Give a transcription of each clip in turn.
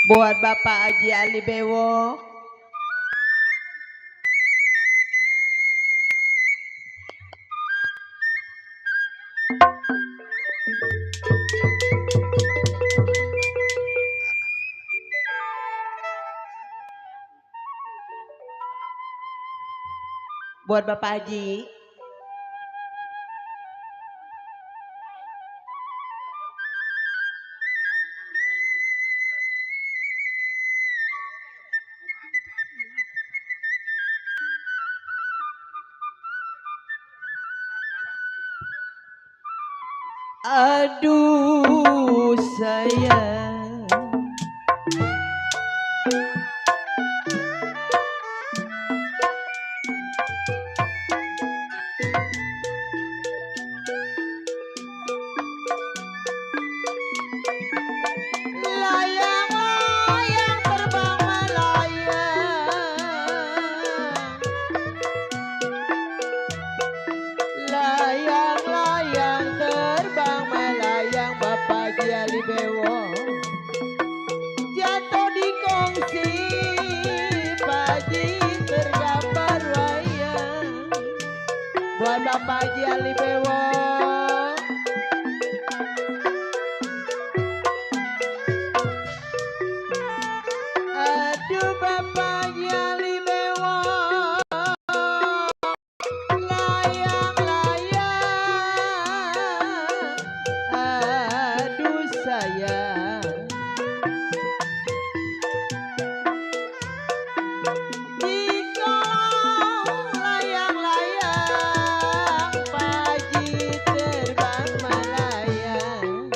Buat Bapak Haji Ali Bewok. Buat Bapak Haji. Aduh sayang, layang-layang terbang melayang, layang-layang terbang melayang. Bapak Haji Ali Bewok jatuh di kongsi, Pak Haji tergambar wayang. Buat Bapak Haji Ali Bewok. Aduh Bapak Haji Ali Bewok, layang-layang, aduh sayang. Jika layang-layang Pak Haji terbang melayang,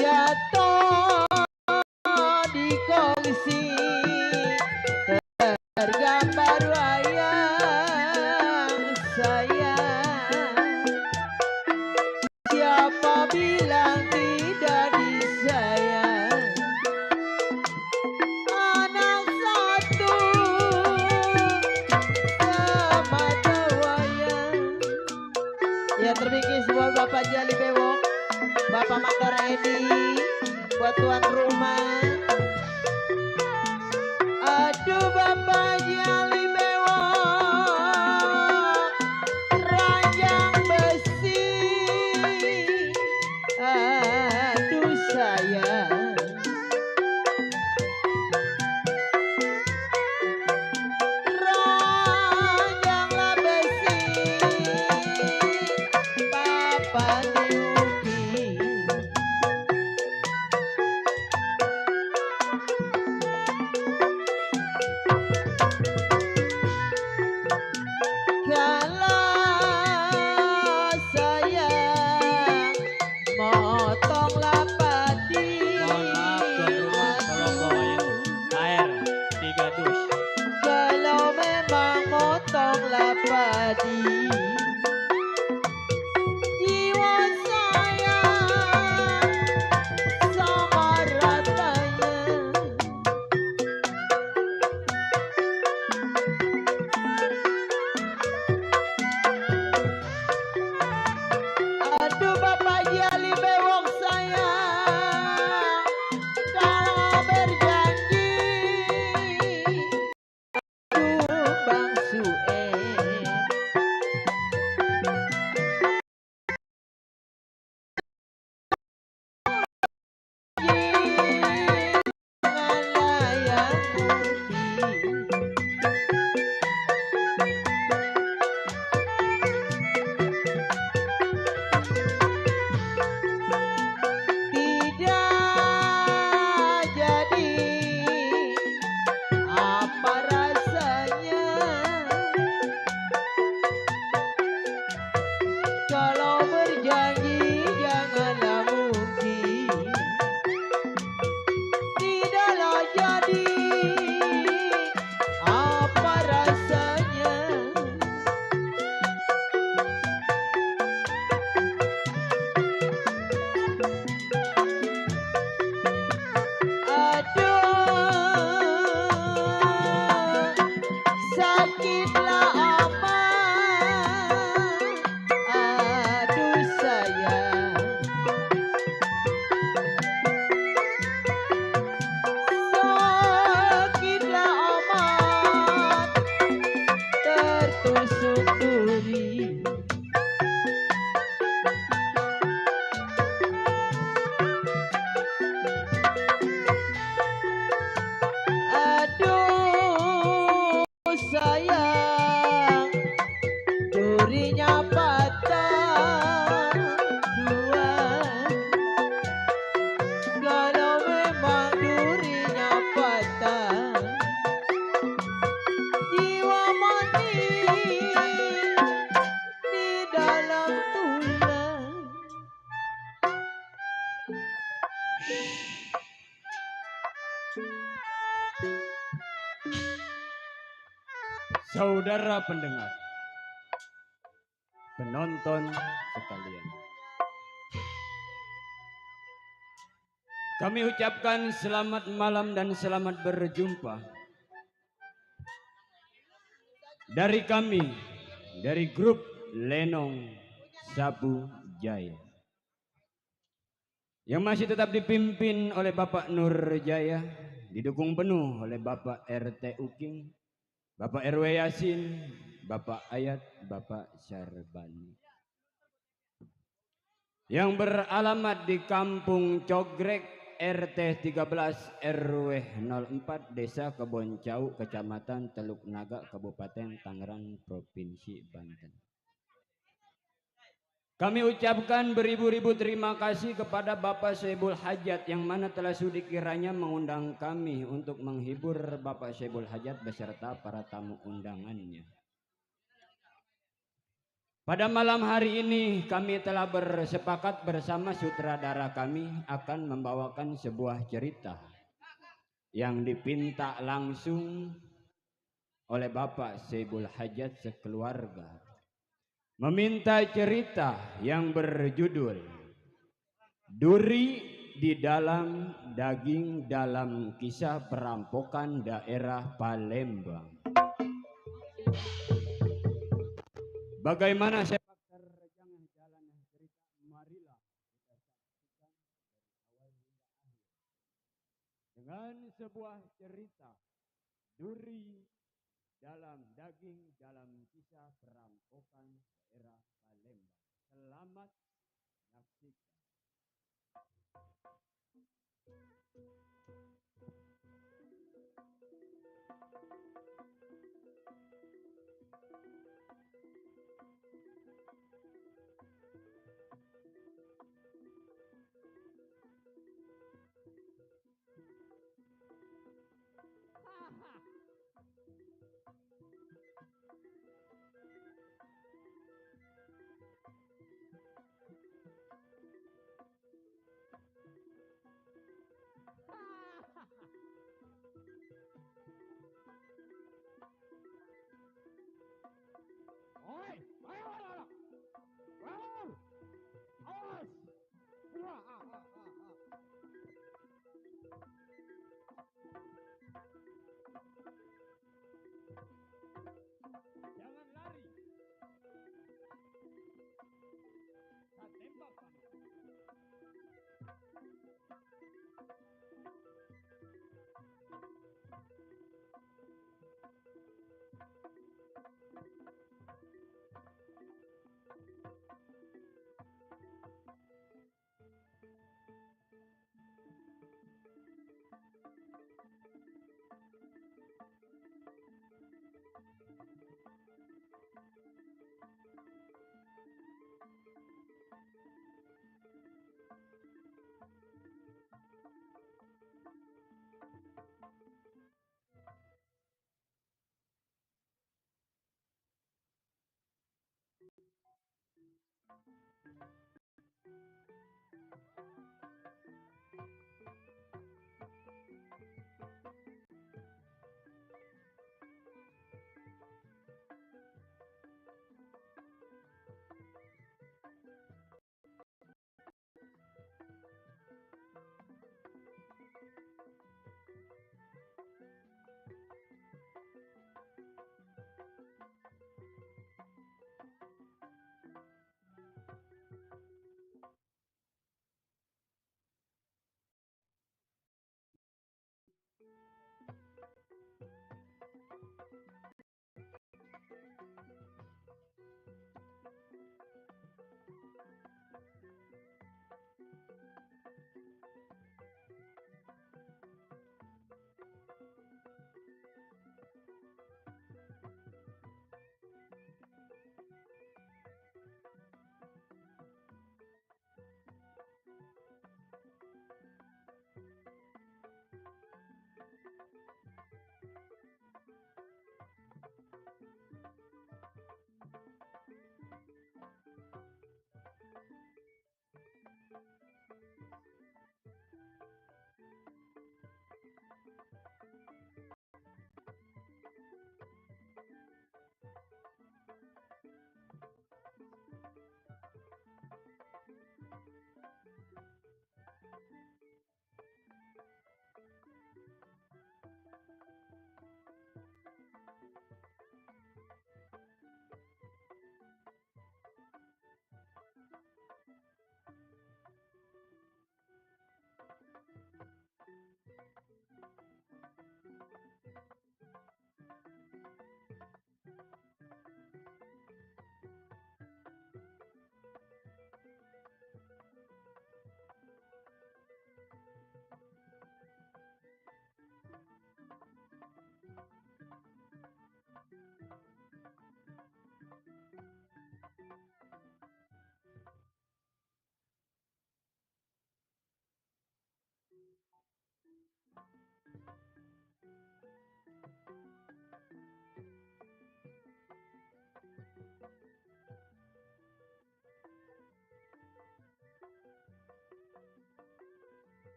jatuh di kongsi tergambar wayang sayang. Siapa bilang tidak disayang? Anak satu semata wayang. Ya terbikin buat Bapak Haji Ali Bewok, Bapak Mandor Edi, buat tuan rumah. Aduh Bapak Haji Ali Bewok, ranjang besi, aduh sayang. Ranjanglah besi, Papa diuki. Kalau sayang motonglah padi. Mohon maaf tuan rumah, tolong bawain air 3 dus. Kalau memang motonglah padi, jiwa sayang sama ratanya. Aduh Bapak Haji Ali Bewok sayang, kalau berjanji, aduh Bang Suem, tusuk duri. Aduh sayang, durinya patah tuan. Kalau memang durinya patah, jiwa mati di dalam tulang. Saudara pendengar, penonton sekalian, kami ucapkan selamat malam dan selamat berjumpa dari kami, dari grup Lenong Sabu Jaya, yang masih tetap dipimpin oleh Bapak Nur Jaya, didukung penuh oleh Bapak RT Uking, Bapak RW Yasin, Bapak Ayat, Bapak Syarbani, yang beralamat di Kampung Cogrek, RT 13 RW 04, Desa Keboncau, Kecamatan Teluk Naga, Kabupaten Tangerang, Provinsi Banten. Kami ucapkan beribu-ribu terima kasih kepada Bapak Saibul Hajat yang mana telah sudi kiranya mengundang kami untuk menghibur Bapak Saibul Hajat beserta para tamu undangannya. Pada malam hari ini kami telah bersepakat bersama sutradara kami akan membawakan sebuah cerita yang dipinta langsung oleh Bapak Saibul Hajat sekeluarga. Meminta cerita yang berjudul Duri di dalam Daging dalam Kisah Perampokan Daerah Palembang. Bagaimana sepak terjang jalan cerita, marilah kita saksikan dari awal hingga akhir dengan sebuah cerita Duri dalam Daging dalam Kisah Perampokan Daerah Palembang. Selamat menyaksikan. Oi, ayo, awas, awas, jangan lari, saya tembak kamu.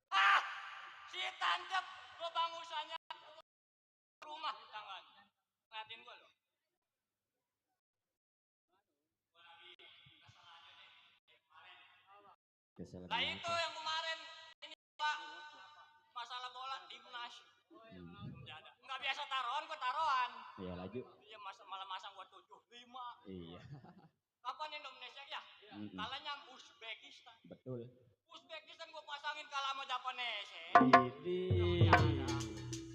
Ah, si tancap gua bangusanya rumah tangan. Ngatin gua loh. Nah itu yang kemarin ini Pak masalah bola timnas. Nggak ada. Nggak biasa taruhan, gua taruhan. Iya laju. Iya malah masang gua 75. Iya. Kapan Indonesia ya? Kalahnya Uzbekistan. Betul. Uzbekistan gua pasangin kalah sama Japanese.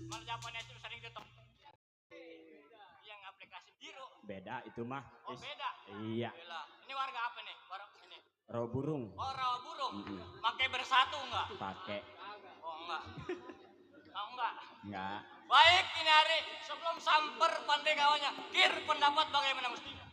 Malah Japanese itu sering tetap yang aplikasi biru. Beda itu mah. Oh beda. Iya. Gila. Ini warga apa nih? Warga ini. Rawa burung. Oh rawa burung. Pakai bersatu enggak? Pakai. Oh enggak. Oh enggak. Enggak. Baik ini hari sebelum samper pandai kawannya, kir pendapat bagaimana mestinya?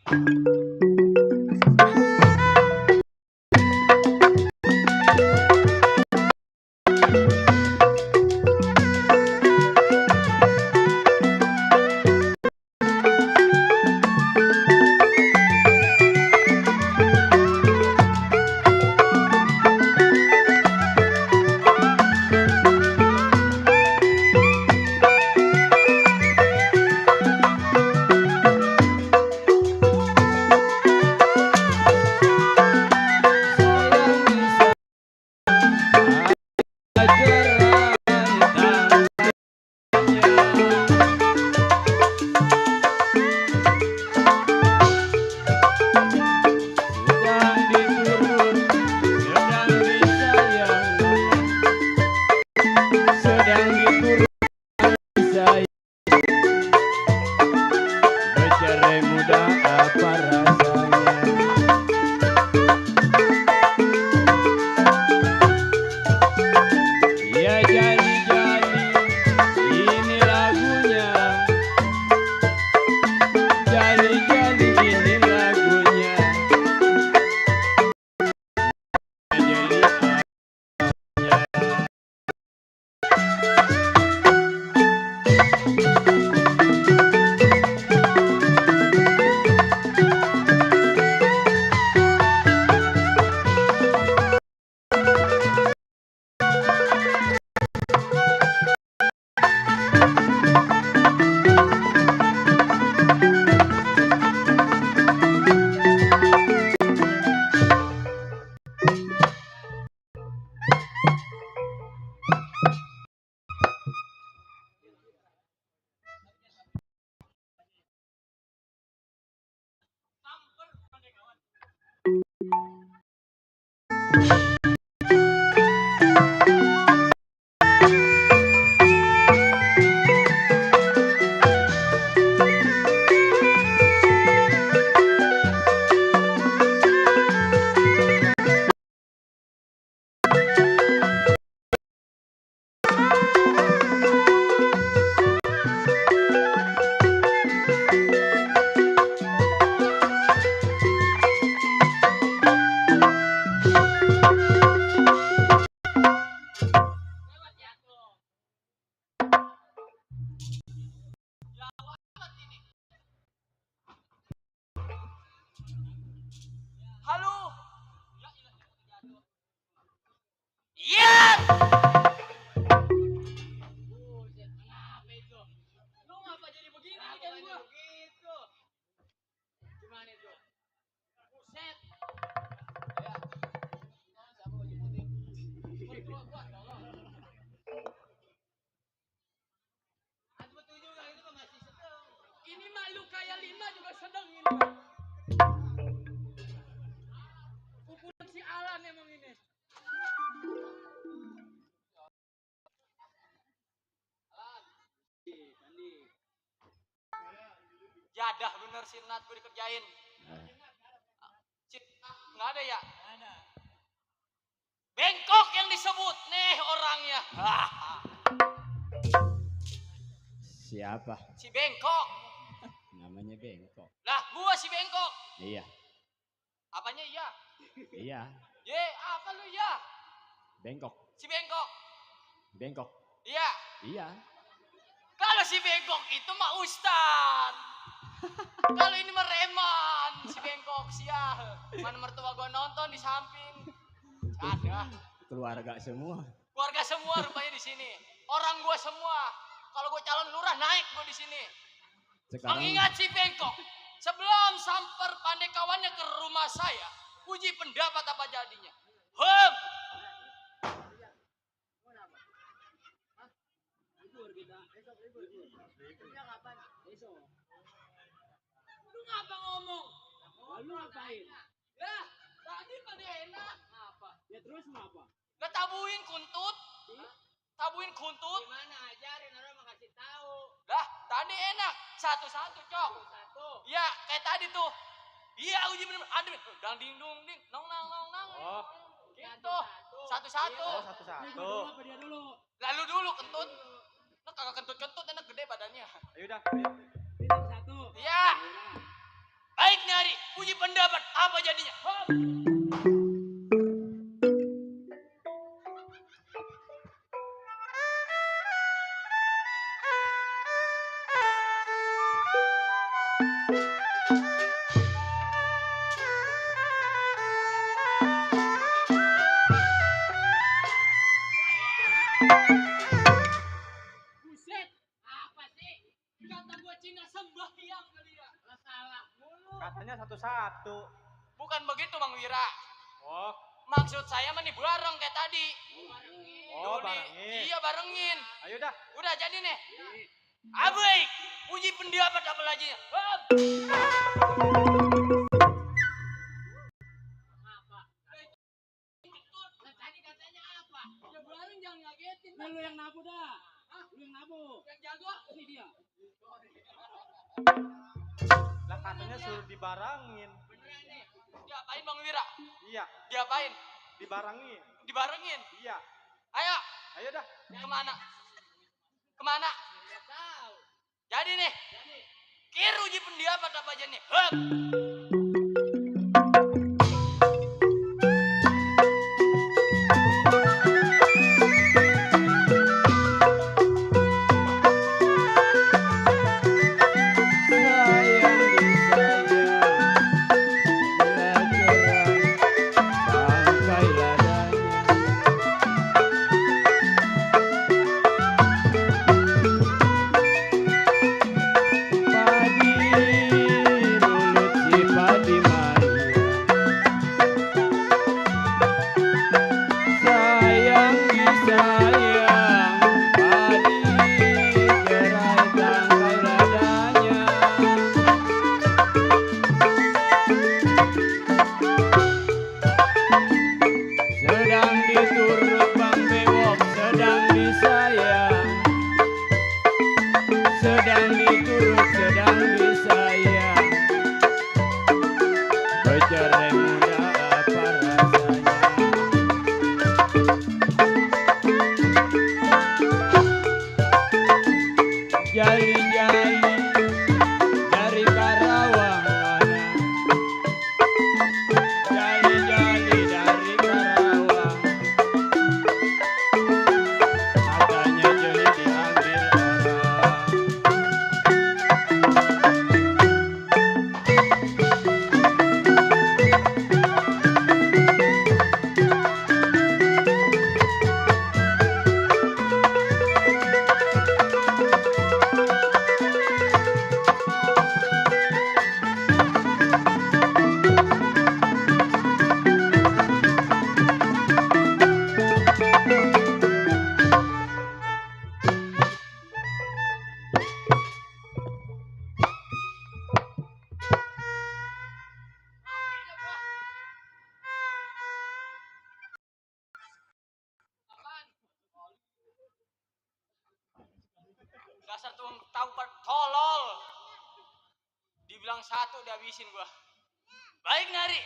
Halo. Iya. Kenapa itu? Lu ngapa jadi begini kan gua? Begitu. Gimana itu? Buset. Ya. Siapa baju putih? Mertua gua, tolong. Aku betul juga itu mah masih sedang. Ini mah lu kayak lima juga sedang ini. Ukuran si Alan emang ini. denger si Nat gue dikerjain. Eh, Nggak ada ya? Bengkok yang disebut nih orangnya. siapa? Si Bengkok. Namanya Bengkok. Lah gua si Bengkok. Iya, Apanya iya? iya. Ye, apa lu ya? Bengkok, Si Bengkok. Bengkok. Iya. Iya. Kalau si Bengkok itu mah Ustad. Kalau ini mah Reman, si Bengkok sial. Mana mertua gua nonton di samping. Ada. Keluarga semua. Keluarga semua rupanya di sini. Orang gua semua. Kalau gua calon lurah naik gua di sini. Sekarang Mengingat si Bengkok, sebelum samper pandekawannya ke rumah saya, uji pendapat apa jadinya. Hem. Lu ngapa ngomong? Lalu ngapain? Ya, tadi pada enak. Apa? Ya terus ngapa? Gak tabuin kuntut. Tabuin kuntut. Gimana ajarin orang mau kasih tahu. Dah, tadi enak. Satu-satu, Cok. Satu. Iya, kayak tadi tuh. Iya, uji bener. Aduh, dang ding dung ding. Nong nang nong nang. Oh. Gitu. Satu-satu. Oh, Ini satu-satu. dulu apa dia dulu? Lalu dulu kentut. Nah, kagak kentut-kentut enak gede badannya. Ayo dah. Ayo. Ini satu. Iya. Baik Nyari, uji pendapat apa jadinya? Hop. Buset, apa sih? Kata gua Cina sembahyang kali ya. Salah mulu. Katanya satu-satu. Bukan begitu Bang Wira. Oh. Maksud saya mah nih bareng kayak tadi. Oh, Tuh, nih. barengin. Iya barengin. Ayo dah. Udah jadi nih. Abaik, uji pendapat apa lagi? Hop. Tadi katanya apa? Ya bareng jangan ngagetin. Nah, lu yang nabu dah. Lu yang nabu. Yang jago. Ini dia. Lah katanya suruh dibarangin. Beneran nih. Diapain Bang Wira? Iya, Diapain? dibarangin. Dibarengin. Iya. Ayo, Ayo dah. kemana? Kemana? Nggak tahu. Jadi nih. Kira uji pendapat apa aja nih? Hop. sayang disayang belajarang bangkai ladanya. Padi rulut Dibilang satu dihabisin gua. Baik Nari,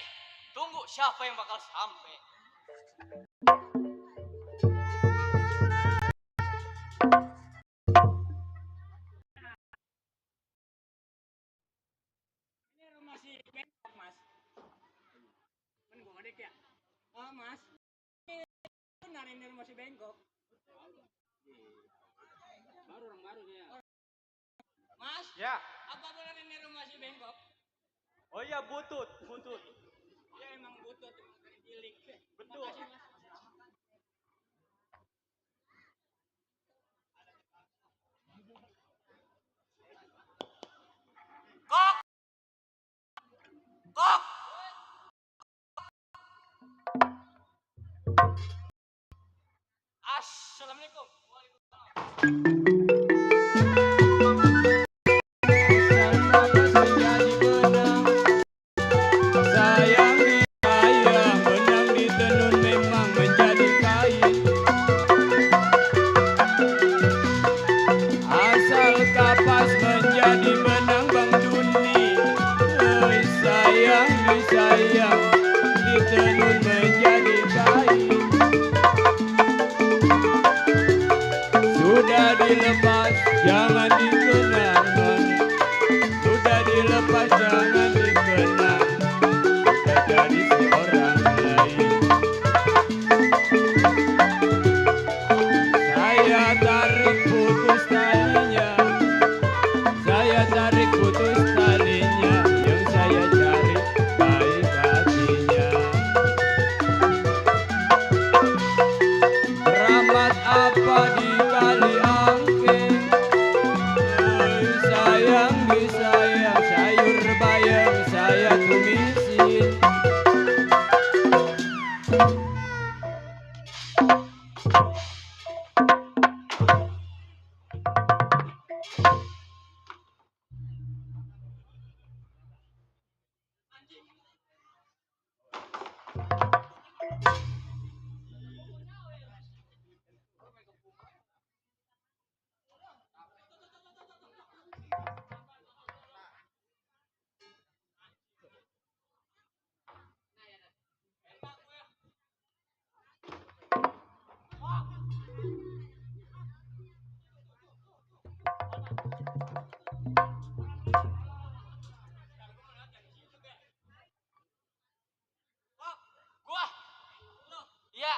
tunggu siapa yang bakal sampai. Ini rumah si Bengkok, Mas. Men gua ngadek ya. Oh, Mas. Benar ini rumah si Bengkok. Baru orang baru ya. Mas, Ya. apa benar ini rumah si Bengkok? Oh iya, butut. Ya emang butut, emang dari giling. Betul. Makasih, Mas. Kok! Kok! Assalamualaikum. Sayang disayang, benang ditenun memang menjadi kain. Asal kapas menjadi benang Bang Duni. Sayang disayang, ditenun menjadi kain. Sudah dilepas, jangan dikenang. Sudah dilepas, jangan dikenang. Sudah jadi si orang lain. Saya tarik putus talinya. Saya tarik putus talinya. Yang saya cari baik hatinya. Keramat apa di kali angke? Sayang disayang, sayur bayam saya tumisin. Kok! Gua. Iya.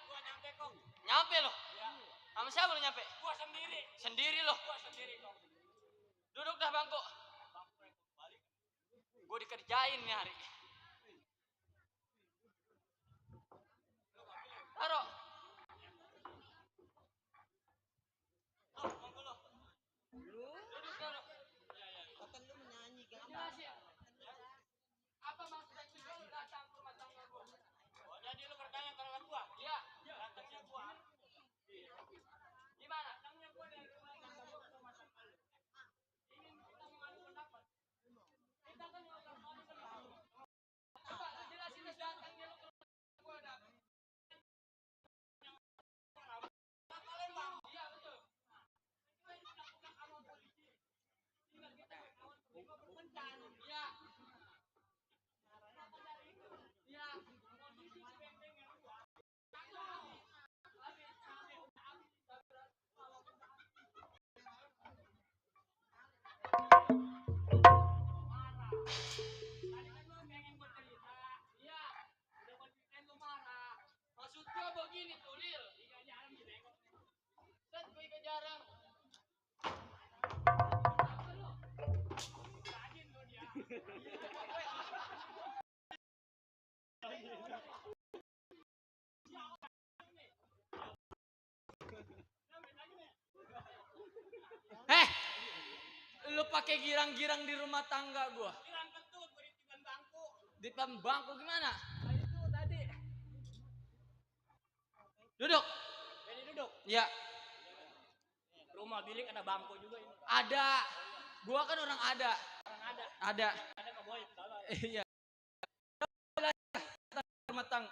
Gua nyampe kok. Nyampe loh. Sama siapa lo nyampe? Gua sendiri. Sendiri loh. Gua sendiri kok. Duduk dah bangku. Gue dikerjain nih hari. Taruh. Duduk, taruh. Apa maksudnya lu datang ke rumah tangga gua? Oh, jadi lu bertanya ke gua? Iya. Datangnya gua. Gimana? Datangnya gua dari rumah tangga gua ke rumah tangga lu. Ingin kita mengadu pendapat. Kita kan mau ngadu pendapat. Coba jelasin datangnya lu ke rumah gua ada. Palembang. Iya betul. Iya. Iya. Iya. Maksud gua begini tuh, Lil. Set gue ikat jarang. Lu pakai girang-girang di rumah tangga gua. Girang kentut, gua di depan bangku. Di bangku gimana? Nah, itu tadi. Duduk. Jadi duduk. Ya, Rumah bilik ada bangku juga ini. ada. Gua kan orang ada. Orang ada. Ada. Ada Kak Boy, salah. Iya. Rumah tangga.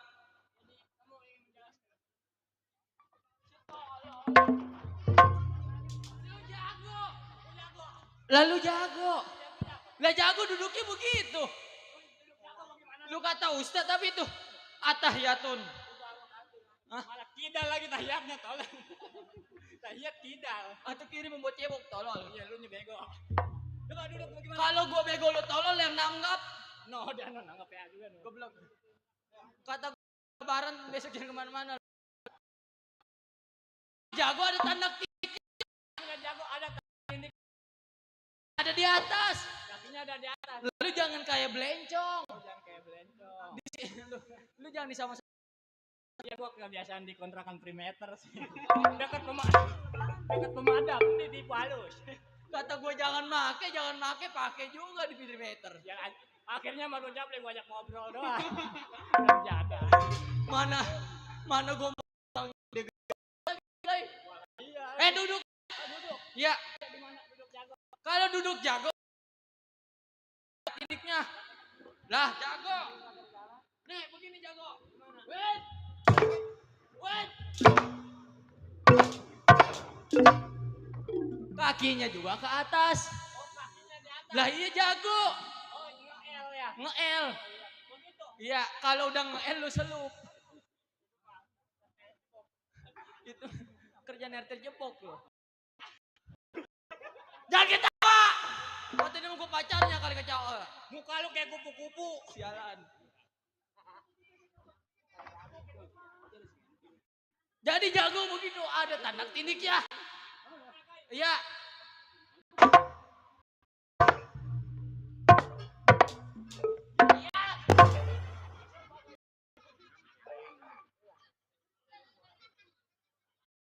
Lalu jago. Lah jago duduknya begitu. Lu kata ustad tapi itu atahiyatun. Malah kidal lagi tahiyatnya tolong. Tahiyat kidal. Atau kiri membuat cebok tolol. Iya lu bego. Coba duduk bagaimana? Kalau gua bego lu tolol yang nanggap. No, dia nanggap ya juga no. Goblok. Kata lebaran besok jangan kemana-mana. Jago ada tanda Dengan jago ada ini ada di atas. kakinya ada di atas. Lu jangan kayak belencong. Jangan kayak belencong. Lu jangan disama. Ya gua kebiasaan di kontrakan perimeter sih. Dekat pemadam di halus. Kata gue jangan make, pakai juga di perimeter. Ya, akhirnya malu jablay gua ajak ngobrol doang. Belum jaga. Mana gue Iya. duduk. Duduk. Ya, Di mana duduk jago? kalau duduk jago tidiknya. Lah, jago. Nih, begini jago. Wait. Kakinya juga ke atas. Kakinya di atas. Lah iya jago. Oh, nge-L ya. Nge-L. Begitu. Iya, kalau udah nge-L lu selup. Itu kerjaan RT jepok lo. Jangan ketawa. Waktu ini gue pacarnya kali kecewa. Muka lu kayak kupu-kupu. Sialan. Jadi jago begitu ada tanda tindik ya. Iya.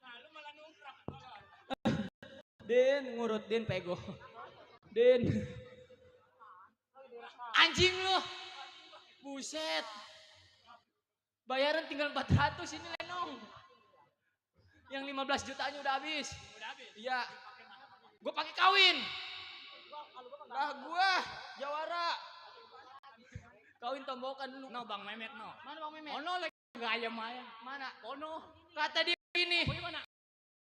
Nah, lu malah nungkrak. Din ngurut Din pego. Din. Anjing lu. Buset. Bayaran tinggal 400 ini Lenong. Yang 15 jutanya udah habis. Udah habis. Iya. Gue pakai kawin. Lah gua Jawara. Kawin tombokan dulu. No Bang Memet no. Mana Bang Memet? Ono lagi enggak ayam. Mana? Ono. Kata dia ini. Bagaimana?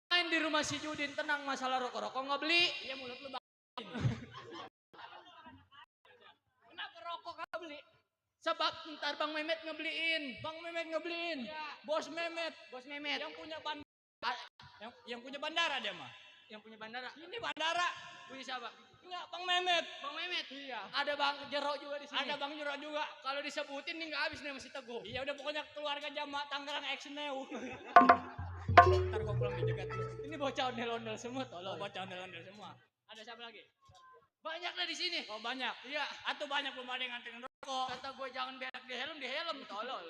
Main di rumah si Judin tenang masalah rokok-rokok nggak beli. Iya mulut lu Bang. Kenapa rokok enggak beli? Sebab ntar Bang Memet ngebeliin. Bang Memet ngebeliin. Iya. Bos Memet. Bos Memet. Yang punya yang punya bandara dia mah. Yang punya bandara. Ini bandara. Punya siapa? Enggak Bang Memet. Bang Memet. Iya. Ada Bang Jero juga di sini. Ada Bang Jura juga. Kalau disebutin nih nggak habis nih masih teguh. Iya udah pokoknya keluarga Jamak Tangerang Action Neu. Ntar gua pulang dijegat lu. Ini bocah ondel-ondel semua Oh, tolong. bocah ondel-ondel semua. Ada siapa lagi? Banyak lah di sini. Oh banyak. Iya. Atau banyak belum ada yang nganterin rokok. Kata gue jangan berak di helm tolol.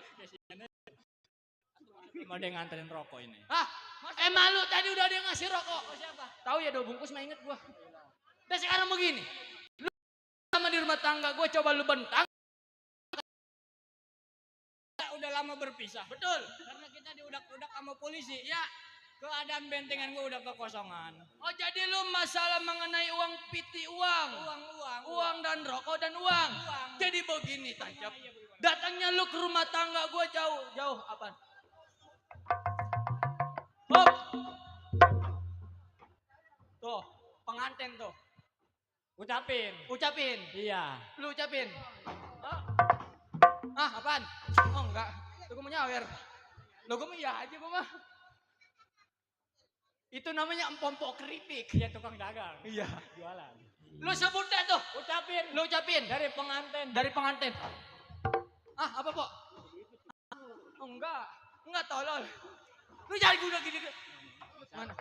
Belum ada yang nganterin rokok ini. Ah, malu tadi udah ada yang ngasih rokok. Oh siapa? Tahu ya 2 bungkus mah inget gua. Dan sekarang begini. Lu sama di rumah tangga gue coba lu bentang. Udah lama berpisah. Betul. Karena kita diudak-udak sama polisi. Ya. Keadaan bentengan gua udah kekosongan. Oh jadi lu masalah mengenai uang piti uang. Uang dan rokok dan uang. Jadi begini tancap. Iya, bagaimana? Datangnya lu ke rumah tangga gue jauh apaan? Hop. Tuh, pengantin tuh. Ucapin. Iya. Lu ucapin. Apaan? Oh enggak. Lu gue mau nyawer. Lu gue mau iya aja gue mah. Itu namanya empompo keripik. Iya tukang dagang. Iya. Jualan. Lu sebut dah tuh. Lu ucapin. Dari pengantin. Dari pengantin. Apa Pok? Oh enggak. Enggak tolol. Lu jangan guna gini. Mana?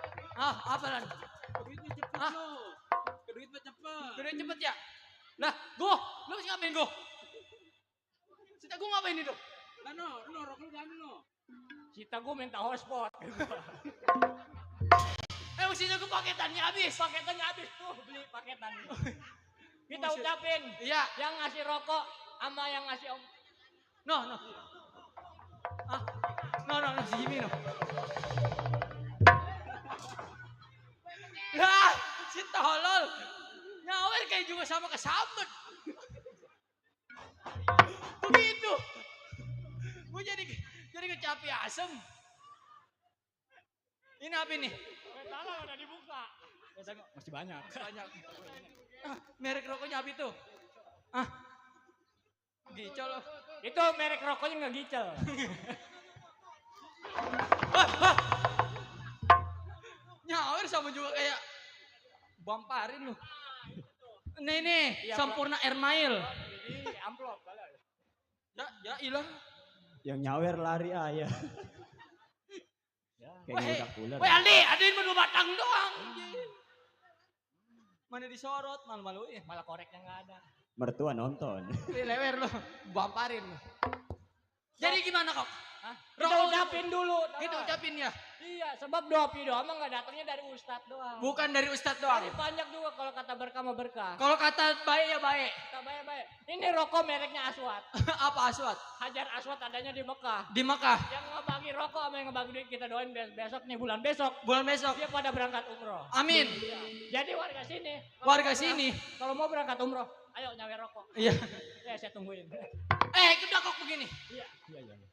Apa lan? Duitnya cepet lo. Duitnya cepet. Gede cepet ya? Lah, lu mesti ngapain gua? Sita gua ngapain itu? Lah no, rokok lu jangan no. Cita gua minta hotspot. Mestinya gua paketannya habis. Paketannya habis tuh beli paketan. Kita Buset. ucapin. Iya. Yang ngasih rokok sama yang ngasih om. No. No, si Jimmy no. Lah, si tolol. Nyawer kayak juga sama kesambet. Begitu. Gua jadi kecapi asem. Ini apa ini? Salah udah dibuka. Masih banyak. Banyak. Merek rokoknya apa itu? Ah. Gicol loh. Itu merek rokoknya nggak gicel. Nyawer sama juga kayak bamparin lu. Nih, Iya, sempurna Ermail. Ini amplop kalau. Ya ilah. Yang nyawer lari ayah. Kayak udah ular. Weh Aldi, adain menu batang doang. Mana disorot, malu-maluin. Malah koreknya nggak ada. Mertua nonton. Lewer lo, bamparin lo. Jadi gimana kok? Hah? Kita Rokok ucapin dulu. Kita ucapin ya. Iya, sebab dopi doang mah nggak datangnya dari ustadz doang. Bukan dari ustadz doang. Dari banyak juga kalau kata berkah mah berkah. Kalau kata baik ya baik. Kita baik-baik. Ini rokok mereknya Aswad. Apa Aswad? Hajar Aswad adanya di Mekah. Di Mekah. Yang ngebagi rokok sama yang ngebagi duit kita doain besok nih bulan besok. Bulan besok. Dia pada berangkat umroh. Amin. Iya. Jadi warga sini. Warga sini. Kalau mau berangkat umroh, ayo nyawer rokok. Iya. Ya saya tungguin. Udah kok begini. Iya.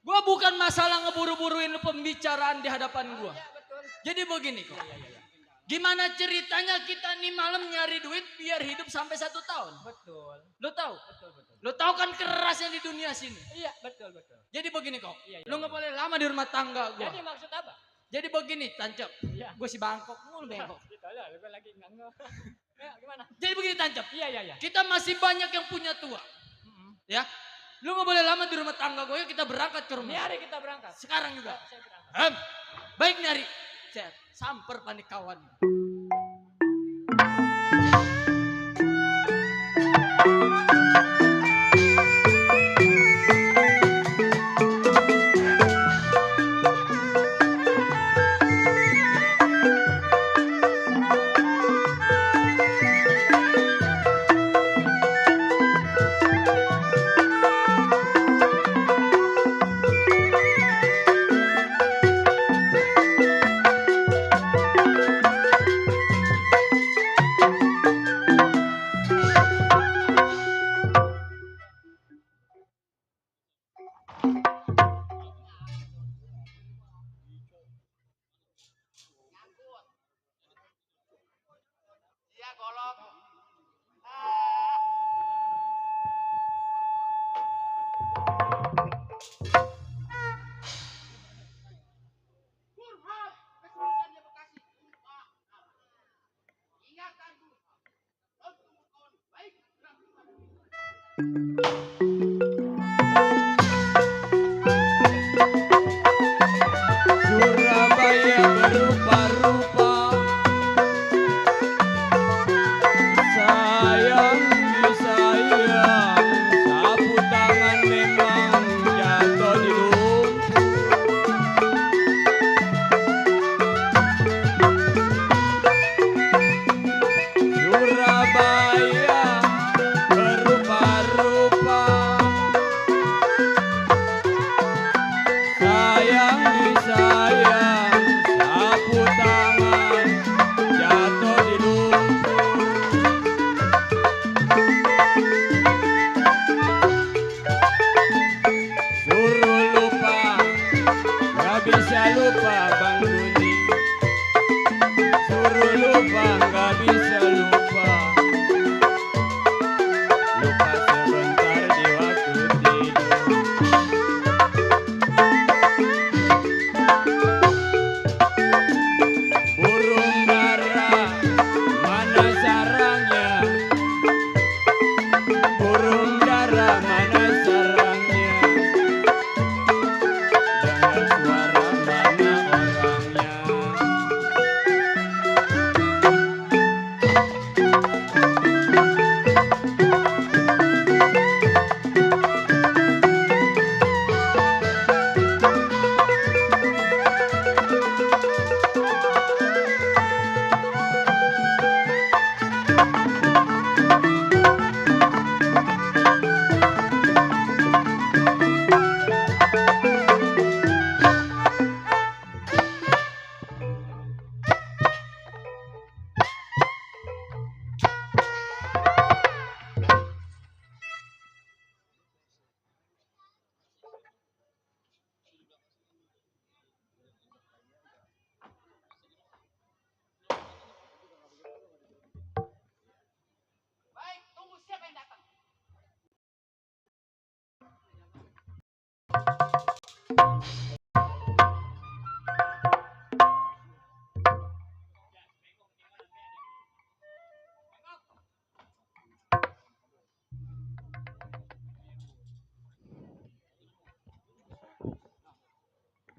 Gua bukan masalah ngeburu-buruin pembicaraan di hadapan gua. Iya betul. Jadi begini kok. Iya. Gimana ceritanya kita nih malam nyari duit biar hidup sampai 1 tahun? Betul. Lo tahu? Betul. Lo tahu kan kerasnya di dunia sini. Iya, betul. Jadi begini kok. Iya. Lo nggak boleh lama di rumah tangga gua. Jadi maksud apa? Jadi begini, Tancap. Iya. Gue si bangkok mulu bengkok. Gitu lah, gue lagi nggak. Ya, gimana? Jadi begini, Tancap. Iya. Kita masih banyak yang punya tua. Ya. Lu nggak boleh lama di rumah tangga gue. Yuk kita berangkat ke Ini rumah. hari kita berangkat. Sekarang juga. Saya berangkat. Baik nyari. Saya samper panik kawan. Iya golok. Surabaya berupa-rupa, sayang disayang, sapu tangan memang jatuh di lumpur. Surabaya berupa-rupa,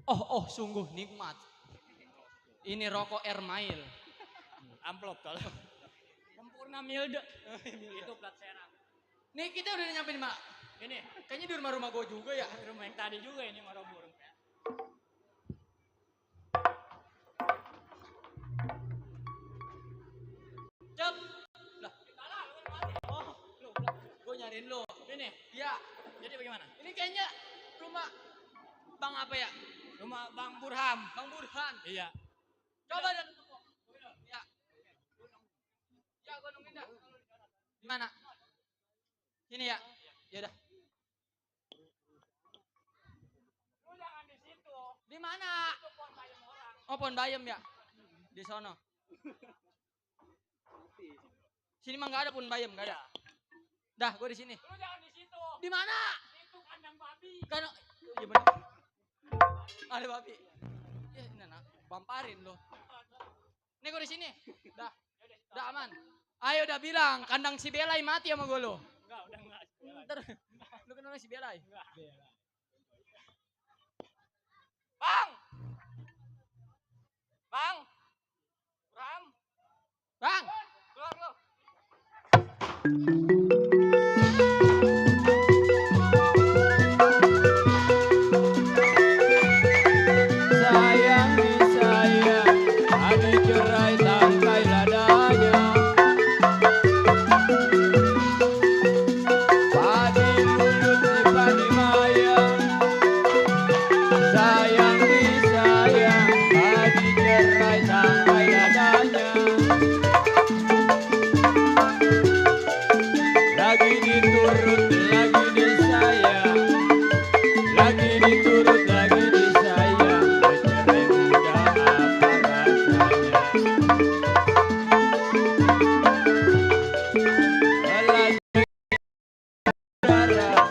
Oh, sungguh nikmat. Ini rokok Ermail. Amplop tolong. Sempurna Milde. Itu plat serang. Nih kita udah nyampe di mana? Ini Kayaknya di rumah-rumah gue juga ya. rumah yang tadi juga ini sama burung. Cep. Lah, Oh, lu. gue nyariin lo. Ini. Ya, Jadi bagaimana? ini kayaknya rumah Bang apa ya? Rumah Bang Burham. Bang Burhan. Iya. Coba dan ya. Ya, gue nungguin dah. Di mana? Sini ya. Ya udah. Lu jangan di situ. Di mana? Itu pohon bayam orang. Oh, Pohon Bayam ya. Di sono. Sini mah nggak ada Pohon Bayam, nggak ada. Dah, gue di sini. Lu jangan di situ. Di mana? Itu kandang babi. Kan iya bener. Ada babi. Ya, ini anak bamparin lo. Nih gue di sini. Dah. Udah aman. Ayo udah bilang kandang si Belai mati sama gue lo. Enggak, udah enggak. Ntar lu kenal si Belai. Enggak. Bang. Bang. Burham. Bang. Keluar lu. Sayang disayang, adi cerai tangkai ladanya. Padi lulut di padi mayang. Sayang disayang, adi cerai tangkai ladanya. Lagi diturut, lagi disayang. Lagi diturut, lagi disayang. Bercerai muda apa rasanya? Lagi darah.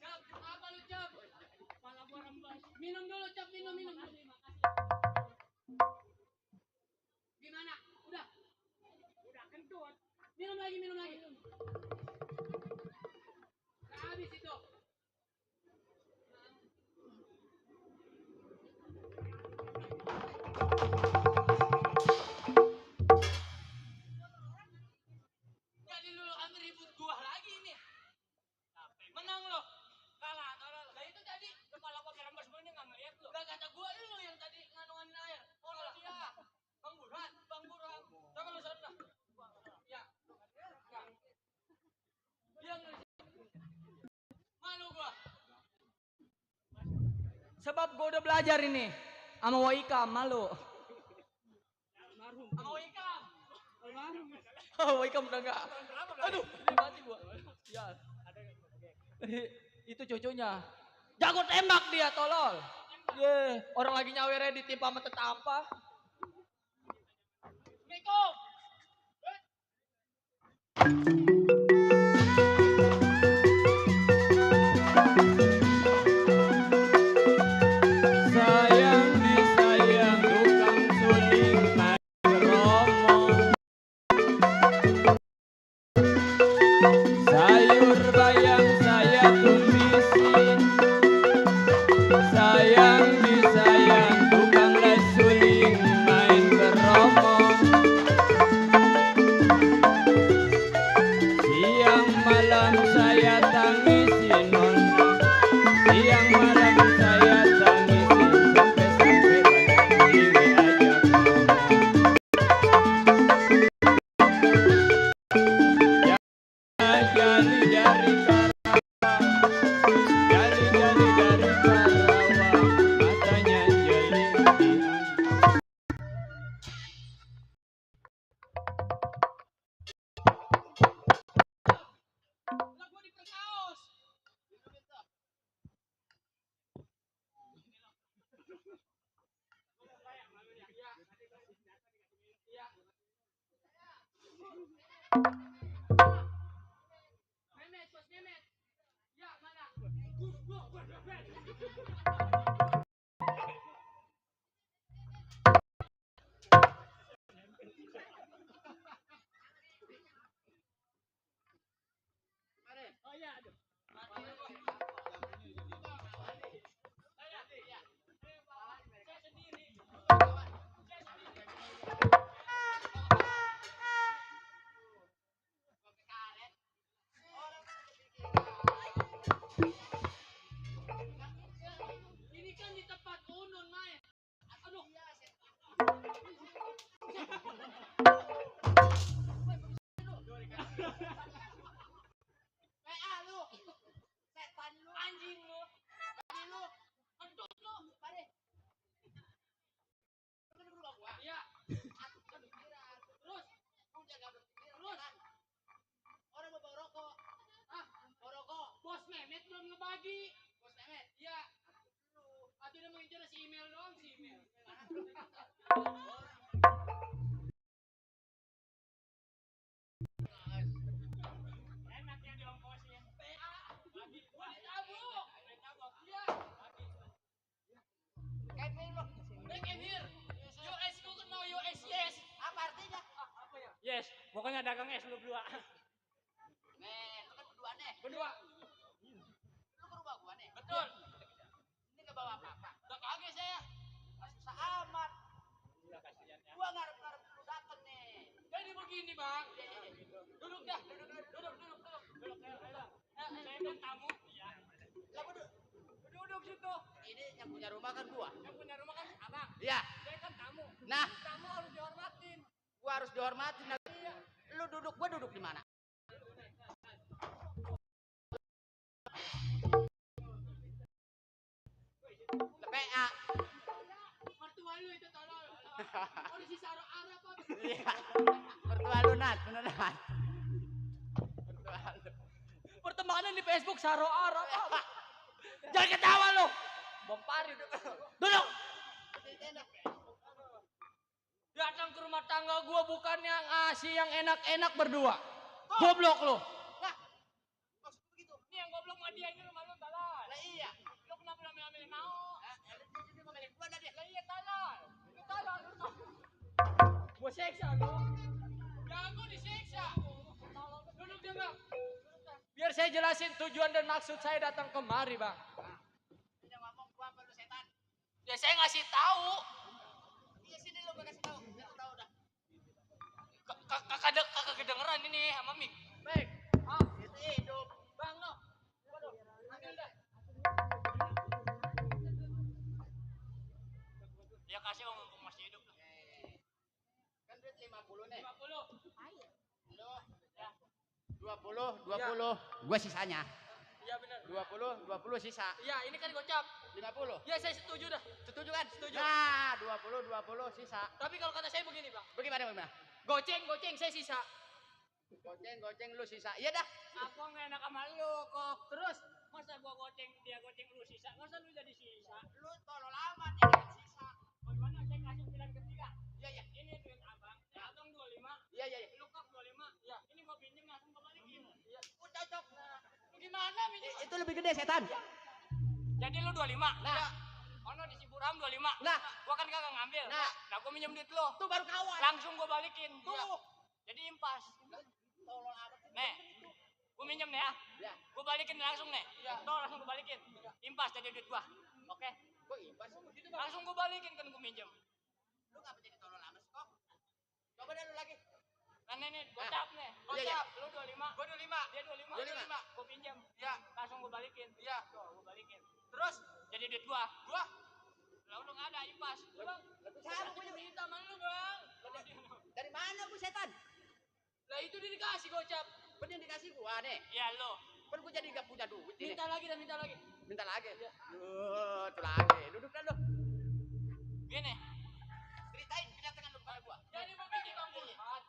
Cap, apa lu Cap? Kepala gua rembes. Minum dulu Cap, minum. Gimana? Udah. Udah kentut. Minum lagi. Udah habis itu. Jadi lu ambil ribut gua lagi nih. Menang lo. Kalah. Lah itu tadi Kepala gua rembes gua ini enggak ngeliat lu. gak kata gua lu yang tadi nganunganin air. Oh dia. Bang Burhan. Coba lu sana. Ya. Dia ngeri. Malu gua. Sebab gua udah belajar ini. Sama Waikam malu. Almarhum. Sama Waikam. Almarhum. Oh, Waikam udah enggak. Aduh, ini mati gua. Ya. Itu cucunya. Jago tembak dia, tolol. Ye, orang lagi nyawernya ditimpa sama tetampa. Miko. Sayang disayang, tukang suling main romo. Sayur bayam saya tumisin. Sayang disayang, tukang les suling main keromo. Oh iya, aduh. Ini kan di tempat unun main. Aduh. lu. Setan lu. Anjing lu. Tadi lu. Kentut lu. Pade. Lu kan berubah gua. Iya. Aku kan berpikiran. Terus. Kamu jaga berpikiran. Terus. Orang mau bawa rokok. Ah, bawa rokok. Bos Mehmet belum ngebagi. Bos Mehmet? Iya. Atau udah mengincar si email doang si email. Enak ya diongkosin. PA. Bagi. Gua ditabuk. Iya. Kayak lo. Back and here. US ku no US yes. Apa artinya? Apa ya? Yes, pokoknya dagang es lu berdua. Nih, lu kan berdua nih. Berdua. Lu ke rumah gua nih. Betul. Ini nggak bawa apa-apa. Udah kaget saya. Susah amat. Iya kasihan ya. Gua ngarep-ngarep lu dateng nih. Jadi begini, Bang. Duduk dah. Belok ya, ayo. Saya kan tamu. Iya. Lah gua Duduk situ. ini yang punya rumah kan gua. Yang punya rumah kan abang. Iya. Saya kan tamu. Nah, Tamu harus dihormatin. gua harus dihormatin. Lu duduk, gua duduk di mana? PA. Mertua lu itu tolol. Oh, di sisa Arab apa? Iya. Mertua lu Nat, bener Nat. Mertua lu. Pertemanan di Facebook Saro Arab apa? Jangan ketawa lu. Bompari duduk. Datang ke rumah tangga gua bukan yang ngasih yang enak-enak berdua. Goblok lu. Lah, maksud begitu. Ini yang goblok mah dia ini rumah lu talal. Lah iya. Lu kenapa ambil mau? Ini ngomelin gua dah dia. Lah iya talal. Lu talal lu. Gua seksa lu. Jangan gua disiksa. Duduk dia, Bang. Biar saya jelasin tujuan dan maksud saya datang kemari, Bang. Dia ngomong gua apa lu setan? Ya saya ngasih tahu. Iya sini lu gua kasih tahu. Biar lu tahu dah. Kakak kedengeran ini sama Mik. Baik. Ah, Itu hidup. Bang, no. Waduh, ambil dah. Ya kasih om mumpung masih hidup. Kan duit 50 nih. 50. Lu ya. 20. Gua sisanya. Iya benar. 20 sisa. Iya, ini kan gocap. 50. Iya, saya setuju dah. Setuju kan? Setuju. Nah, 20 sisa. Tapi kalau kata saya begini, Bang. Bagaimana? Goceng, saya sisa. Goceng lu sisa. Iya dah. Aku nggak enak sama lu kok. Terus masa gua goceng dia goceng lu sisa? Masa lu jadi sisa? Lu tolol amat ini kan sisa. Bagaimana saya kasih pilihan ketiga? Iya. Ini duit abang. Abang 25. Iya. Lu kok 25? Iya. Ini gua pinjem langsung gua balikin. Iya. Cocok. Nah, lu gimana minjem? Itu lebih gede setan. Jadi lu 25. Nah. Ono di Ciburam 25. Nah. Gua kan kagak ngambil. Nah. Gua minjem duit lu. Tuh baru kawan. Langsung gua balikin. Tuh. Jadi impas. Tolol amat. Nih. Gua minjem nih ya. Ya. Gua balikin langsung nih. Iya. Tuh langsung gua balikin. Impas jadi duit gua. Oke. Kok impas begitu, Bang? Langsung gua balikin kan gua minjem. Lu ngapa jadi tolol amat sih, kok? Coba dah lu lagi. Kan ini gocap nih. Iya, iya. Gocap. Lu 25. Gua 25. Dia 25. 25. Gua pinjam. Iya. Langsung gua balikin. Iya. Tuh, gua balikin. Terus Jadi duit gua. gua Lah udah enggak ada impas. Bang, Sama gua minta sama lu, Bang. dari mana gua setan? Lah itu dia dikasih gocap. Kan yang dikasih gua nih. Ya lu. Kan gua jadi gak punya duit ini. Minta lagi. Minta lagi. Iya. Tuh lagi. Duduk dah lu. Gini. Ceritain kedatangan lu kepada gua. Jadi begini, Bang Burhan.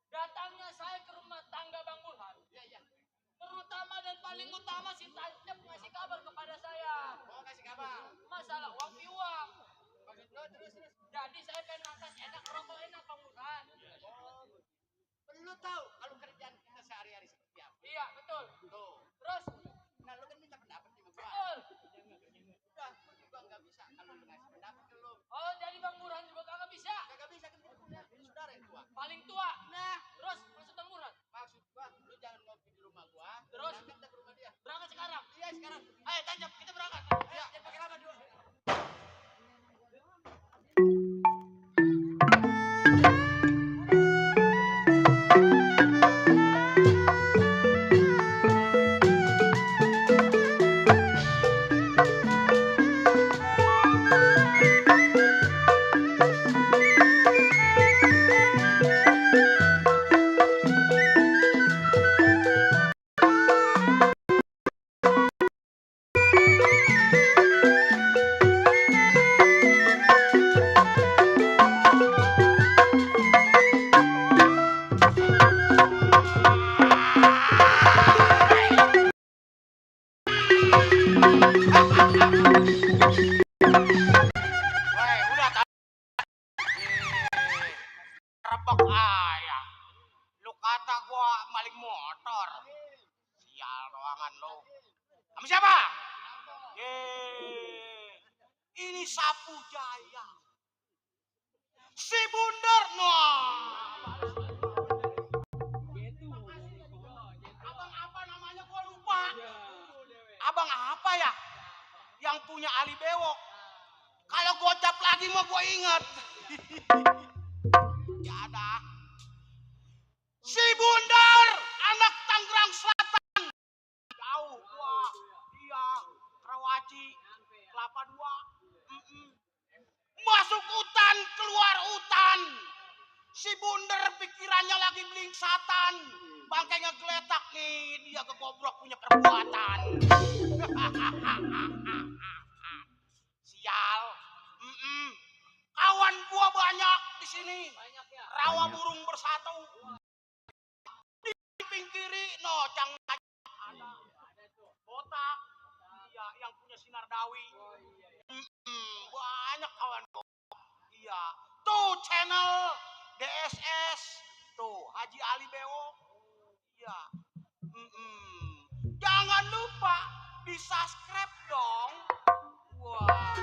Datangnya saya ke rumah tangga Bang Burhan. Iya. Terutama dan paling utama si Tancep ngasih kabar kepada saya. Mau kasih kabar. Masalah uang piuang. Terus. Jadi saya pengen makan enak, rokok enak Bang Burhan. Lu tahu kalau kerjaan kita sehari-hari seperti apa? Iya, betul. Tuh. Terus Nah, lu kan minta maling motor. Sial doangan lo. Sama siapa? Ini Sapu Jaya. Si Bundar, Abang apa namanya gua lupa. Abang apa ya? Yang punya Ali Bewok. Kalau gocap lagi mau gua ingat. Ya ada. Si Bundar, anak Tangerang Selatan. Jauh gua. Iya, Karawaci, Kelapa Dua. Masuk hutan, keluar hutan. Si Bundar pikirannya lagi belingsatan. Bangkai ngegeletak nih, dia kegobrok punya perbuatan. Sial. Kawan gua banyak di sini. Rawa burung bersatu. Di samping kiri Cang ada. Botak. Iya, yang punya sinar dawi. Banyak kawan gua. Iya. Tuh channel DSS. Tuh Haji Ali Bewok. Iya. Jangan lupa di subscribe dong. Wah.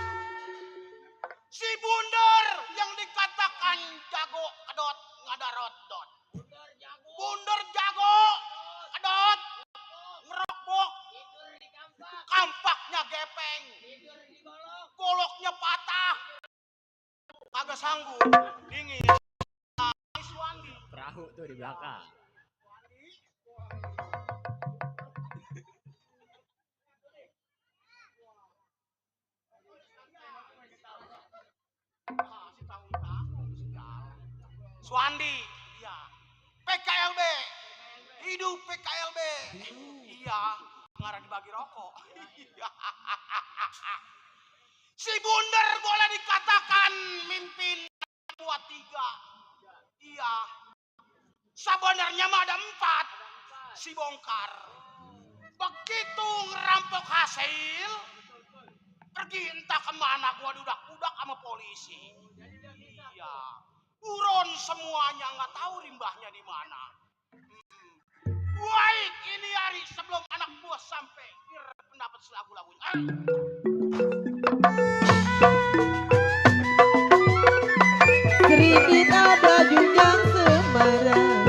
Si Bundar yang dikatakan jago kedot ngadarot dot. Bundar jago kedot ngerokbok. Kampaknya gepeng. Goloknya patah. Kagak sanggup. Dingin. Suandi. Perahu tuh di belakang. Suandi, iya. PKLB, hidup PKLB. Iya, ngarah dibagi rokok. Si Bundar boleh dikatakan mimpin 2-3. Iya. Sebenarnya mah ada 4. Si Bongkar. Begitu ngerampok hasil, pergi entah kemana gua dudak-dudak sama polisi. Iya. Buron semuanya nggak tahu limbahnya di mana. Baik, ini hari sebelum anak buah sampai pendapat selagu-lagunya. Serinit ada junjang Semarang.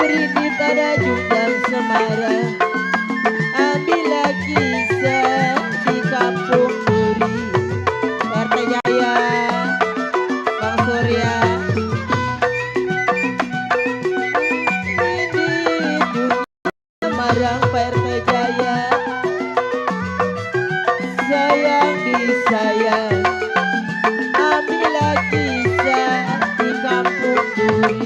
Serinit ada junjang Semarang. Ambillah kisah di kampung Duri. RT Jaya, Bang Surya. Ini junjang Semarang Pak RT Jaya. Sayang disayang. Ambillah kisah di kampung Duri.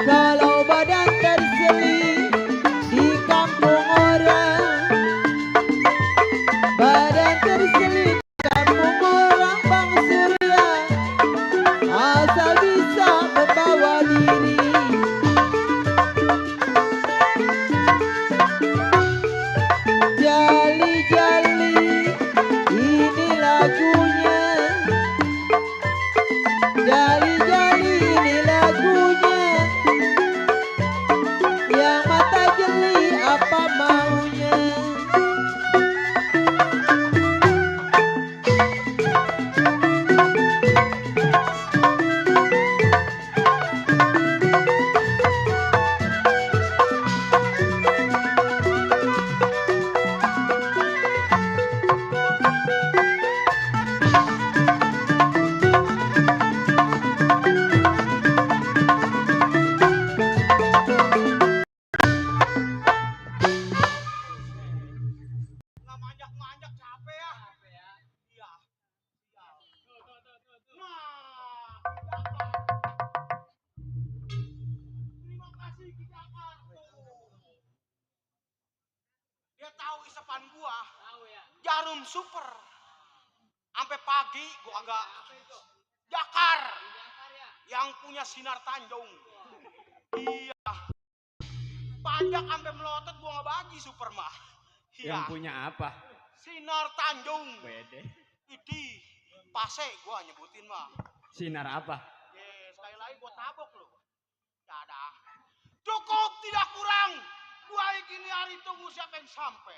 Kalau badan terselip di kampung orang, badan terselip di kampung orang Bang Surya, asal bisa membawa diri. Jali-jali ini lagunya. Jali-jali ini lagunya. Yang mata jeli apa maunya. Nggak manjak-manjak capek ya. Iya. Nah, terima kasih Kijakan. Dia tahu isapan gua. Jarum super. Sampai pagi gua agak Jakar. Yang punya sinar Tanjung. Iya. Panjang sampai melotot gua nggak bagi super mah. Yang Iya. punya apa? Sinar Tanjung. Bede. Idi. fase gua nyebutin mah. Sinar apa? Sekali lagi gua tabok lu. Ya dah. Cukup tidak kurang. Gua gini hari tunggu siapa yang sampai.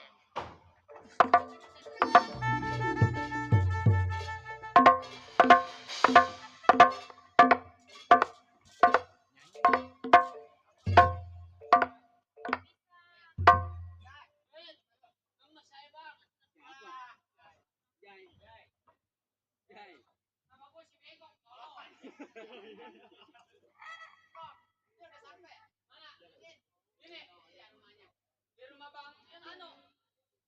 Di rumah Bang anu.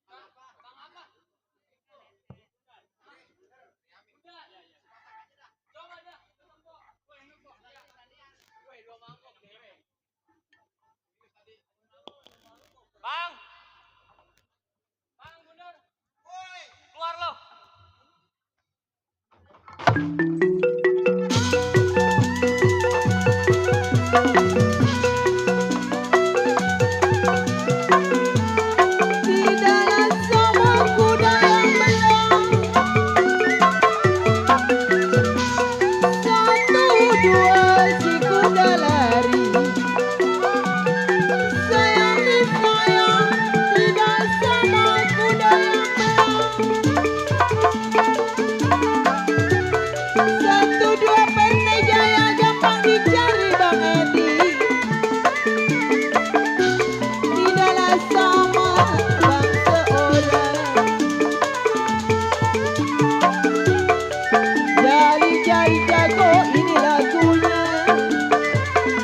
Bang apa? Coba dah. Woi, 2 mangkok dewe. Bang. Bang, mundur. Woi, keluar lo. Tidaklah sama kuda yang menang. 1, 2 si kuda lari. Sayang disayang, tidak sama kuda yang menang. 1, 2 Partai Jaya gampang dicari Bang Edi. Tidaklah sama Bang seorang. Jali-jali jago ini lagunya.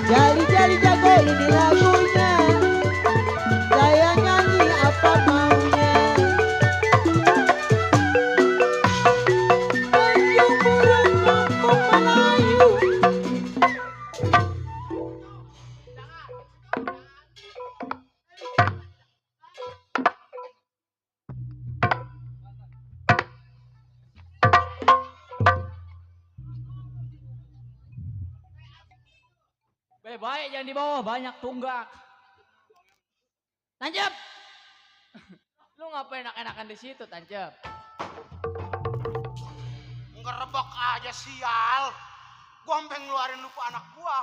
Jali-jali jago ini lagunya. Saya nyanyi apa maunya. Tanjung Burung kampung Melayu. Baik jangan di bawah, banyak tunggak. Tancap. Lu ngapain enak-enakan di situ, Tancap? Ngerebek aja sial. Gua sampai ngeluarin lupa anak gua.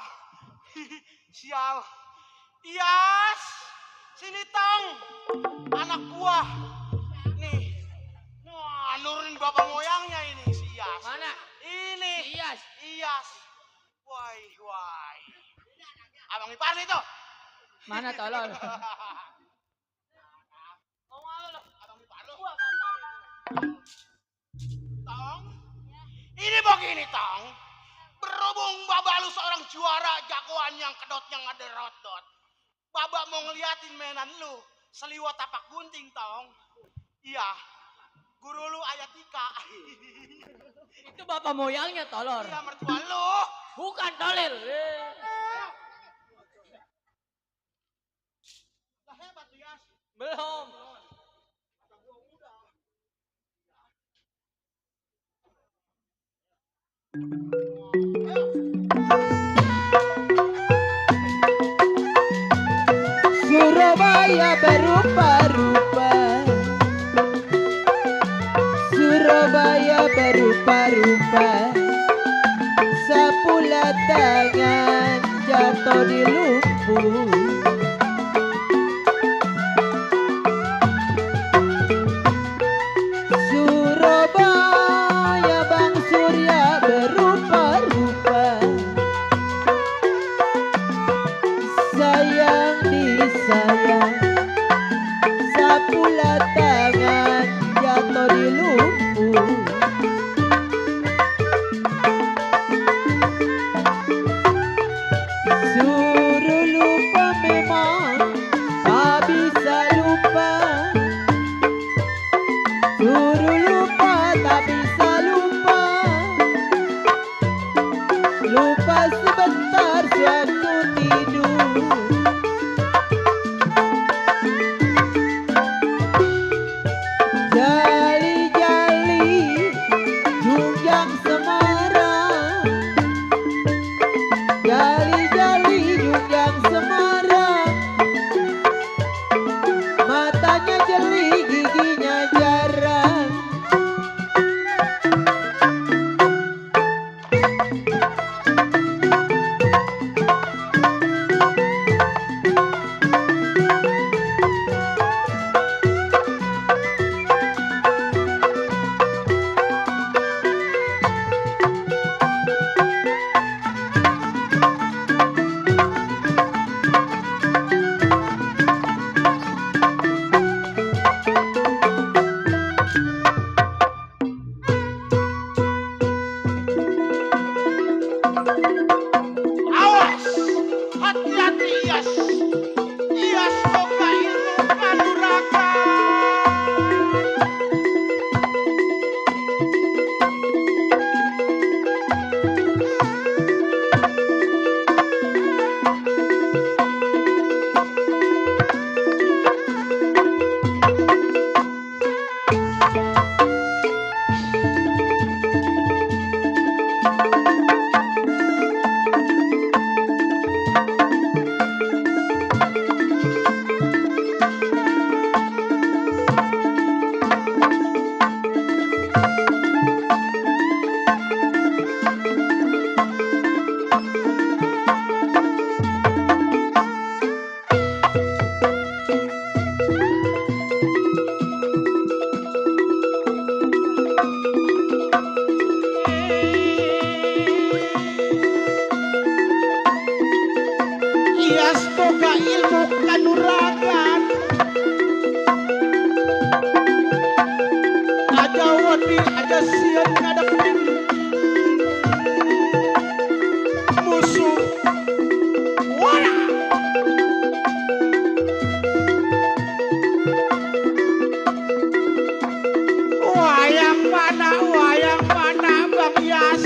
Sial. Iyas. Sini Tong. Anak gua. Nih. Wah, nurunin bapak moyangnya ini si Iyas. Mana? Ini. Iyas. Iyas. Wai. Abang ipar itu. Mana tolol? Abang ipar lu. Tong. Ini begini Tong. Berhubung Baba lu seorang juara jagoan yang kedotnya ngaderot-dot. Baba mau ngeliatin mainan lu. Seliwat tapak gunting Tong. Iya. Guru lu ayat Tika. Itu bapak moyangnya tolol. Iya mertua lu. Bukan tolil. Lah hebat lu Yas. Belum. Surabaya berupa-rupa. Surabaya berupa-rupa. Sapula tangan jatuh di lumpur. Surabaya Bang Surya berupa-rupa. Sayang disayang, sapula tangan jatuh di lumpur. Suruh lupa memang sian ngadepin musuh. Wala. Wayang mana Bang Yas.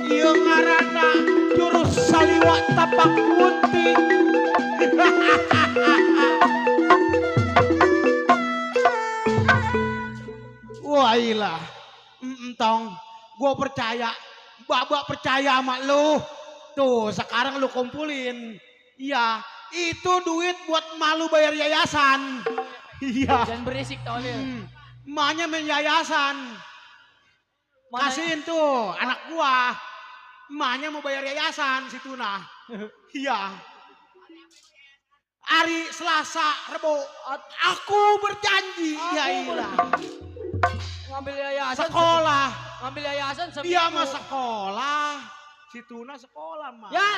Ieu ngaranna jurus saliwa tapak gunting. Wah ilah, entong, gue percaya, babak percaya sama lu. Tuh sekarang lu kumpulin, iya, itu duit buat malu bayar yayasan. Iya, Jangan berisik tau dia. emaknya main yayasan. Mana- Kasihin tuh anak gua, emaknya mau bayar yayasan si Tuna. Iya. Hari Selasa, Rebo, aku berjanji, ya ilah. Ngambil yayasan. Sekolah. Ngambil yayasan seminggu. Dia mah sekolah. Si Tuna sekolah mah. Ya.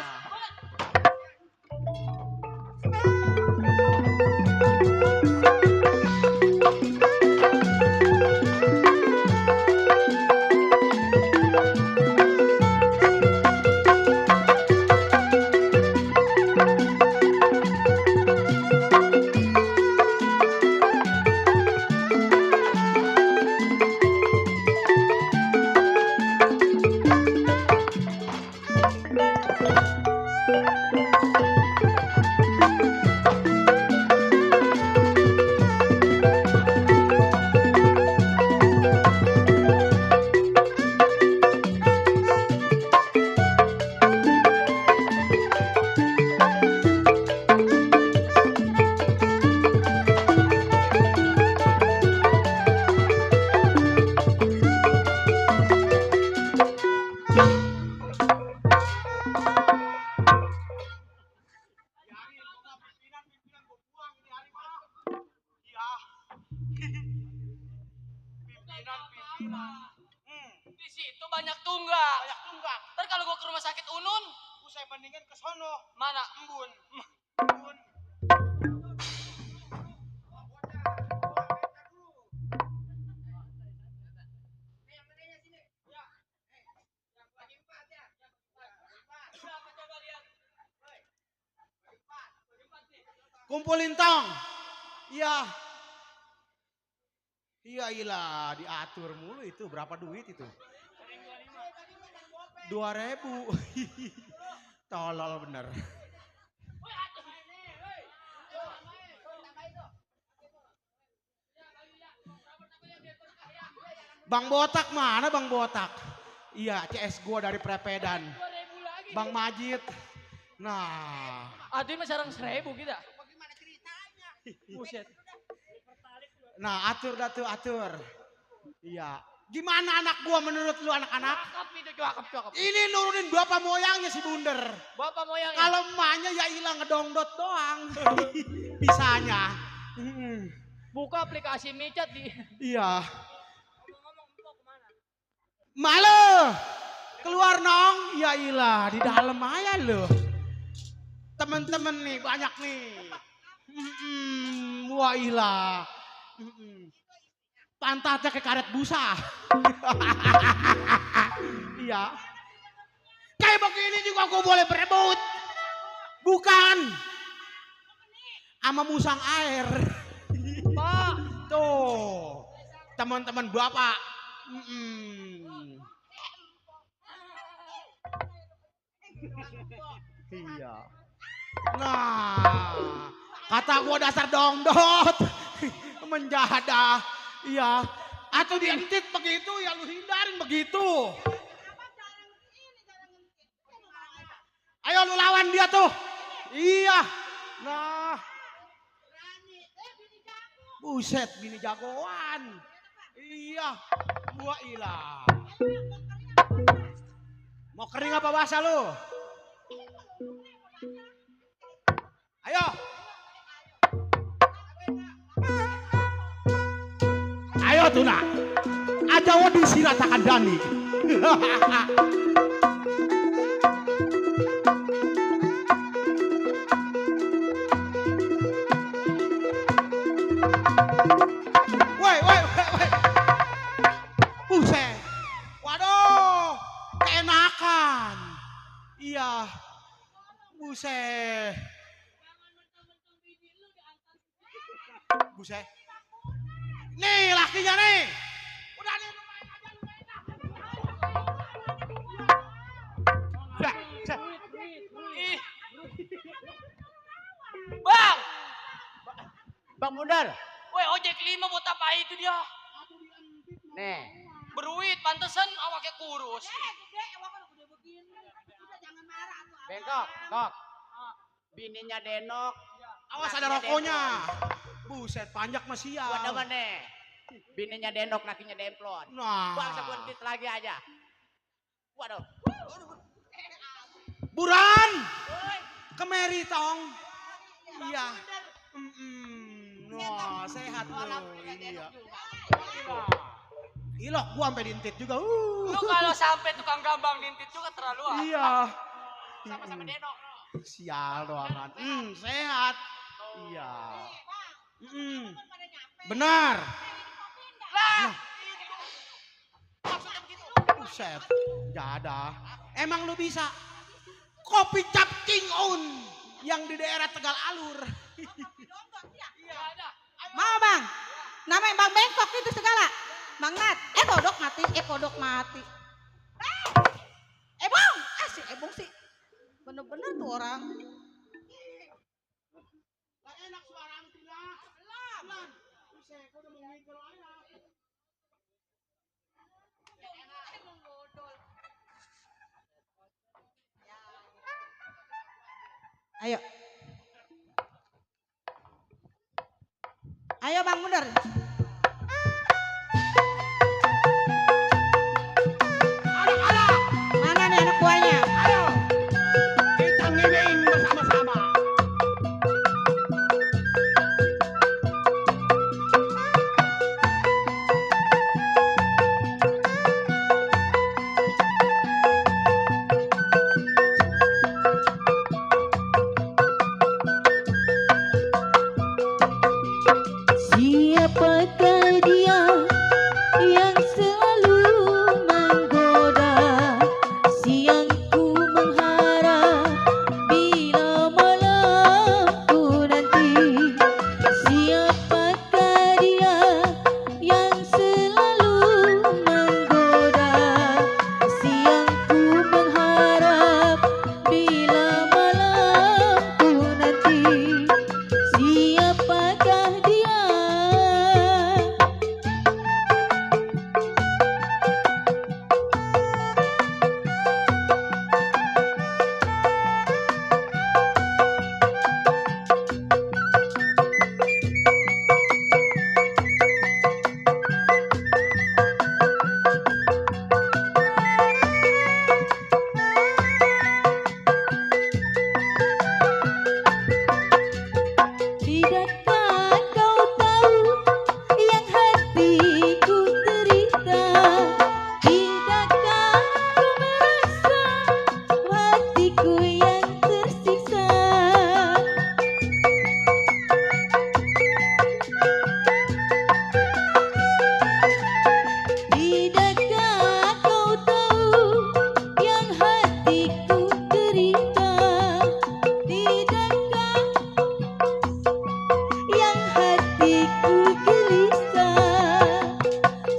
Di situ banyak tunggak. Banyak tunggak. Ntar kalau gua ke rumah sakit Unun, Saya bandingkan ke sono. mana? Embun. Embun. Kumpulin tong. Iya. Iya ilah diatur mulu itu berapa duit itu? 2.000. Tolol bener. Bang Botak mana Bang Botak? Iya CS gua dari Prepedan. Bang Majid. Nah. Aduh mah sarang 1.000 kita. Buset. Nah atur dah tuh atur. Iya. Gimana anak gua menurut lu anak-anak? Cakep itu, cakep. Ini nurunin bapak moyangnya si Bunder. Bapak moyangnya. Kalau emaknya ya hilang ngedongdot doang. Bisanya. Buka aplikasi micat di. Iya. Malu. Keluar nong. Ya ilah di dalam aja lo. Temen-temen nih banyak nih. Wah ilah. Pantatnya kayak karet busa. Iya. Kayak begini juga aku boleh berebut. Bukan. Sama musang air. Pak. Tuh. Teman-teman bapak. Iya. Nah. Kata gua dasar dongdot. Menjahadah. Iya. Atau dientit begitu ya lu hindarin begitu. Ayo lu lawan dia tuh. Iya. Nah. Buset bini jagoan. Iya. Gua ilah. Mau kering apa basah lu? Ayo. Ayo Tuna. Aja wadi siratakan Dani. Woi, woi, woi, woi. Buset. Waduh, keenakan. Iya. Buset. Buset. Nih lakinya nih. Udah nih lu main aja lu enak. Dah, dah. Ih. Bang, Bang Bundar. woi ojek 5 buat apa itu dia? Nih. Beruit, pantesan awaknya kurus. Bengkok, kok. Bininya Denok. Awas ada rokoknya. Buset, panjak masih ya. Buat demen nih. Bininya Denok, lakinya Demplon. Nah. Bang sebentit lagi aja. Waduh. Buran. Kemeri tong. Iya. Wah, sehat lo. Iya. Ilok gua sampai diintit juga. Lu kalau sampai tukang gambang nintit juga terlalu ah. Iya. Sama-sama Denok. Sial doangan. Sehat. Iya. Benar. Lah, Buset. Gak ada. Emang lu bisa kopi cap King Un yang di daerah Tegal Alur. iya ada. Mau bang, namanya bang bengkok itu segala. Bang Nat, kodok mati, kodok mati. Ebong, si Ebong sih. Bener-bener tuh orang. Enak suara tidak. Lan. Buset, kau udah mengigel aja. Ayo. Ayo bang Bundar. Mana nih anak buahnya? Ayo. Kita ngiling bersama-sama. Siapakah dia yang selalu menggoda, siang ku mengharap bila malamku nanti. Siapakah dia yang selalu menggoda, siang ku mengharap bila malamku nanti. Siapakah dia? Tidakkah kau tahu yang hatiku derita? Tidakkah kau merasa hatiku yang tersiksa? Tidakkah kau tahu yang hatiku derita? Tidakkah yang hatiku gelisah?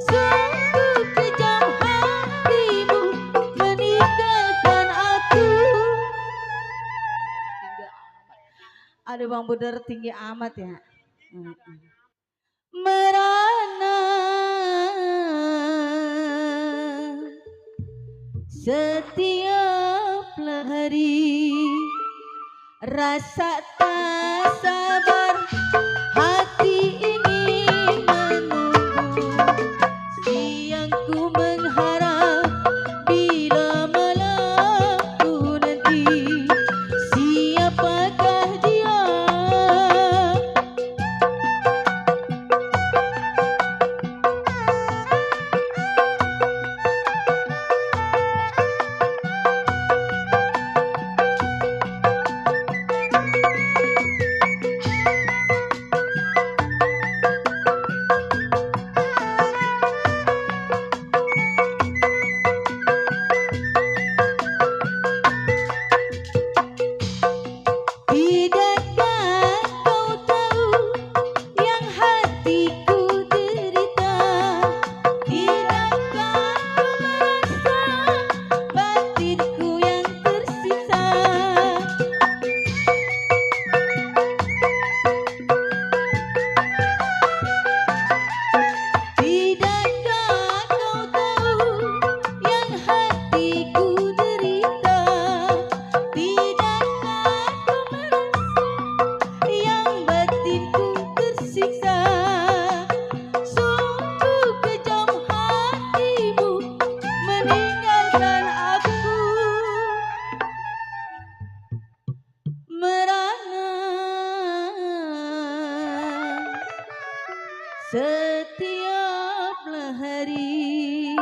Sungguh kejam hatimu meninggalkan aku. Aduh bang Bundar tinggi amat ya. Merana setiap hari, rasa tak sabar hati ini menunggu. Siang ku mengharap bila malamku nanti. Siapakah dia? setiap hari.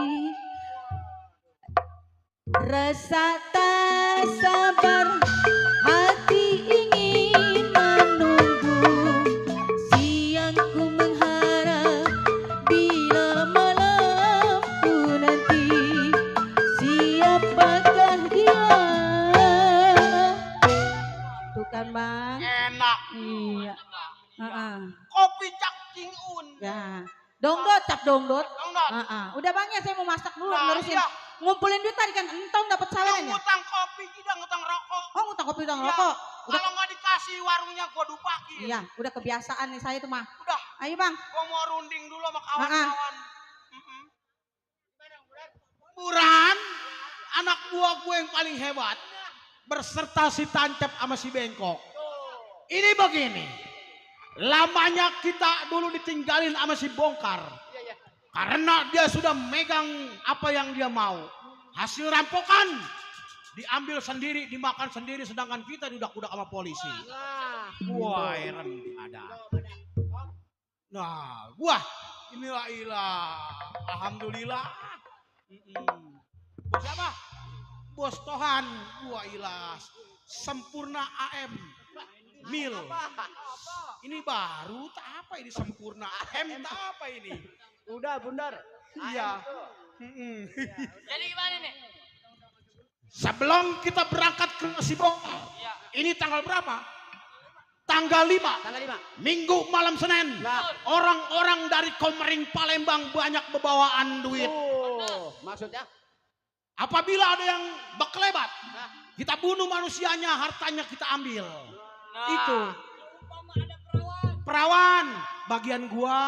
Rasa tak sabar hati ingin menunggu, siang ku mengharap bila malam ku nanti. Siapakah dia? Tuh kan bang. Enak. Iya. Kopi Cak King Un. Ya. Dongdot, cap dongdot. Dongdot. Udah bang ya, saya mau masak dulu, Nah, ngurusin. iya. Ngumpulin duit tadi kan, entong dapat Yang sawerannya. ngutang kopi, tidak ngutang rokok. Oh, ngutang kopi, ngutang Iya. rokok. Udah, Kalau nggak dikasih warungnya gua dupakin. iya, udah kebiasaan nih saya tuh mah. Udah, Ayo bang. gua mau runding dulu sama kawan-kawan. Buran, anak buah gue yang paling hebat. Berserta si Tancap sama si Bengkok. Ini begini. Lamanya kita dulu ditinggalin sama si Bongkar. Karena dia sudah megang apa yang dia mau. Hasil rampokan diambil sendiri, dimakan sendiri, sedangkan kita diudak-udak sama polisi. Wah, heran ada. Nah, gua inilah ilah. Alhamdulillah. Bos apa? Bos Tohan. Gua ilah. Sempurna AM. Mil. Ini baru tak apa ini Sempurna AM tak apa ini? Udah bundar. Iya. Jadi gimana nih? Sebelum kita berangkat ke Sibong, ini tanggal berapa? Tanggal 5. Tanggal 5. Minggu malam Senin. Orang-orang dari Komering Palembang banyak bebawaan duit. Oh, maksudnya? Apabila ada yang beklebat, kita bunuh manusianya, hartanya kita ambil. Itu. Perawan, bagian gua.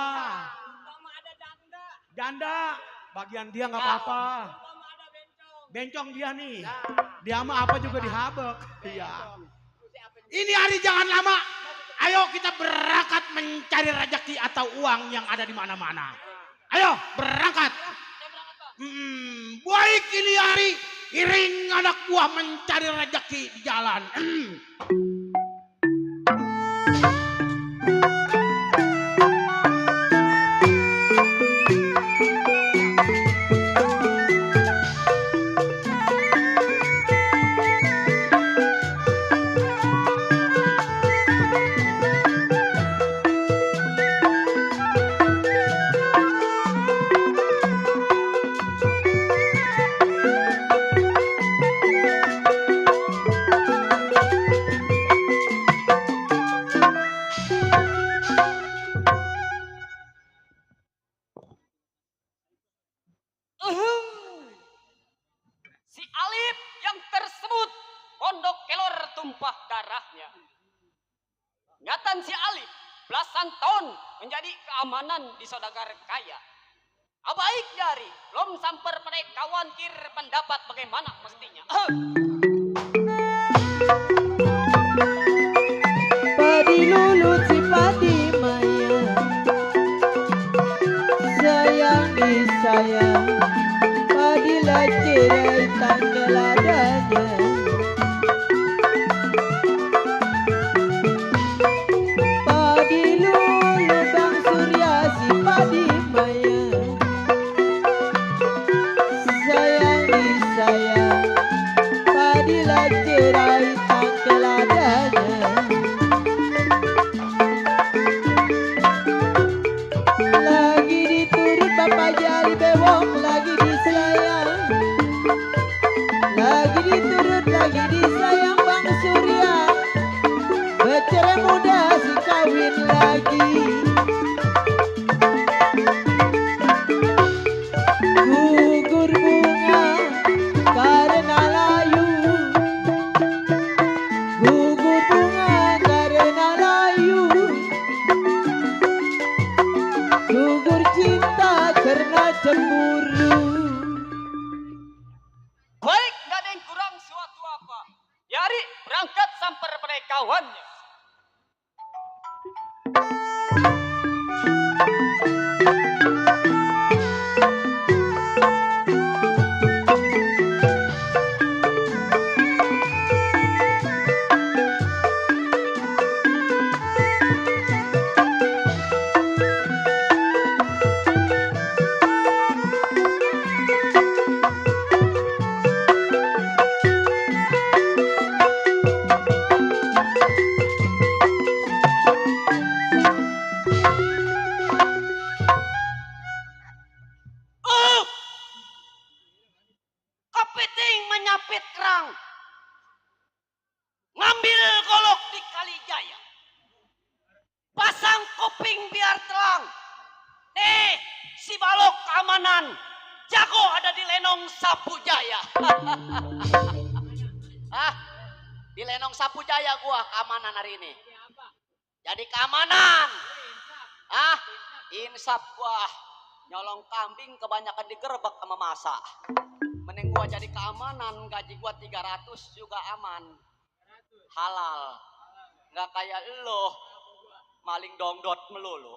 Janda, bagian dia nggak apa-apa. Bencong dia nih. Dia mah apa juga dihabek. Iya. Ini hari jangan lama. Ayo kita berangkat mencari rezeki atau uang yang ada di mana-mana. Ayo berangkat. Baik ini hari. Iring anak buah mencari rezeki di jalan. Si Alip yang tersebut pondok kelor tumpah darahnya. Ingatan si Alip belasan tahun menjadi keamanan di saudagar kaya. Abaik dari belum sampai pada kawan kir pendapat bagaimana mestinya. Padi lulut si padi maya, sayang disayang, padi lacirai tanggal adanya. Padi lulut bang surya si padi maya, sayang disayang, padi lacirai tanggal adanya. Lagi diturut Bapak Jali bewok, lagi disayang, lagi diturut, lagi disayang Bang Surya. Bercerai muda si kawin lagi. Gugur bunga karena layu, gugur bunga karena layu, gugur cinta karena cemburu. Baik, gak ada yang kurang suatu apa. Yari berangkat sampai pada kawannya. keamanan. Jago ada di Lenong Sapu Jaya. Hah? Di Lenong Sapu Jaya gua keamanan hari ini. Jadi keamanan. Hah? Insap gua. Nyolong kambing kebanyakan digerebek sama masa. Mending gua jadi keamanan, gaji gua 300 juga aman. Halal. Nggak kayak lo maling dongdot melulu.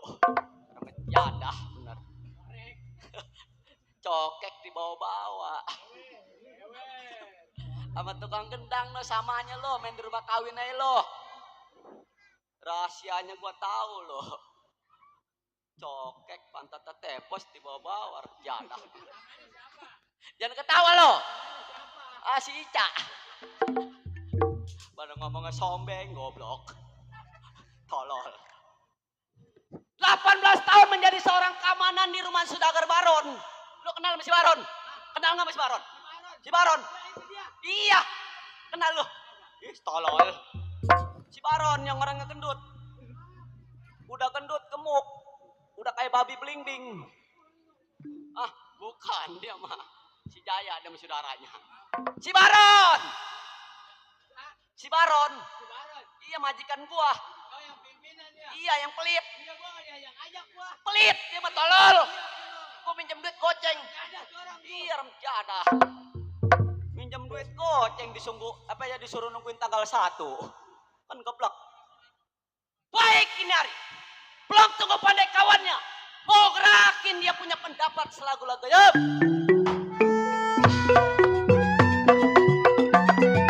Jadah bener. Cokek dibawa-bawa. Sama tukang gendang lo samanya lo main di rumah kawin aja lo. Rahasianya gua tahu lo. Cokek pantat tepos dibawa-bawa jadah. Jangan ketawa lo. Ah si Ica. Pada ngomongnya sombeng goblok. Tolol. 18 tahun menjadi seorang keamanan di rumah Sudagar Baron. Lo kenal sama si Baron? Kenal nggak sama si Baron? Si Baron? Iya. Kenal lo? Ih tolol. Si Baron yang orangnya gendut. Udah gendut gemuk. Udah kayak babi bling-bling. Ah bukan dia mah. Si Jaya ada sama saudaranya. Si Baron. Si Baron. Iya majikan gua. Oh yang pimpinan ya? Iya yang pelit. Iya gua gak diajak gua. Pelit dia mah tolol. Gua minjem duit goceng. Ada seorang tuh. Iya remjadah. Minjem duit goceng disuruh nungguin tanggal 1. Kan geblek. Baik ini hari. Belum tunggu pandai kawannya. Mau gerakin dia punya pendapat selagu-lagu. Yup.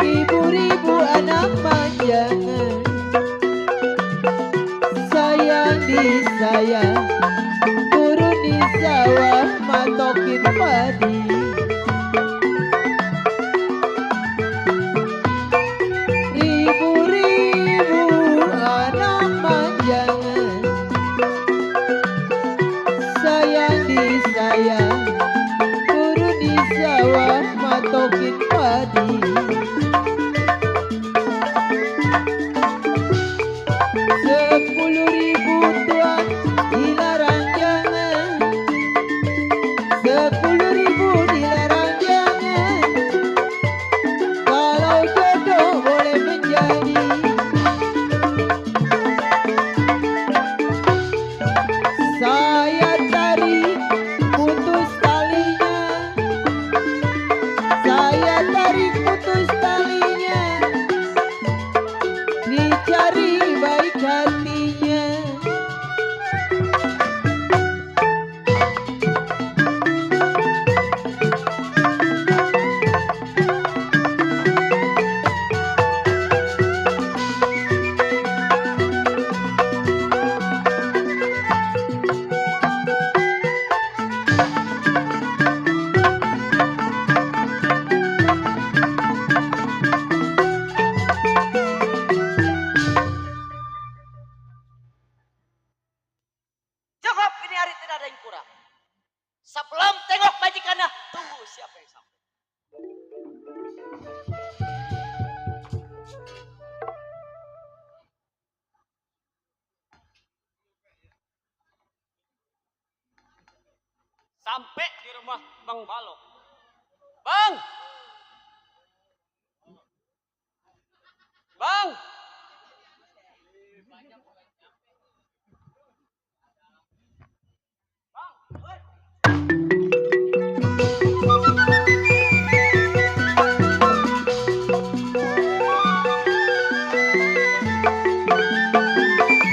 Ibu-ibu anak manjangan, sayang disayang, turun di sawah matokin padi. Ribu-ribu anak manjangan, sayang disayang, turun di sawah matokin padi. 10.000 tuan dilarang jangan, 10.000 dilarang jangan, kalau jodoh boleh menjadi. Saya tarik putus talinya, saya tarik putus talinya, dicari baik hatinya. Cukup ini hari tidak ada yang kurang. Sebelum tengok majikannya, tunggu siapa yang sampai. Sampai di rumah Bang Balok. Bang! Bang!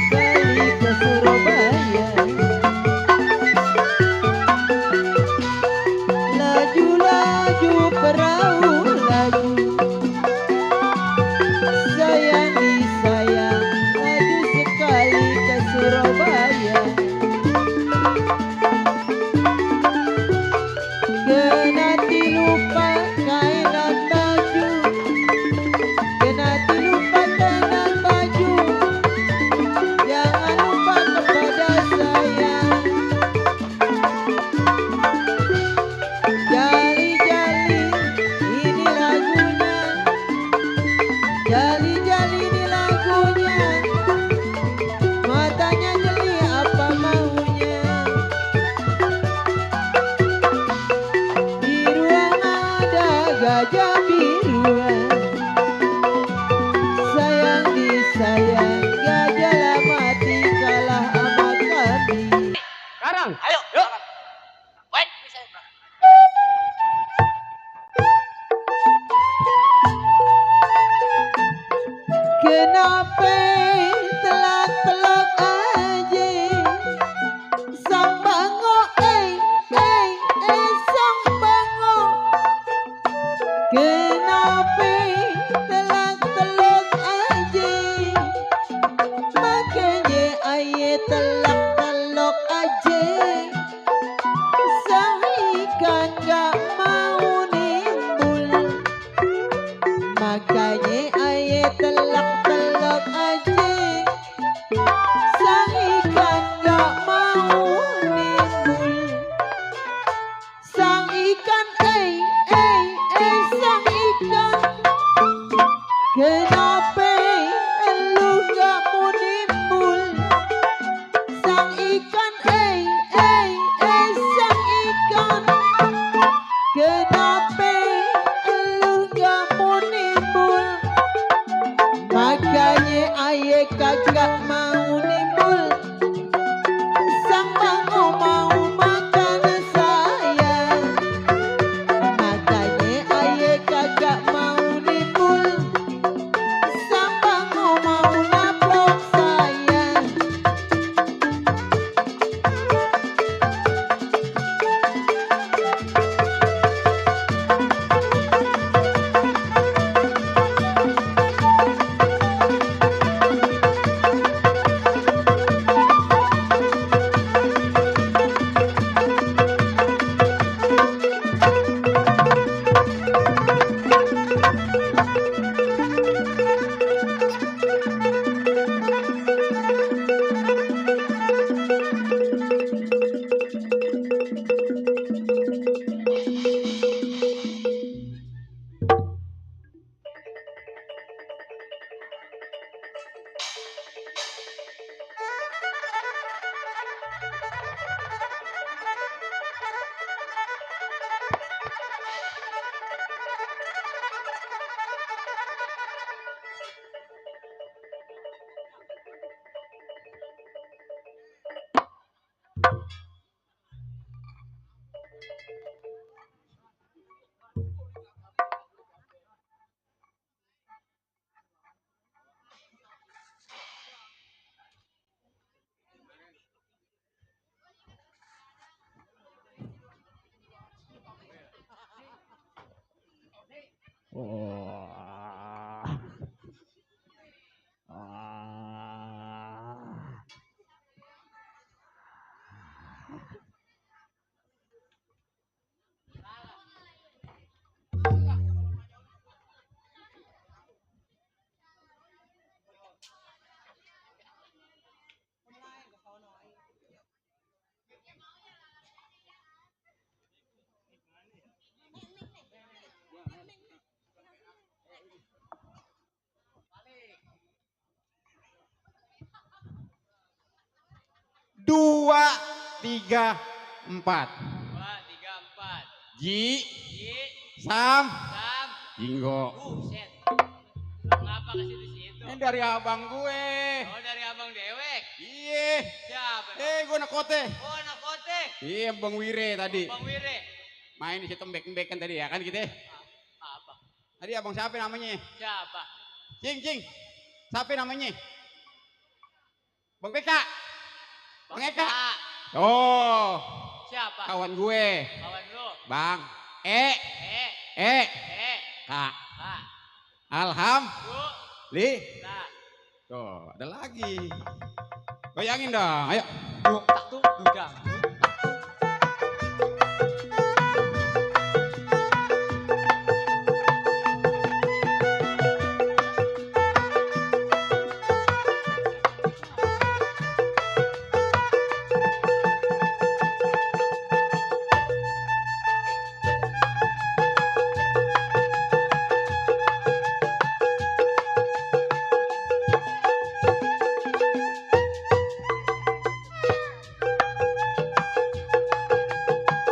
Balik ke Surabaya, laju-laju perahu laju, sayang telak-telok aja, sang ikan gak mau nimbul. Makanya aye telak-telok aja, sang ikan gak mau nimbul. Sang ikan, sang ikan, kenapa lu gak mau nimbul? Sang ikan, sang ikan, kenapa lu gak mau nimbul? Makanya aye kagak mau nimbul. Sang bango mau makan saya, makanya aye kagak mau nimbul. Sang bango mau naplok saya. Dua, tiga, empat. 2, 3, 4. Ji, Ji, Sam, Sam. Jinggo. Buset. Ngapa ke situ-situ? Ini dari abang gue. Oh, dari abang dewek. Iya. Siapa? Gue nakote. Oh, anak kote. Iya, Bang Wire tadi. Bang Wire. Main di situ mbek-mbek kan tadi ya kan gitu. Apa? Tadi abang siapa namanya? Siapa? Cing. Siapa namanya? Bang Beka. Bang Eka. Oh, Siapa? kawan gue. Kawan lu. Bang Eh. Kak. Ah. Alham. Bu. Li. Nah. Tuh, ada lagi. Goyangin dong, ayo. Tak tuh dugang.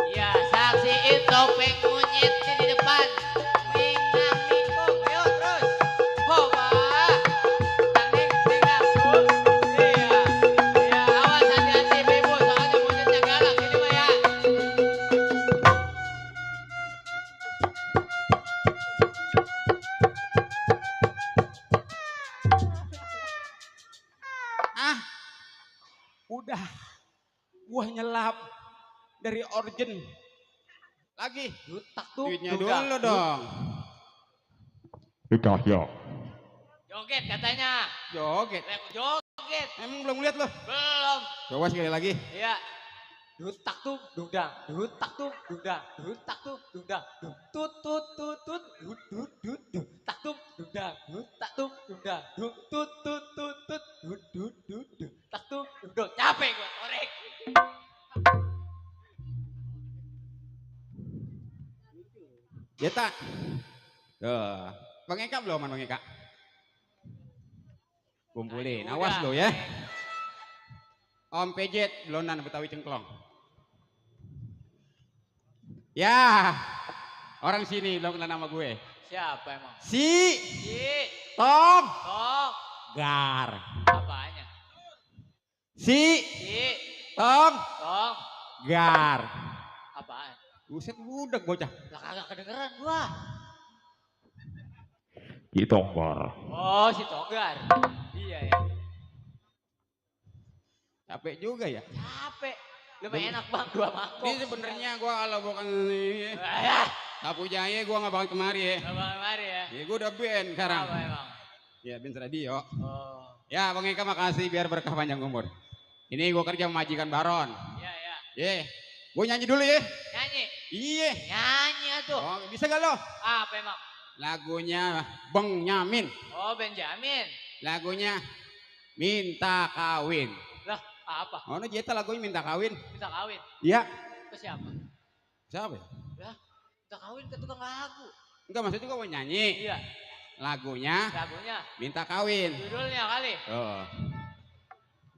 Ya, saksiin topeng kunyit di depan. Ninggang ningkung, ayo terus. Hoba. Nang ninggang tuh. Iya. Iya, awas hati-hati Bebo, soalnya kunyitnya galak ini mah ya. Ah, udah. Gua nyelap dari origin. Lagi. Tak tuh Duitnya dugang. dulu dong. Joget katanya. Joget. Joget. joget. Emang belum lihat lo? Belum. Coba sekali lagi. Iya. Dut tak tuk dudang, dut tak tuk dudang, dut tak tuk dudang, dut tut tut tut dut tak tuk dudang, dut tak tuk dudang, dut tut tut tut dut tak tuk dudang. Capek gua korek. Jeta. Tuh. Bang Eka belum, Bang Eka? Kumpulin, Aduh, awas udah. lo ya. Om Pejet, Blonan Betawi Cengklong. Ya, orang sini belum kenal nama gue. Siapa emang? Si Tom. Tom Gar. Apanya? Si Tom. Tom Gar. Apaan? Buset budak bocah. Lah kagak kedengeran gua. Tonggar. Oh, si Togar. Iya ya. Capek juga ya. Capek. Lebih enak bang, 2 mangkok. Ini sebenarnya gua kalau bukan ini Sapu Jaya gua nggak bakal kemari ya. Gak bakal kemari ya. Ya gua udah band sekarang. Apa emang? Ya band radio. Oh. Ya Bang Eka makasih biar berkah panjang umur. Ini gua kerja majikan Baron. Iya ya. Ye, gua nyanyi dulu ya. Nyanyi. Iya. Nyanyi atuh. Oh, bisa gak lo? Apa emang? Lagunya Bang Nyamin. Oh, Benjamin. Lagunya Minta Kawin. Lah, apa? Oh, no, Jeta lagunya Minta Kawin. Kita kawin. Iya. Ke siapa? Siapa ya? Lah, kita kawin ke tukang lagu. Enggak, maksudnya gua mau nyanyi. Iya. Lagunya Lagunya. Minta Kawin. Judulnya kali. Oh.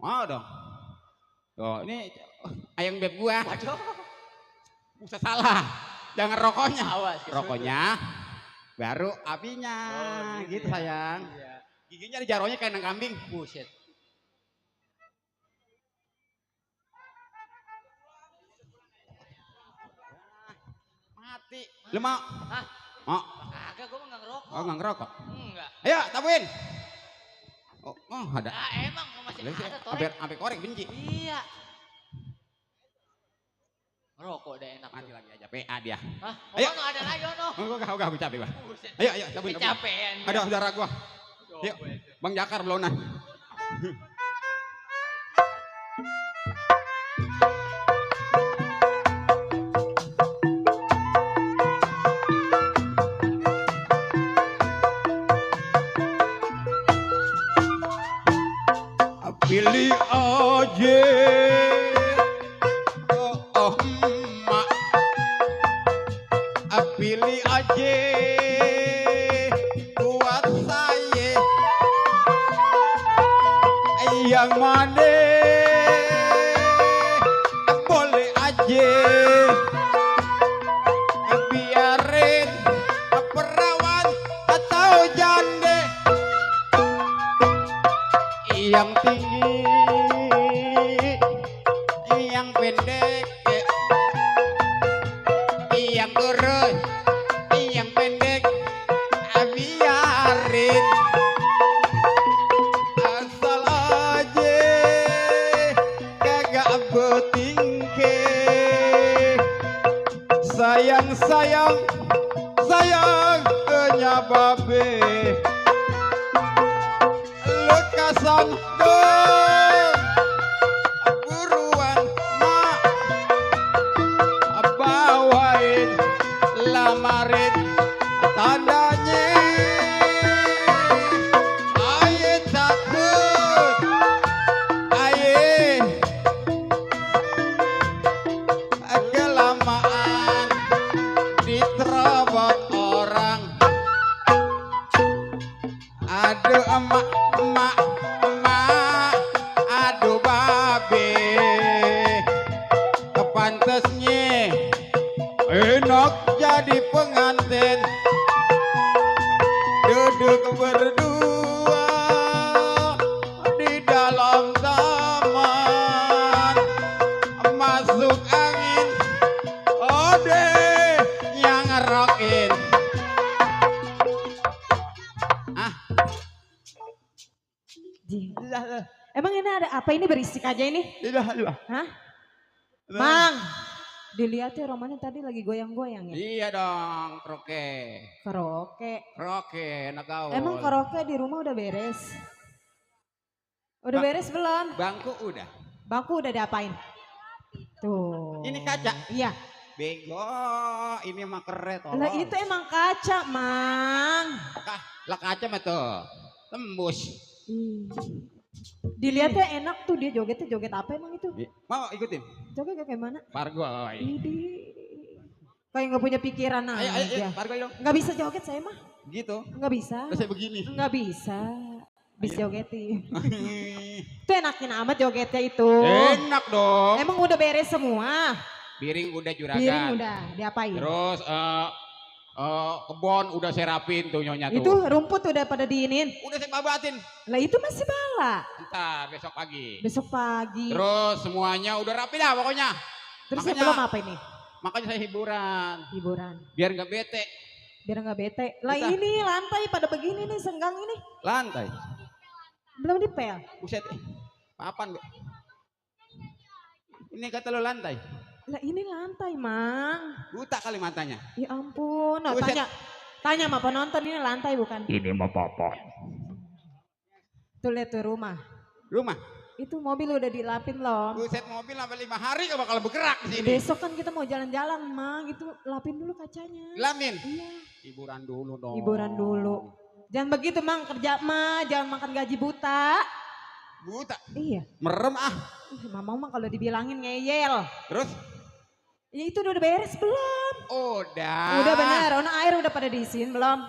Mau dong. Oh, ini ayam beb gua. Waduh. Bisa salah. Jangan rokoknya. Awas. Rokoknya baru apinya. Oh, gitu ya. sayang. Iya. Giginya di jaronya kayak nang kambing. Buset. Mati. Lu mau? Hah? Mau? Kagak, gua mah nggak ngerokok. Oh, nggak ngerokok. Enggak. Ayo, tabuin. Oh, ada. Nah, emang masih ada Sampai torek. korek benci. Iya. Ngerokok udah enak. Mati lagi aja PA dia. Hah? Ayo. Ayo. Ada lagi ono. Enggak, gue capek gua. Buset. Ayo, tabuin. Kecapean. Ada saudara gua. Yuk, Bang Jakar Blonan. Pilih aja. Oh, emak. Pilih aja. Buat saya. Yang mana? Boleh aja. Biarin perawan atau janda. Yang tinggi, yang pendek, yang kurus, yang pendek, biarin. Asal aja kagak betingke. Sayang, sayang, sayang kenya babe. Lekasan dong, buruan mak, bawain lamarin tandanya. Aye takut, aye kelamaan diterobot orang. Aduh emak, emak, emak, aduh babe, kepantesnya enak jadi pengantin, duduk berdua di dalam taman, masuk angin, ode yang ngerokin. Emang ini ada apa ini berisik aja ini? Tidak. Hah? Mang, dilihat ya Romannya tadi lagi goyang-goyang ya? Iya dong, karaoke. Karaoke. Karaoke, enak gaul. Emang karaoke di rumah udah beres? Udah beres belum? Bangku udah. Bangku udah diapain? Tuh. Ini kaca. Iya. Bego, ini emang keren tolong. Lah itu emang kaca, Mang. Lah kaca mah tuh. Tembus. Dilihatnya enak tuh, dia jogetnya joget apa emang itu? Mau ikutin? Joget kayak mana? Pargoy. Kayak nggak punya pikiran aja. Pargoy dong. Nggak bisa joget saya mah. Gitu. Nggak bisa. Terus saya begini. Nggak bisa. Bisa jogetin. Itu enakin amat jogetnya itu. Enak dong. Emang udah beres semua? Piring udah juragan. Piring udah diapain? Terus kebon udah saya rapin tuh nyonya tuh. Itu rumput udah pada diinin. Udah saya babatin. Lah itu masih bala. Ntar besok pagi. Besok pagi. Terus semuanya udah rapi dah pokoknya. Terus makanya, belum apa ini? Makanya saya hiburan. Hiburan. Biar nggak bete. Biar nggak bete. Lah ini lantai pada begini nih senggang ini. Lantai. Belum dipel. Buset. Papan. Ini kata lo lantai. Lah ini lantai, Mang. Buta kali matanya. Ya ampun, nah, Buset. tanya sama penonton ini lantai bukan? Ini mah papa. Tuh lihat tuh rumah. Rumah. Itu mobil udah dilapin loh. Buset, mobil sampai 5 hari gak bakal bergerak di sini. Besok kan kita mau jalan-jalan, Mang. Itu lapin dulu kacanya. Lamin. Iya. Hiburan dulu dong. Hiburan dulu. Jangan begitu, Mang. Kerja mah jangan makan gaji buta. Buta. Iya. Merem ah. Mamang mah kalau dibilangin ngeyel. Terus? Ya itu udah beres belum? Udah. Udah benar. Ono air udah pada diisiin belum?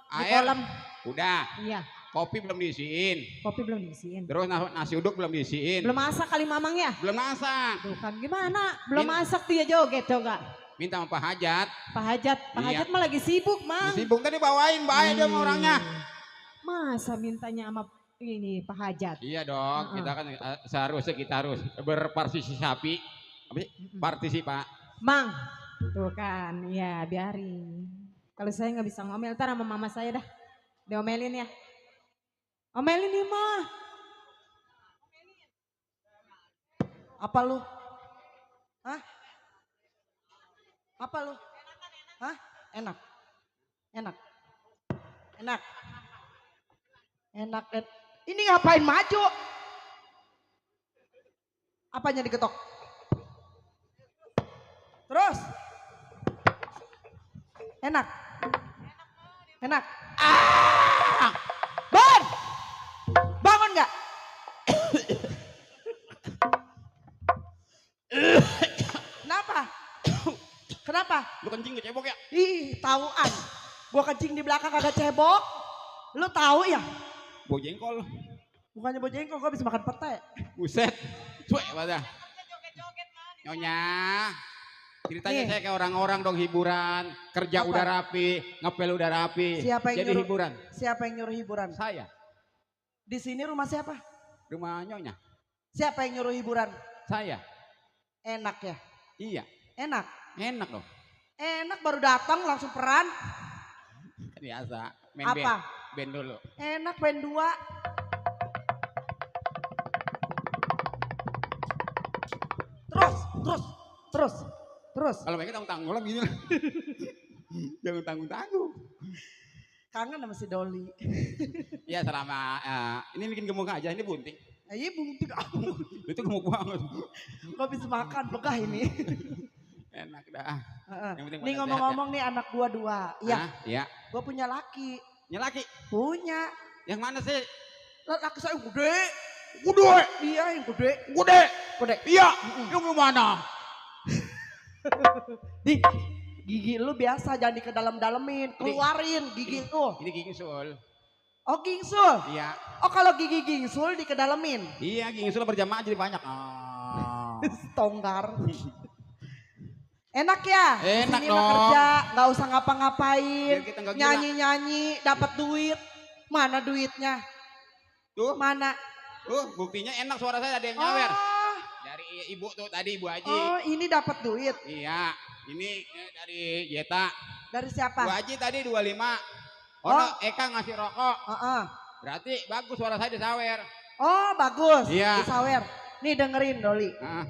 Di Air? kolam. Udah. Iya. Kopi belum diisiin. Kopi belum diisiin. Terus nasi uduk belum diisiin. Belum masak kali Mamang ya? Belum masak. Bukan gimana? Belum masak dia joget coba. Minta sama Pak Hajat. Pak Hajat, Pak Iya. Hajat mah lagi sibuk, Mang. Sibuk tadi bawain, baik dia sama orangnya. Masa mintanya sama ini Pak Hajat? Iya dong, kita kan seharusnya kita harus berpartisipasi. Apa sih? Partisipa. Mang, tuh kan, ya biarin. Kalau saya nggak bisa ngomel, ntar sama mama saya dah. Diomelin ya. Omelin nih mah. Apa lu? Hah? Apa lu? Hah? Enak. Enak. Enak. Enak. Ini ngapain maju? Apanya diketok? Terus. Enak. Enak. Ah! Ban! Bangun nggak? Kenapa? Kenapa? Lu kencing gak cebok ya? Ih, tauan. Gua kencing di belakang kagak cebok. Lu tahu ya? Bau jengkol. Bukannya bau jengkol, gua bisa makan pete. Buset. Cuek pada. Nyonya. Ceritanya Nih. saya kayak orang-orang dong hiburan. Kerja Apa? udah rapi, ngepel udah rapi. Siapa yang Jadi nyuruh? hiburan. Siapa yang nyuruh hiburan? Saya. Di sini rumah siapa? Rumah nyonya. Siapa yang nyuruh hiburan? Saya. Enak ya? Iya. Enak. Enak loh. Enak baru datang langsung peran. Biasa. Main Apa? Band dulu. Enak band 2. Terus. Kalau mereka tanggung-tanggung lah gini. Jangan tanggung-tanggung. Kangen sama si Doli. Ya selama ini bikin gemuk aja, ini bunting. Iya bunting kamu. Itu gemuk banget. Gak bisa makan, begah ini. Enak dah. Yang penting Nih badan ngomong-ngomong nih anak gua 2. Iya. Iya. Gua punya laki. Punya laki. Punya. Yang mana sih? Laki saya gede. Gede. Iya yang gede. Gede. Gede. Iya. Yang gimana? Di gigi lu biasa jangan dikedalem-dalemin, keluarin gigi lu. Ini gingsul. Oh gingsul. Iya. Oh kalau gigi gingsul dikedalemin. Iya, gingsul berjamaah jadi banyak. Ah. Tonggar. Enak ya? Enak Sini mah dong. kerja, nggak usah ngapa-ngapain. Biar kita nggak gila. Nyanyi-nyanyi, dapat duit. Mana duitnya? Tuh, Mana? buktinya enak suara saya ada yang nyawer. Oh, Dari ibu tuh tadi Ibu Haji. oh ini dapat duit. Iya, ini dari Jeta. Dari siapa? Bu Haji tadi 25. Oh. Eka ngasih rokok. Heeh. Berarti bagus suara saya disawer. Oh bagus. Iya. Disawer. Nih dengerin Doli. Ah,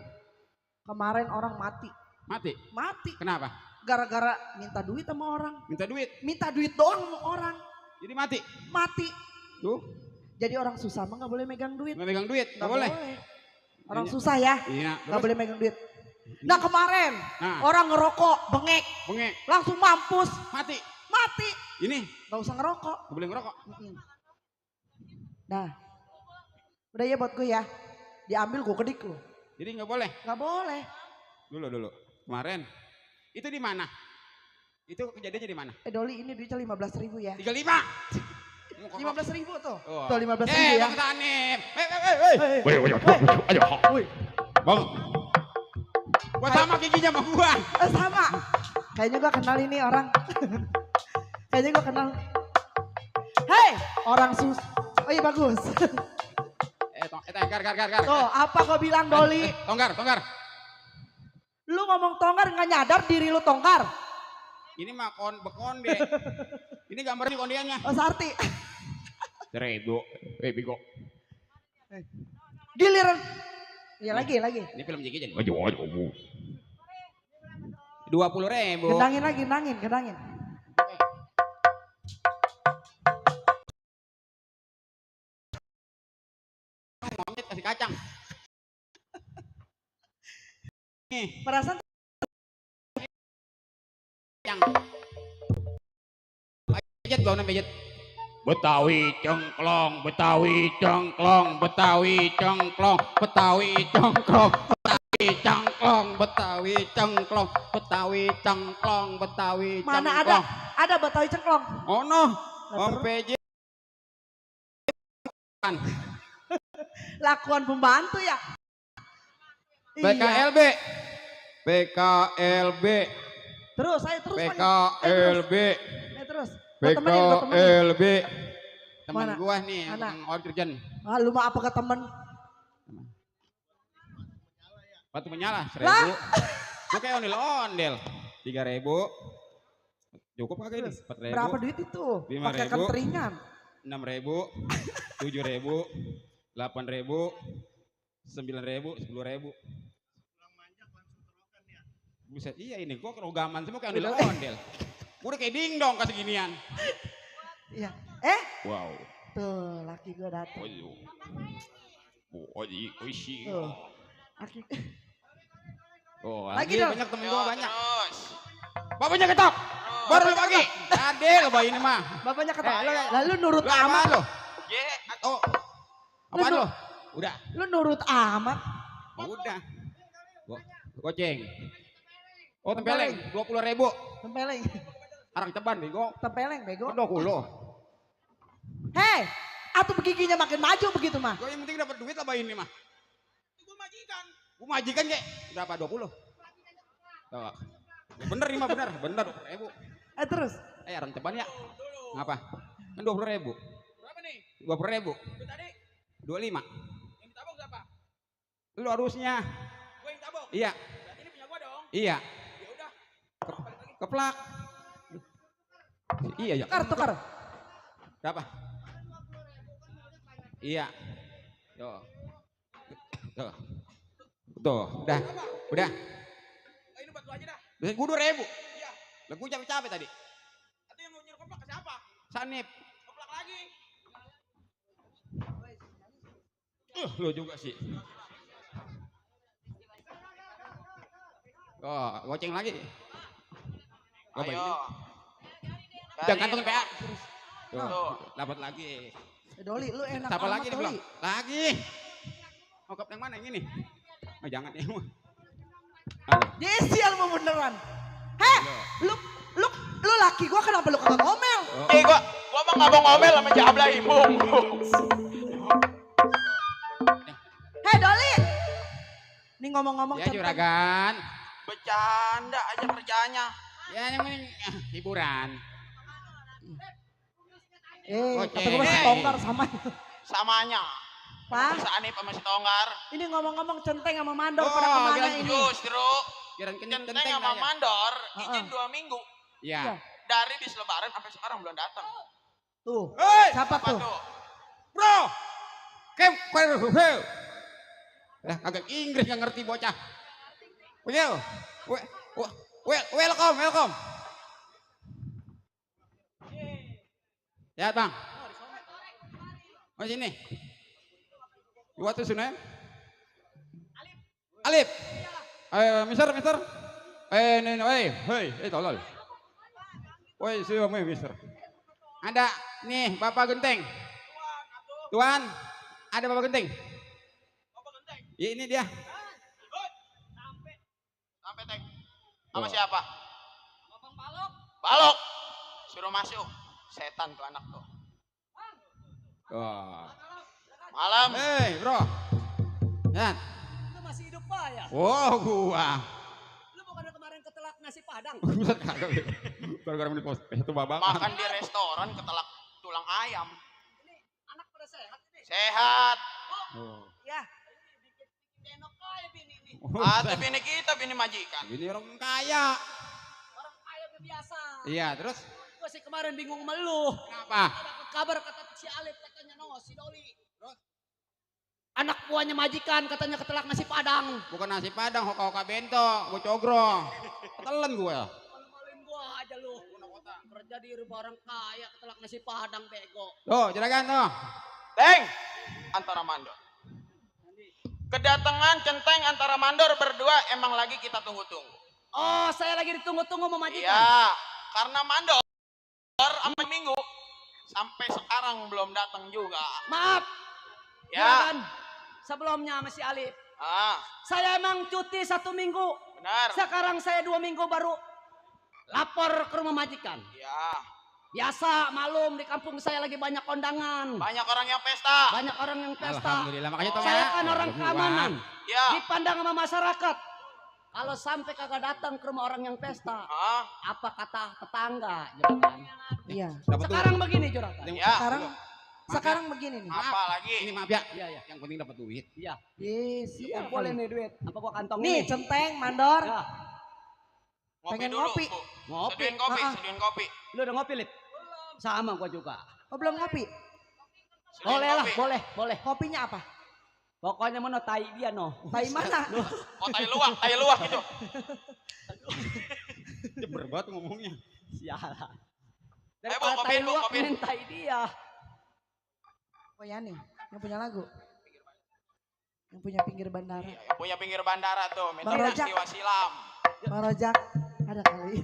Kemarin orang mati. mati. Mati. Kenapa? Gara-gara minta duit sama orang. Minta duit. Minta duit doang sama orang. Jadi mati. Mati. Tuh. Jadi orang susah mah nggak boleh megang duit. Nggak megang duit, nggak Nggak boleh. Orang Iya. susah ya, Iya, nggak terus? boleh megang duit. Nah kemarin Nah, orang ngerokok, bengek, bengek, langsung mampus, mati. mati. Ini, Nggak usah ngerokok. nggak boleh ngerokok. Nah, udah ya buat gue ya. Diambil gue kedik lu. Jadi nggak boleh. Nggak boleh. Dulu. Kemarin, itu di mana? Itu kejadiannya di mana? Doli ini duitnya 15.000 ya. 35. 15.000 tuh. Oh. Tuh 15.000 ya. Bang Tanip. Bang. Gua sama giginya sama gua. Sama. Kayaknya gue kenal ini orang. Kayaknya gue kenal. Hei, orang sus. Oh iya bagus. Gar. Tuh, apa kau bilang Doli? Tonggar. Lu ngomong tonggar nggak nyadar diri lu tonggar. Ini mah bekonde. Ini gambarnya kondiannya. Oh Sarti. 1.000. Bego. Giliran. Ya lagi. Ini film Jeki jadi. 20.000. Gedangin. Monyet kasih kacang. Nih, Perasaan yang bejet gua bejet. Betawi cengklong, Betawi cengklong, Betawi cengklong, Betawi cengklong, Betawi cengklong, Betawi cengklong, Betawi cengklong, Betawi cengklong. mana ada Betawi cengklong. Oh no, Om PJ. Lakuan pembantu ya. BKLB. BKLB. Terus, saya terus. BKLB. Terus. Gua temenin. BKLB. Teman Mana? gua nih, Mana? yang organ. Ah, lu mah apa ke temen? Batu menyala, Lah. 1.000. Gua kayak ondel-ondel. 3.000. Cukup kagak ini? 4.000. Berapa duit itu? 5.000. Pakai kenteringan. 6.000. 7.000. 8.000. 9.000. 10.000. Buset, iya ini gua kerogaman semua kayak ondel-ondel. Udah kayak dingdong kasih ginian. Iya. Wow. Tuh, laki gue datang. Oishi. Tuh. Laki. Oh, Lagi lagi dong. banyak temen gua banyak. Bapaknya ketok. Baru lu pagi. Ade lo bayi ini mah. Bapaknya kata, lalu nurut Lu apaan amat. lo? Oh. Apaan lo? Udah. Lu nurut amat. Udah. Goceng. Oh, tempeleng 20.000. Tempeleng. Arang ceban bego. Tempeleng bego. 20. Hei, atuh giginya makin maju begitu mah. Gua yang penting dapat duit lah bayi ini mah. Gua majikan kek. Berapa 20? Tuh. Bener ini mah bener 20.000. Terus. Arang ceban ya. Ngapa? Kan 20.000. Berapa nih? 20.000. Itu tadi 25. yang ditabung siapa? Lu harusnya. Gue yang tabung. Iya. Berarti ini punya gua dong. Iya. Ya udah. Keplak. Iya ya. Tukar. Berapa? Iya. Tuh. Tuh. Tuh, udah. Udah. Ini buat lu aja dah. Udah gua 2.000. Iya. Lah gua capek-capek tadi. Atau yang mau nyuruh koplak ke siapa? Sanip. Koplak lagi. Lo juga sih. Oh, goceng lagi. Ayo. Jangan kantongin PA. Tuh. Tuh, dapat lagi. Doli, lu enak Siapa amat, lagi nih Doli. belum? Lagi. Mau kap yang mana yang ini? Oh, jangan ya. Desial mau beneran. Heh, lu laki gua kenapa lu kagak ngomel? Gua mah nggak mau ngomel sama Jabla Imung. Hei Doli. Nih ngomong-ngomong Ya juragan. Bercanda aja kerjaannya. Ya yang penting hiburan. Kata gua masih tongkar sama. Samanya. Pak, Si Anip sama si Tonggar. ini ngomong-ngomong centeng sama mandor Oh, pada kemana bilang ini? Justru Kirain kenceng Centeng sama aja. Mandor izin 2 minggu. Iya. Dari bis lebaran sampai sekarang belum datang. Tuh, Hei, siapa Apa tuh? tuh? bro. Lah agak Inggris nggak ngerti bocah. Welcome. Ya bang. Oh sini. Buat sunan. Alif. Mister. Hei, tolol. Woi, siapa mister? Ada nih Bapak Genteng. Tuan, ada Bapak Genteng. Bapak genteng. Ya, ini dia. Sampai Teng. Sama siapa? Babang Balok. Balok. Suruh masuk. Setan tuh anak tuh. Wah. Malam. Hei, bro. Ya. Lu masih hidup pak ya? Wow, gua. Lu bukannya kemarin ketelak nasi padang? Buset kagak. Gara-gara di pos itu babak. Makan di restoran ketelak tulang ayam. Ini anak pada sehat ini. Sehat. Oh. Ya. Enak kaya bini ini. Atau bini kita, bini majikan. Ini orang kaya. Orang kaya udah biasa. Iya, terus Gua sih kemarin bingung sama lu. kenapa? Dapat kabar kata si Alif katanya si Doli. Anak buahnya majikan katanya ketelak nasi padang. Bukan nasi padang, hoka-hoka bento, gua cogro. Telan gua. Malu-maluin gua aja lu. Kerja di rumah orang kaya ketelak nasi padang bego. Tuh, juragan tuh. Teng. Antara mandor. Kedatangan centeng antara mandor berdua emang lagi kita tunggu-tunggu. Oh, saya lagi ditunggu-tunggu sama majikan. Iya, karena mandor sampai minggu sampai sekarang belum datang juga. Maaf. Ya. Juragan, sebelumnya sama si Alif. Ah, Saya emang cuti 1 minggu. benar. Sekarang saya 2 minggu baru lapor ke rumah majikan. Ya, Biasa malum di kampung saya lagi banyak kondangan. banyak orang yang pesta. Banyak orang yang pesta. Alhamdulillah, makanya tuh Saya ya. kan orang keamanan. Ya. Dipandang sama masyarakat. Kalau sampai kagak datang ke rumah orang yang pesta, Ah, apa kata tetangga, juragan? Iya. Dapat tuh. Sekarang begini, juragan. ya. Sekarang begini nih. Apa lagi? Ini maaf ya. Iya, iya. Yang penting dapat duit. Iya. Yes. Iya, boleh nih duit. Apa gua kantong Nih, ini? centeng, mandor. Ya. Ngopi Pengen dulu, ngopi. Bu. Ngopi. Seduin kopi, Ah, ah. seduin kopi. Lu udah ngopi, Lip? Sama gua juga. Oh, belum ngopi. Seduin Boleh lah, kopi. boleh. Kopinya apa? Pokoknya mana tai dia no. Tai mana? Oh, tai luwak itu. Jeber banget ngomongnya. Sialan. Bu, Daripada kopiin, tai Bu, luwak kopiin. mending tai dia. Oh ya nih, yang punya lagu. Yang punya pinggir bandara. Iya, punya pinggir bandara tuh, minta Bang Rojak. peristiwa silam. Bang Rojak, ada kali.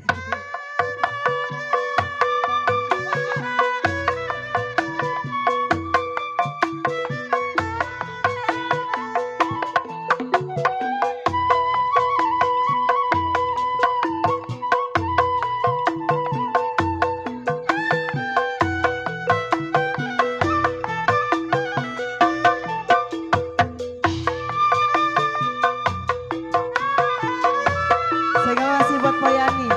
Saya kasih buat Poyani.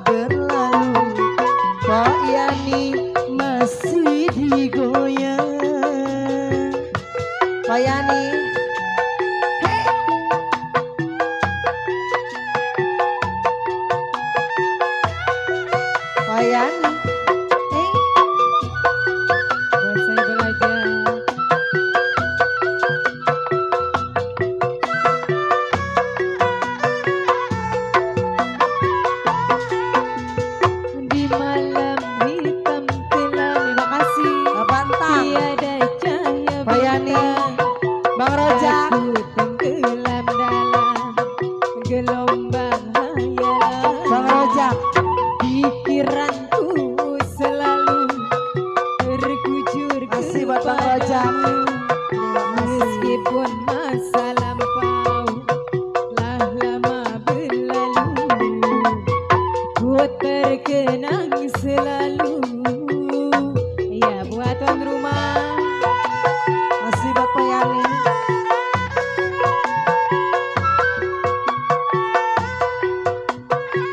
berlalu, Pak Yani masih digoyang. Pak Yani, hey. Pak Yani, hey. Buat saya belajar. Di malam hitam kelam, terima kasih. Bantang, Tiada cahaya Pak Yani, bintang. Bang Rojak, Aku tenggelam dalam gelombang hayalan. Bang Rojak, Pikiranku selalu terkujur kasih buat Bang Rojak. meskipun masa lampau telah lama berlalu, ku terkenang selalu. Ya buat tuan rumah. Kasih buat Pak Yani.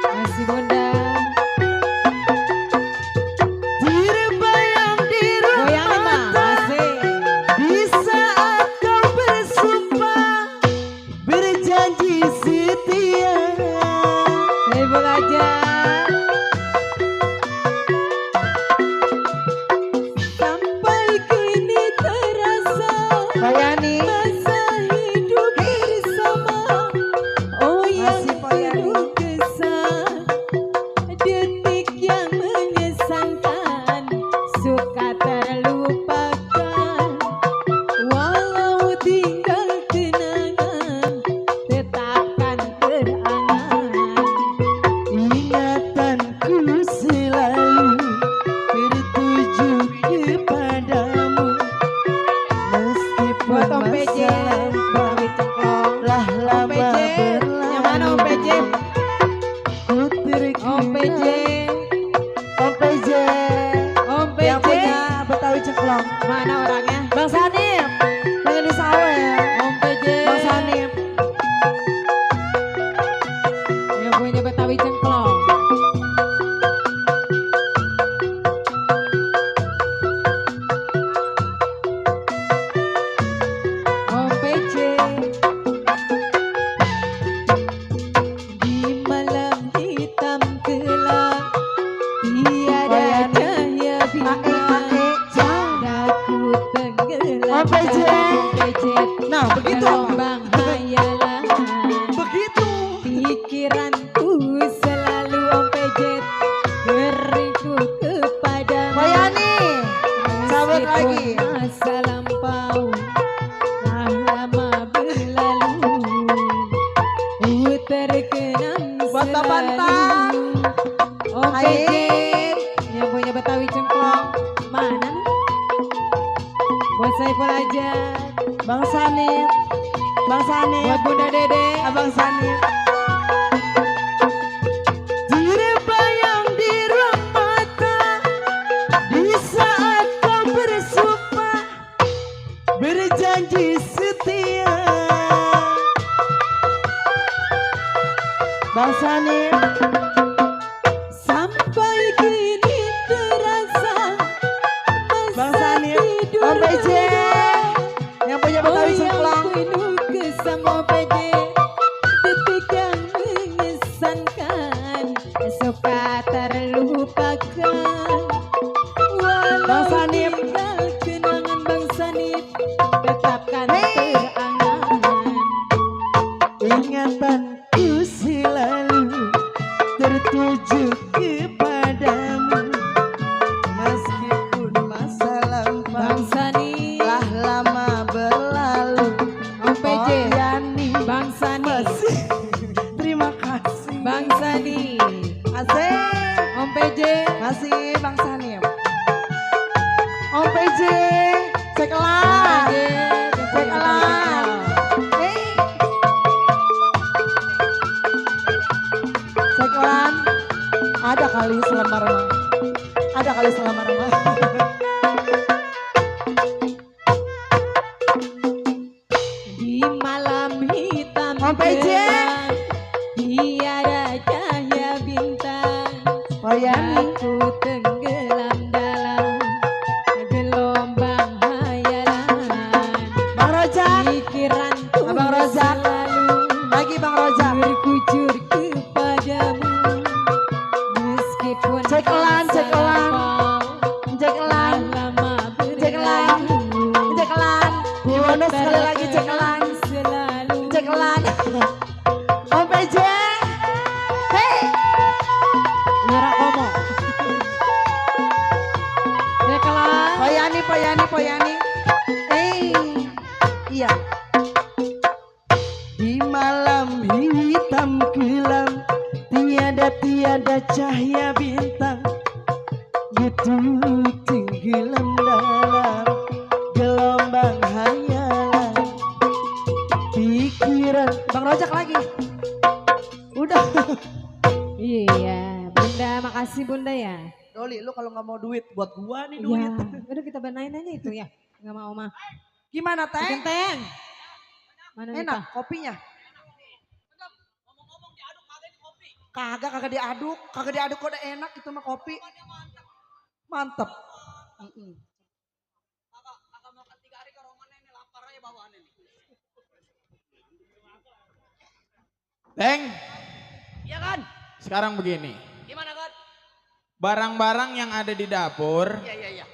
Masih bunda. Terbayang di Goyang nih mah. Masih. di saat kau bersumpah berjanji setia. Saya belajar. Sampai kini terasa Pak Yani, masa hidup bersama. Oh yang Masih Pak Yani. penuh kesan, detik yang mengesankan, suka terlupakan. Walau tinggal kenangan, tetapkan terangan. ingatanku selalu tertuju kepadamu. Meskipun Buat Om PJ, masa lampau Betawi Cengklong. telah Om lama PJ, yang mana Om PJ? ku terkenal. Om PJ, Om PJ, Om yang PJ. punya Betawi Ceklong. Mana orangnya? Bang Sanip, pengen di Sawer. Om PJ. Bang Sanip, Yang punya Betawi Cengklong. Om PJ. Di malam hitam gelap, tiada Bayani. cahaya bintang. Daku tenggelam Om PJ. dalam PJ. Nah, begitu. Gelombang hayalan. begitu. Pikiranku selalu Om PJ beriku kepadamu. Pak Yani, sahabat Meskipun lagi. masa lampau telah lama berlalu, ku terkenang Buat Bapak selalu. Bantang. Om Hai. PJ yang punya Betawi Cengklong. Mana nih? Buat Saiful aja. Bang Sanip, Bang Sanip, Buat Bunda Dede. Abang Sanip. Terbayang di ruang mata di saat kau bersumpah berjanji setia. Bang Sanip, Sampai kini terasa Bang masa Sanip, tidur Om PJ, yang punya Betawi yang Ceklong. penuh kesan Om PJ, detik yang mengesankan, suka terlupakan. Bang Walau Sanip. tinggal kenangan Bang Sanip, tetapkan Hey. terangan. Ingatanku selalu tertuju kepadamu. Meskipun masa lampau Bang Sani, telah lama berlalu. Om PJ, Oh, Yani, Bang Sani, masih. Terima kasih. Bang Sani, Asik. Om PJ. Kasih Bang Sanip. Om PJ, sekelas. Sekelas. Hey. Sekelan. Ada kali selembar mah. Ada kali selembar mah. Di malam hitam Om PJ. gelap, tiada cahaya bintang. Payani. Aku tenggelam dalam gelombang hayalan. Bang Rojak. Pikiranku Abang Rojak. selalu Lagi Bang Rojak. berkucur kepadamu. Meskipun Cekelan, kau cekelan. selampau Cekelan. lama Cekelan. berlalu. Cekelan. Gimana sekali lagi cekelan. Selalu Cekelan. Om PJ. Hei. Nyerah komo. Cekelan. Payani, Payani, Payani. Iya. Di malam hitam kelam, tiada cahaya bintang, gitu tenggelam dalam gelombang hayalan. Pikiran. Bang Rojak lagi. Udah. Iya, Bunda, makasih Bunda ya. Doli, lu kalau nggak mau duit buat gua nih duit. Iya, udah kita benain aja itu ya. Nggak mau mah. Gimana teh? Genteng. Mana nih, Enak Pak? kopinya? Kagak diaduk, kok udah enak itu mah kopi. Mantep. Teng, Iya kan? sekarang begini. Gimana kan? Barang-barang yang ada di dapur, Iya iya iya.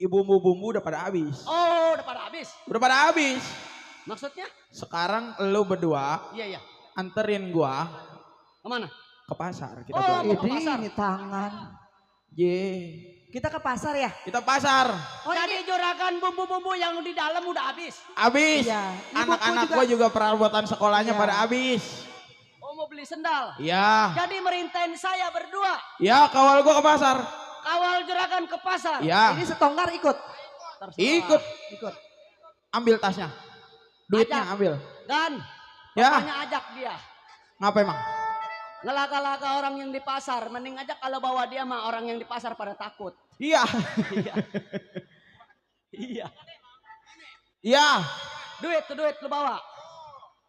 bumbu-bumbu udah pada habis. Oh, udah pada habis. Udah pada habis. Maksudnya? Sekarang lu berdua Iya iya. anterin gua Kemana? ke pasar. Kita Oh, belanja. mau ke pasar. Ini tangan. Ye, Kita ke pasar ya? kita pasar. Oh, jadi juragan bumbu-bumbu yang di dalam udah habis. Habis. Iya. Ini Anak-anak buku gua juga peralatan sekolahnya Iya. pada habis. Oh, mau beli sendal. Iya. Jadi merintahin saya berdua. Ya, kawal gua ke pasar. Kawal juragan ke pasar. Ya, Ini setongkar ikut. Terserah. ikut. Ikut. Ambil tasnya. Duitnya Ajak. ambil. Dan Ya, bapaknya ajak dia. ngapa emang? Ngelaka-laka orang yang di pasar. Mending ajak kalau bawa dia mah orang yang di pasar pada takut. Iya. Iya. Iya. Duit tuh duit lu bawa.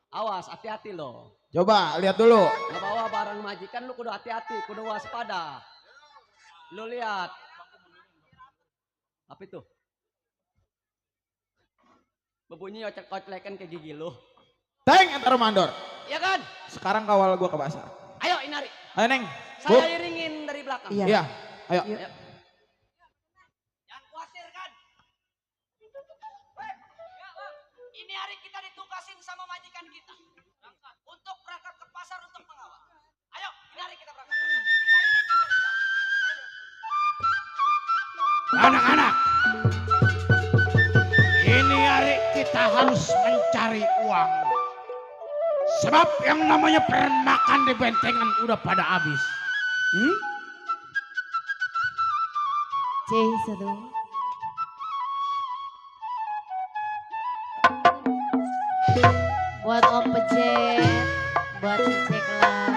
Awas, hati-hati lo. Coba lihat dulu. Nggak bawa barang majikan lu kudu hati-hati, kudu waspada. Lu lihat. Apa itu? Berbunyi ocek-oclekan ke gigi lu. Teng entar mandor. Iya kan? Sekarang kawal gua ke pasar. Ayo Inari. Ayo Neng. Bu. Saya iringin dari belakang. Iya. Iya. Ayo. Iya. Jangan khawatir kan? Ini hari kita ditugasin sama majikan kita. Untuk berangkat ke pasar untuk mengawal. Ayo, ini hari kita berangkat. Kita iringin dari jauh. Anak-anak, ini hari kita harus mencari uang. Sebab yang namanya permakan di bentengan udah pada habis. C1. Buat Om Pejet, buat Ceklan.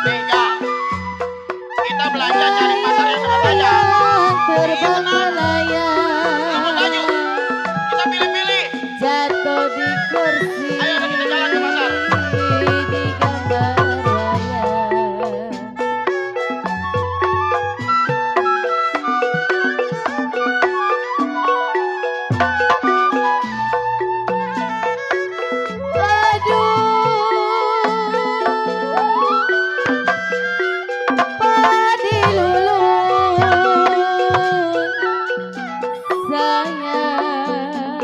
Tiga. Kita belanja cari pasar yang dekat aja. Terbang Kamu melayang, maju. Kita pilih-pilih. jatuh di kursi. Ayo kita jalan ke pasar. Di gambar wayang. Padi lulun sayang.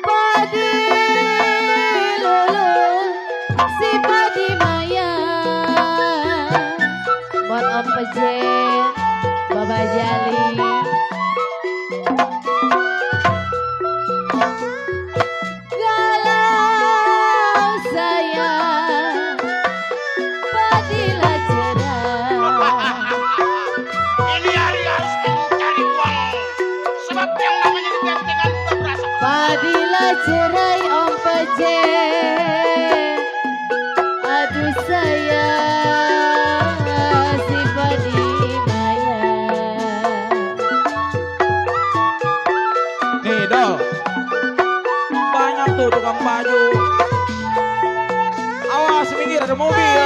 Padi lulun si padi mayang. Buat Om Pejet, Baba Jali. Galau sayang, padilah cerah. Ini hari harus mencari uang. Sebab yang namanya di bentengan udah berasa. Bila cerai Om Pejen, aduh sayang si Padimaya. Nih Dol, banyak tuh tukang baju. Awas minggir ada mobil.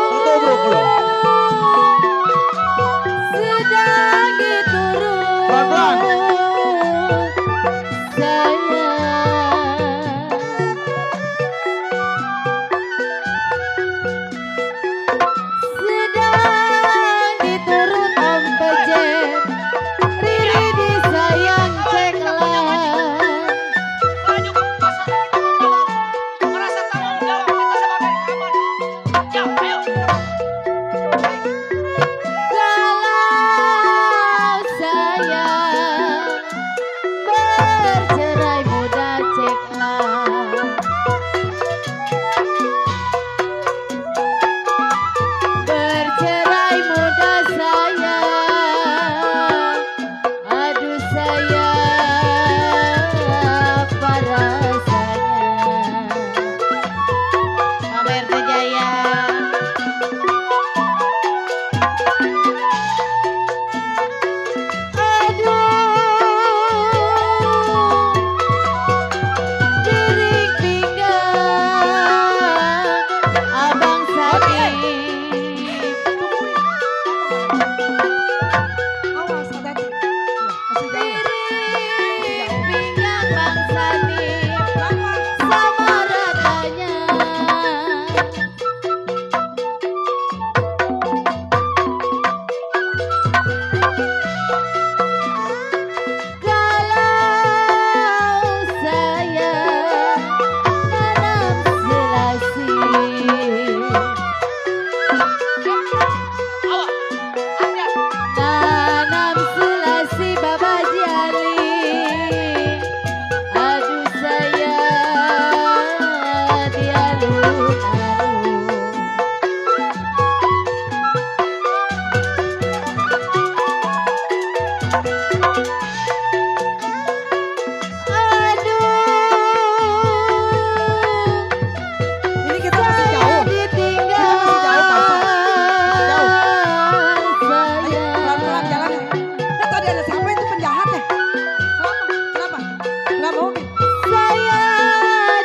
Tutubruk lo. Sedang diturun Pelan-pelan. sayang, sedang diturun Om Pejen, Riri disayang ceklan. Maju pasar merasa tanggung jawab kita sebagai kawan. Ya, ayo. Kalau sayang bercerai muda ceklan, bercerai muda sayang, aduh sayang apa rasanya. Mama RT Jaya. Dering pinggang Abang Sadi, Awas hati-hati. Masih jauh. dering pinggang Bang Sadi, sama ratanya. Kalau saya tanam selasi, tanam selasi Baba Jali, aduh saya di alun-alun. Aduh, Ini kita masih jauh. ditinggal Masih jauh, Pasar. Jauh. Ayo, saya. pelan-pelan jalannya. Nah, tadi ada siapa itu penjahat ya? Kenapa? Kenapa Umi? Saya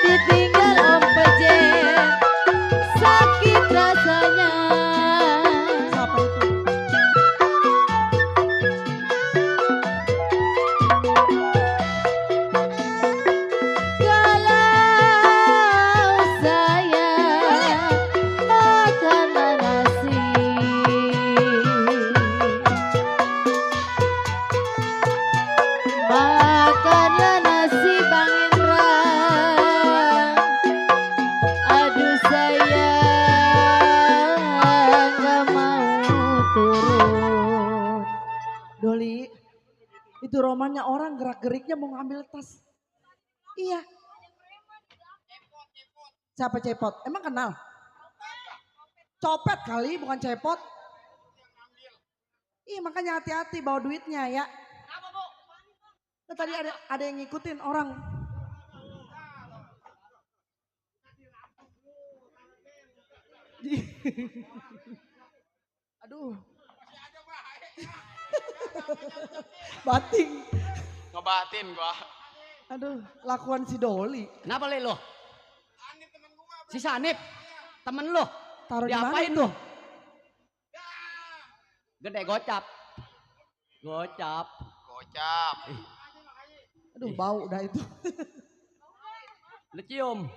ditinggal Om Pejen, sakit rasanya. Siapa itu? Kalau saya makan nasi, makanlah nasi Bang Indra, aduh saya nggak mau turun. Doli, itu romannya orang gerak-geriknya mau ngambil tas. Iya. Siapa cepot? Emang kenal? Copet kali, bukan cepot. Iya makanya hati-hati bawa duitnya ya. Nah, tadi ada yang ngikutin orang. Aduh. Bating. Ngebatin gua. Aduh, lakuan si Doli. Kenapa le lo? Si Sanip, temen lo. Taruh di mana Diapain itu? lo? Gede gocap. Gocap. Gocap. Aduh, bau dah itu. Lu cium.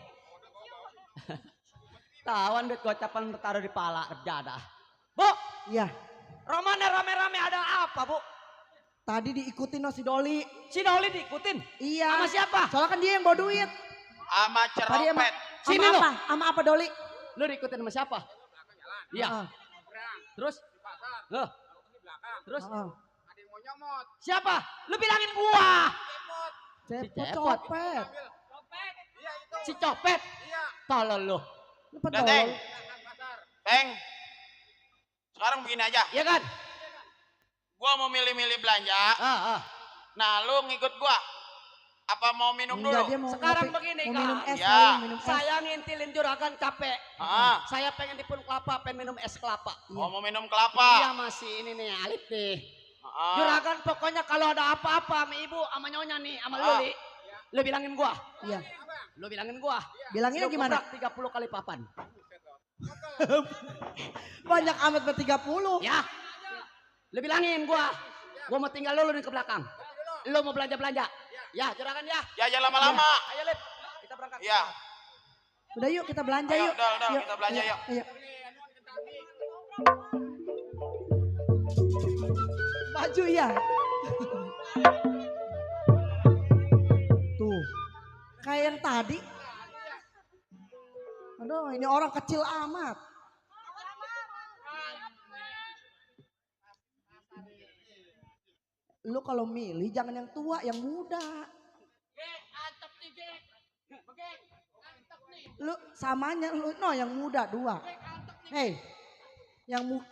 Tawan duit gocapan taruh di pala kerja dah. Bu, Iya, romannya rame-rame ada apa bu? tadi diikutin si Doli. Si Doli diikutin. Iya. Sama siapa? Soalnya kan dia yang bawa duit. Sama Tadi emang ceropet. Sini sama lo. apa? Sama apa Doli? Lu diikutin sama siapa? Iya. Ah, Terus? Loh. Terus? ah. Siapa? Lu bilangin gua. Cepot Cepot. copet. Si copet. Tolol lu. Lu Udah, pedol. Teng. Teng. Sekarang begini aja. Iya kan? Gua mau milih-milih belanja. Ah. Nah, lu ngikut gua. Apa mau minum Enggak, dulu? dia mau Sekarang ngopi. begini, Mau Kak. minum es, Ya. kali, minum es. Saya ngintilin juragan capek. Ah. Saya pengen dipun kelapa, pengen minum es kelapa. Oh, mau minum Iya kelapa. masih ini nih Alif nih. Ah. Juragan pokoknya kalau ada apa-apa sama ibu, sama nyonya nih, sama Luli, lu bilangin gua. Iya. Lu bilangin gua. Bilanginnya Lu gimana? gebrak 30 kali papan. Banyak amat ber-30. Ya. Lu bilangin gua. Gua mau tinggal lu nih ke belakang. Lu mau belanja-belanja. Ya, juragan ya. Ya, jangan lama-lama. Ayo, Lip. Kita berangkat. Ya. Udah yuk kita belanja Ayo, yuk. udah, kita belanja yuk. Ayo. Baju ya. Tuh. Kayak yang tadi. Aduh, ini orang kecil amat. Lu kalau milih jangan yang tua, yang muda. Lu samanya lu no yang muda 2. Hei. Yang muda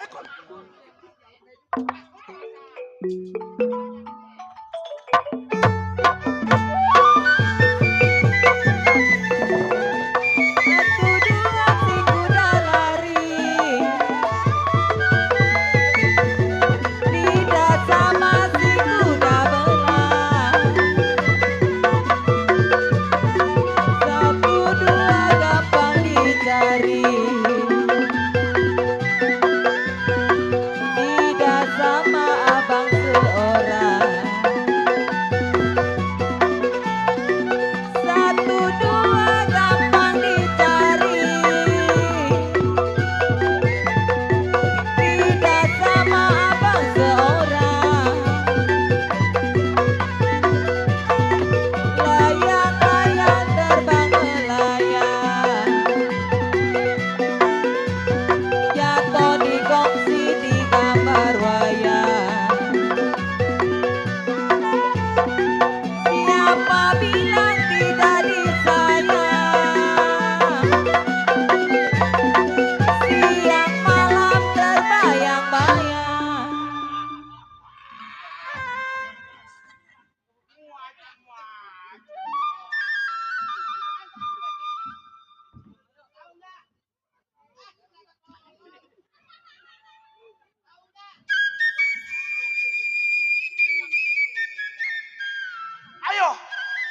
Ayo,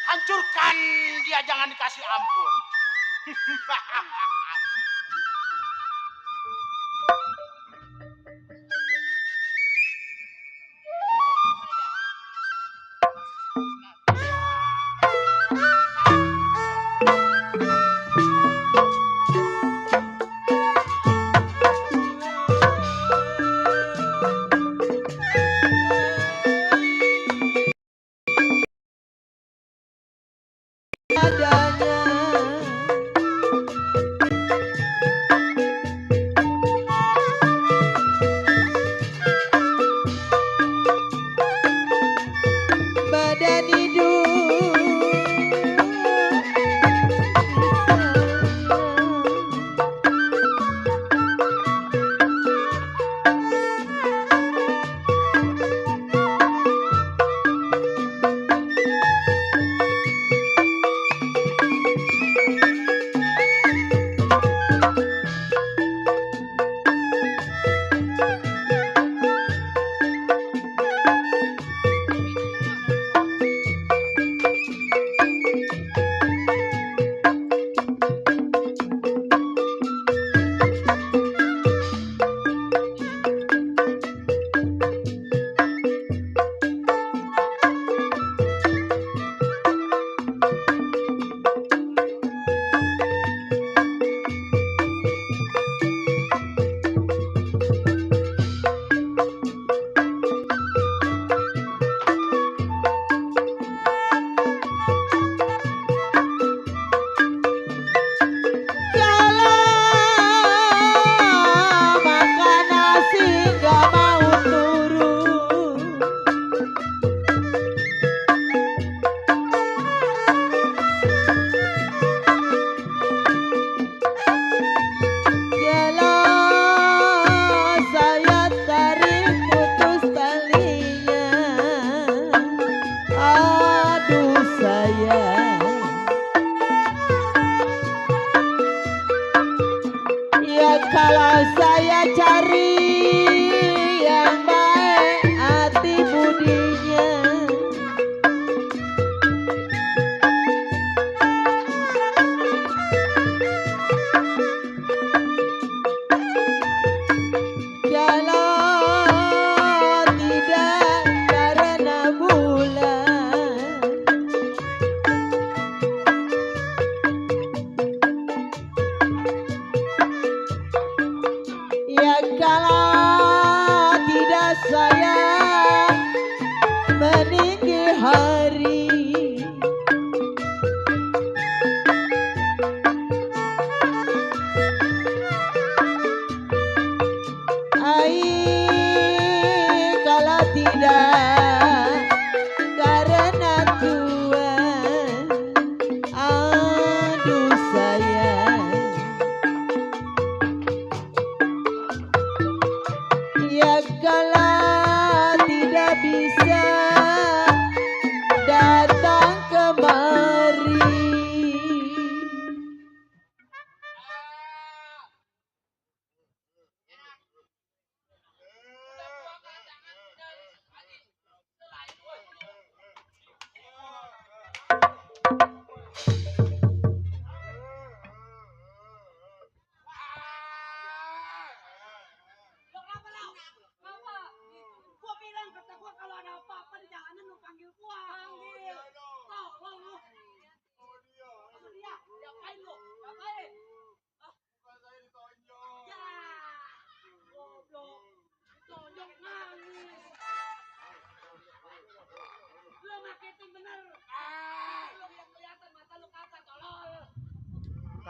hancurkan dia, jangan dikasih ampun. badan hidup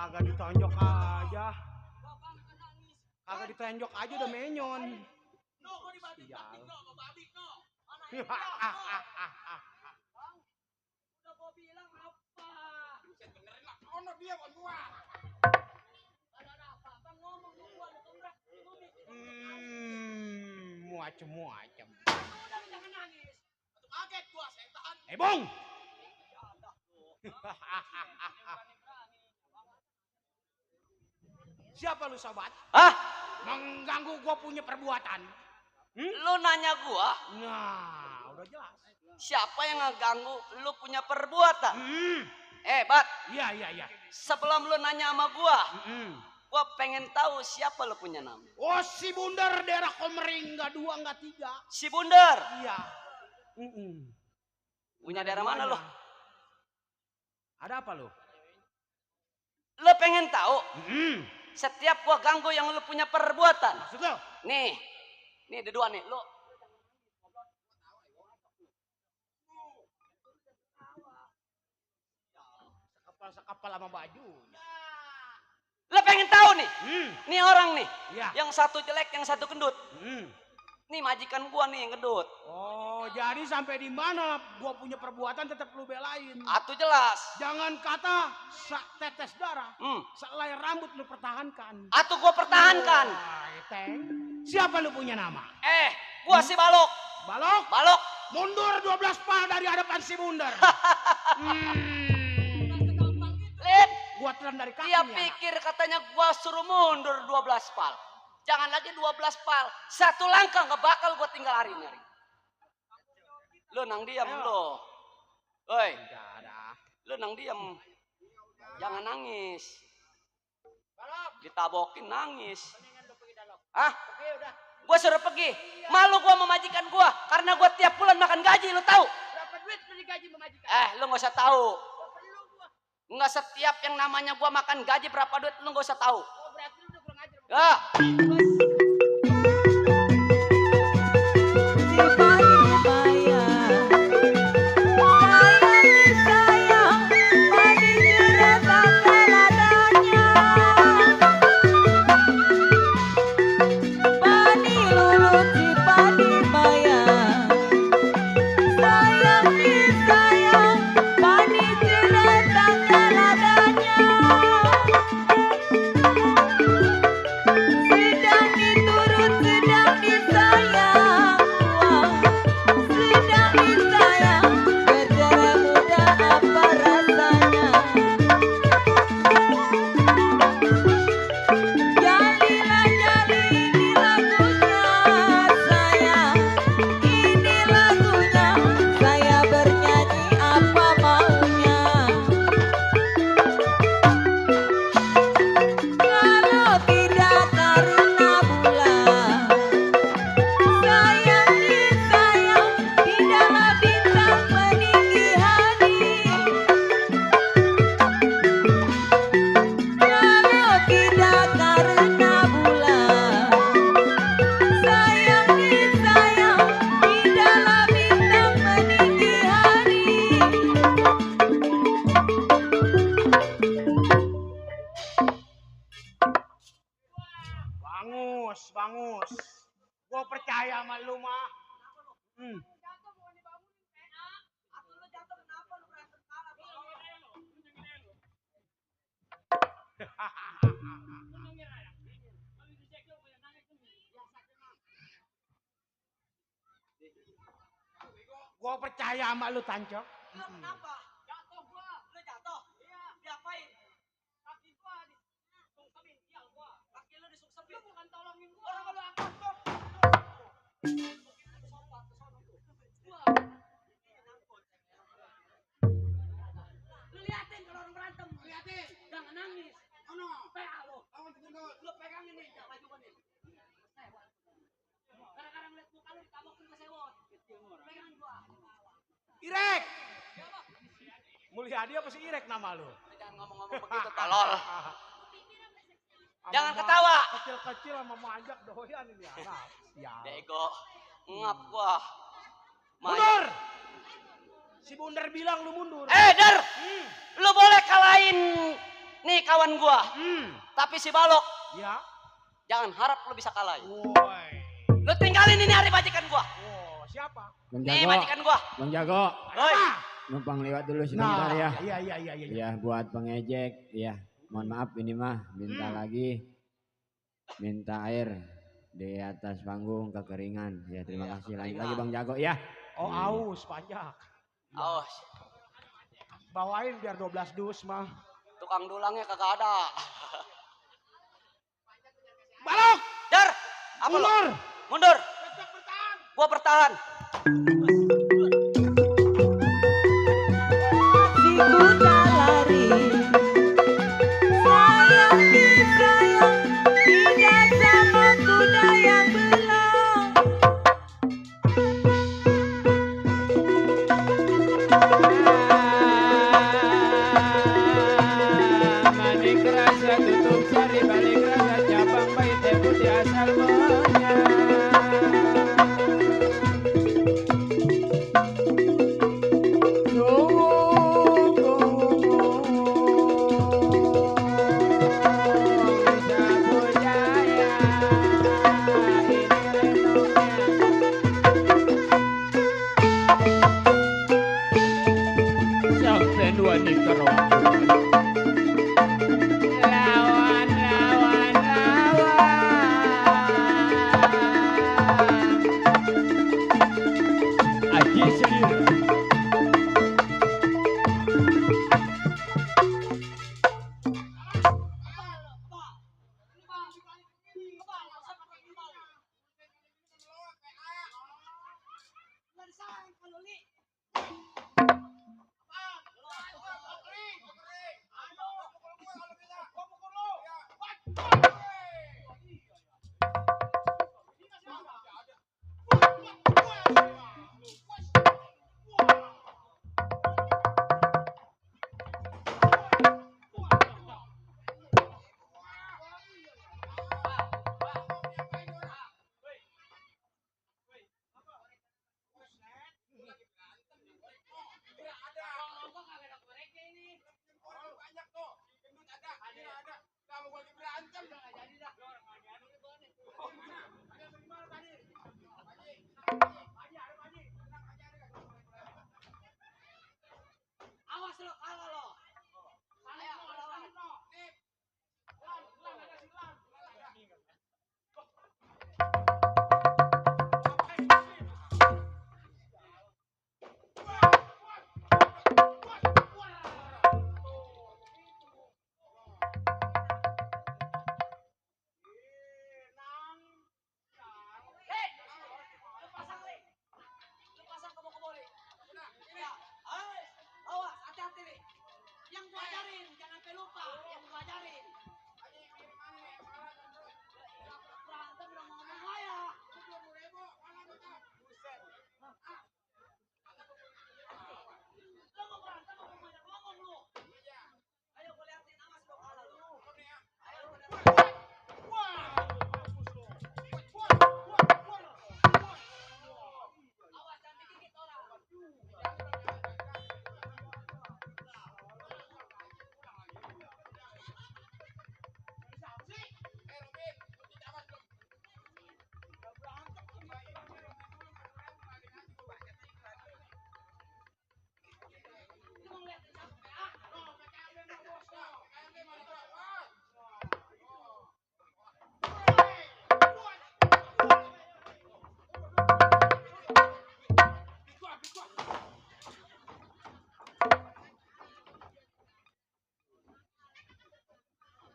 Kagak ditonjok aja. Kagak ditonjok aja udah menyon. No, gua dibanting Sial. no, sama babi no. Udah gua bilang apa? Benerin lah, ono dia buat gua. Ada apa-apa ngomong sama gua lu tembak. Muacem. Udah lu jangan nangis. Kaget gua setan. Bong. Siapa lu sobat? Hah? Mengganggu gua punya perbuatan. Lu nanya gua, Nah, udah jelas. siapa yang ngeganggu lu punya perbuatan? Hmm. Bat, Iya. sebelum lu nanya sama gua, Mm. gua pengen tahu siapa lu punya nama. Oh, si Bundar daerah Komering, enggak 2 enggak 3. Si Bundar. Iya. Punya daerah mana lu? Ada apa lu? Lu pengen tahu Mm. setiap gua ganggu yang lu punya perbuatan. Maksud lu? Nih ada dua nih, lu. Sekapal sama bajunya. Lu pengen tahu nih? Hmm. Nih orang nih, Iya. yang satu jelek, yang satu gendut. Hmm. Nih majikan gua nih yang gendut. Oh, jadi sampai di mana gua punya perbuatan tetap lu belain. Atuh jelas. Jangan kata tetes darah, Hmm. selai rambut lu pertahankan. Atuh gua pertahankan. Wah, Teng. Siapa lu punya nama? Gua si Balok. Balok? Balok. Mundur 12 pal dari hadapan si Bundar. Lid, Gua telan dari kaki. dia nih, pikir katanya gua suruh mundur 12 pal. Jangan lagi 12 pal. Satu langkah nggak bakal gua tinggal hari ini. Lu nang diam lu. Oi, lu nang diam. Jangan nangis. Ditabokin nangis. Hah? Gua suruh pergi. Malu gua memajikan gua karena gua tiap bulan makan gaji, lu tahu? Berapa duit beli gaji memajikan? Lu nggak usah tahu. Nggak setiap yang namanya gua makan gaji berapa duit lu nggak usah tahu. Oh, berarti lu udah kurang ajar. Ya. Bangus. Gua percaya sama lu mah. Gua percaya sama lu, Tancok. Lu kenapa? Jatuh gua. Lu jatuh? Iya. Diapain? Kaki gua disungsepin. Iya gua. Kaki lu disungsepin. Lu bukan tolongin gua. Orang lu angkat gua. Lu liatin kalau orang berantem. Liatin. Jangan nangis. Ono. PA lu. Lu pegang ini. Baju gua nih. Gara-gara ngeliat muka lu ditabokin ke sewot. Pegang gua. Irek. Mulyadi apa sih Irek nama lu? Jangan ngomong-ngomong begitu, tolol. Jangan ketawa. Kecil-kecil sama majak doyan ini anak. Ya. Bego. Ngap gua. Mundur. Si Bundar bilang lu mundur. Dar. Lu boleh kalahin. Nih kawan gua. Tapi si Balok, Ya. jangan harap lu bisa kalah. Woi. Lu tinggalin ini hari majikan gua. Oh, siapa? Bang Nih Jago, majikan gua. Bang Jago, Oi. numpang lewat dulu sebentar ya. Iya. Ya buat pengejek, ya mohon maaf ini mah minta lagi, minta air di atas panggung kekeringan. Ya terima kasih lagi Bang Jago ya. Oh, aus pajak. Awas, Bawain biar 12 dus mah. tukang dulangnya kagak ada. Balok! Dar, apa lu? Mundur. Gua bertahan. Si kuda lari, sayang disayang, tidak sama kuda yang belum. Manik rasa tutup sari balik rasa cabang bayi teh putih asal monyet. Sampai dua di kerong. Lawan, lawan, lawan. Aji Selir. Awas lo, kalah lo. Awas, hati-hati nih. Yang gua ajarin, jangan sampai lupa. Yang gua ajarin. Berantem dong ngomong aja. Lu mau berantem apa banyak ngomong lu? Ayo gua liatin, awas gua kalah lu. Ayo gua liatin. Awas jangan digigit orang.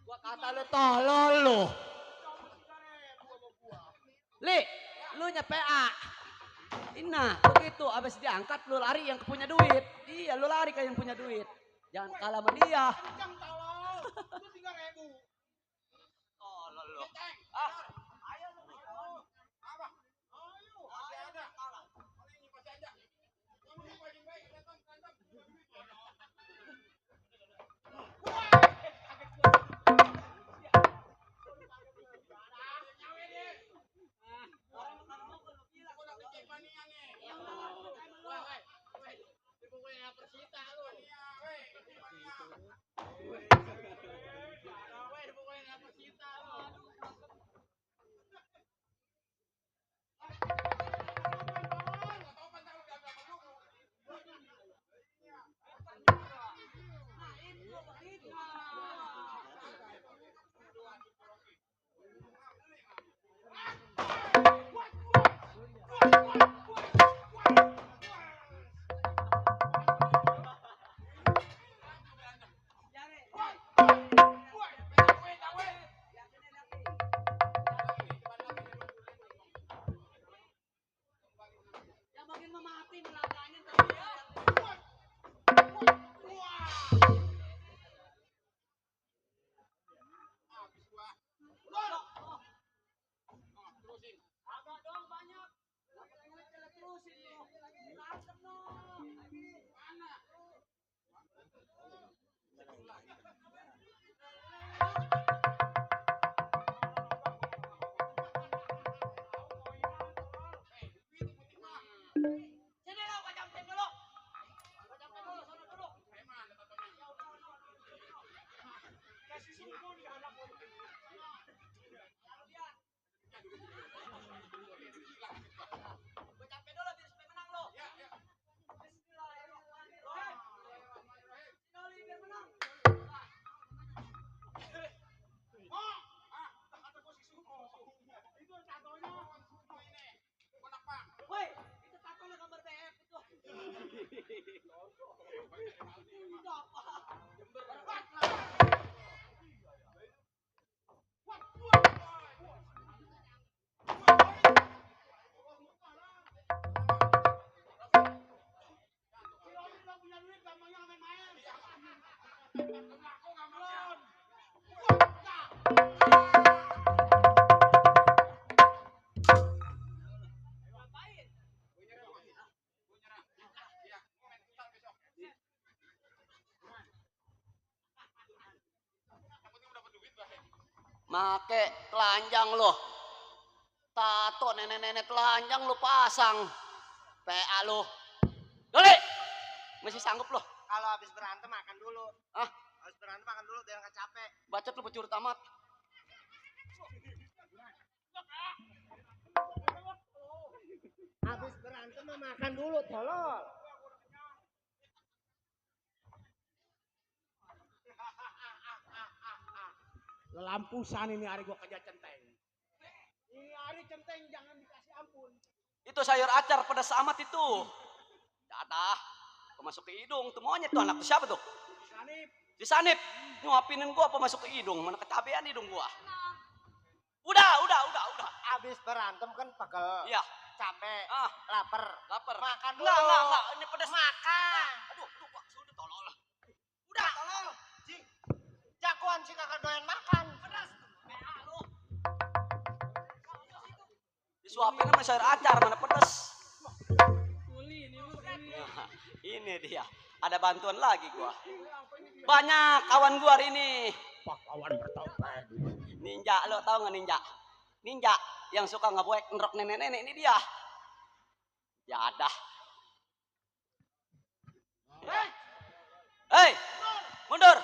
Gua kata lu tolol lu. Li, lu nya PA. Ina, begitu abis diangkat lu lari yang punya duit. Iya, lu lari kayak yang punya duit. Jangan kalah sama dia. Tolol lu. Ah, ayo lu. Apa? Ayo, ada. Ini pasti ada. Kamu paling baik datang. Sini lo, kacamkan dulu. Kacamkan dulu, sana dulu. Kasih semua di anak lo. Kacamkan dulu biar supaya menang lo. Bismillahirrahmanirrahim. Sekali biar menang. Itu tatonya. Woi, itu tatonya gambar BF itu. Itu apa? Make telanjang lo. Tato nenek-nenek telanjang lo pasang. PA lo. Dole. Masih sanggup lo. Kalau habis berantem makan dulu. Hah? Habis berantem makan dulu biar nggak capek. Bacot lo pecurut amat. Habis berantem makan dulu, tolol. Lampusan ini hari gua kerja centeng. Ini hari centeng jangan dikasih ampun. Itu sayur acar pedas amat itu. Dadah. Masuk ke hidung tuh monyet tuh anak tuh siapa tuh? Sanip. Si Sanip. Nyuapinin gua apa masuk ke hidung? Mana kecabean hidung gua? Udah. Habis berantem kan pegel. Iya. Capek. Ah, Lapar. lapar. Makan dulu. Enggak. Ini pedas. Makan. Aduh, Pak, sudah tolol. Udah, tolol. Jing. Jagoan sih kakak doyan makan. Pedas. Disuapin sama sayur acar mana pedas. Nah, ini dia. Ada bantuan lagi gua. Banyak kawan gua hari ini. Pak kawan bertopeng. Ninja, lo tau nggak ninja? Ninja yang suka ngebuek ngerok nenek-nenek ini dia. Jadah. Hei, mundur.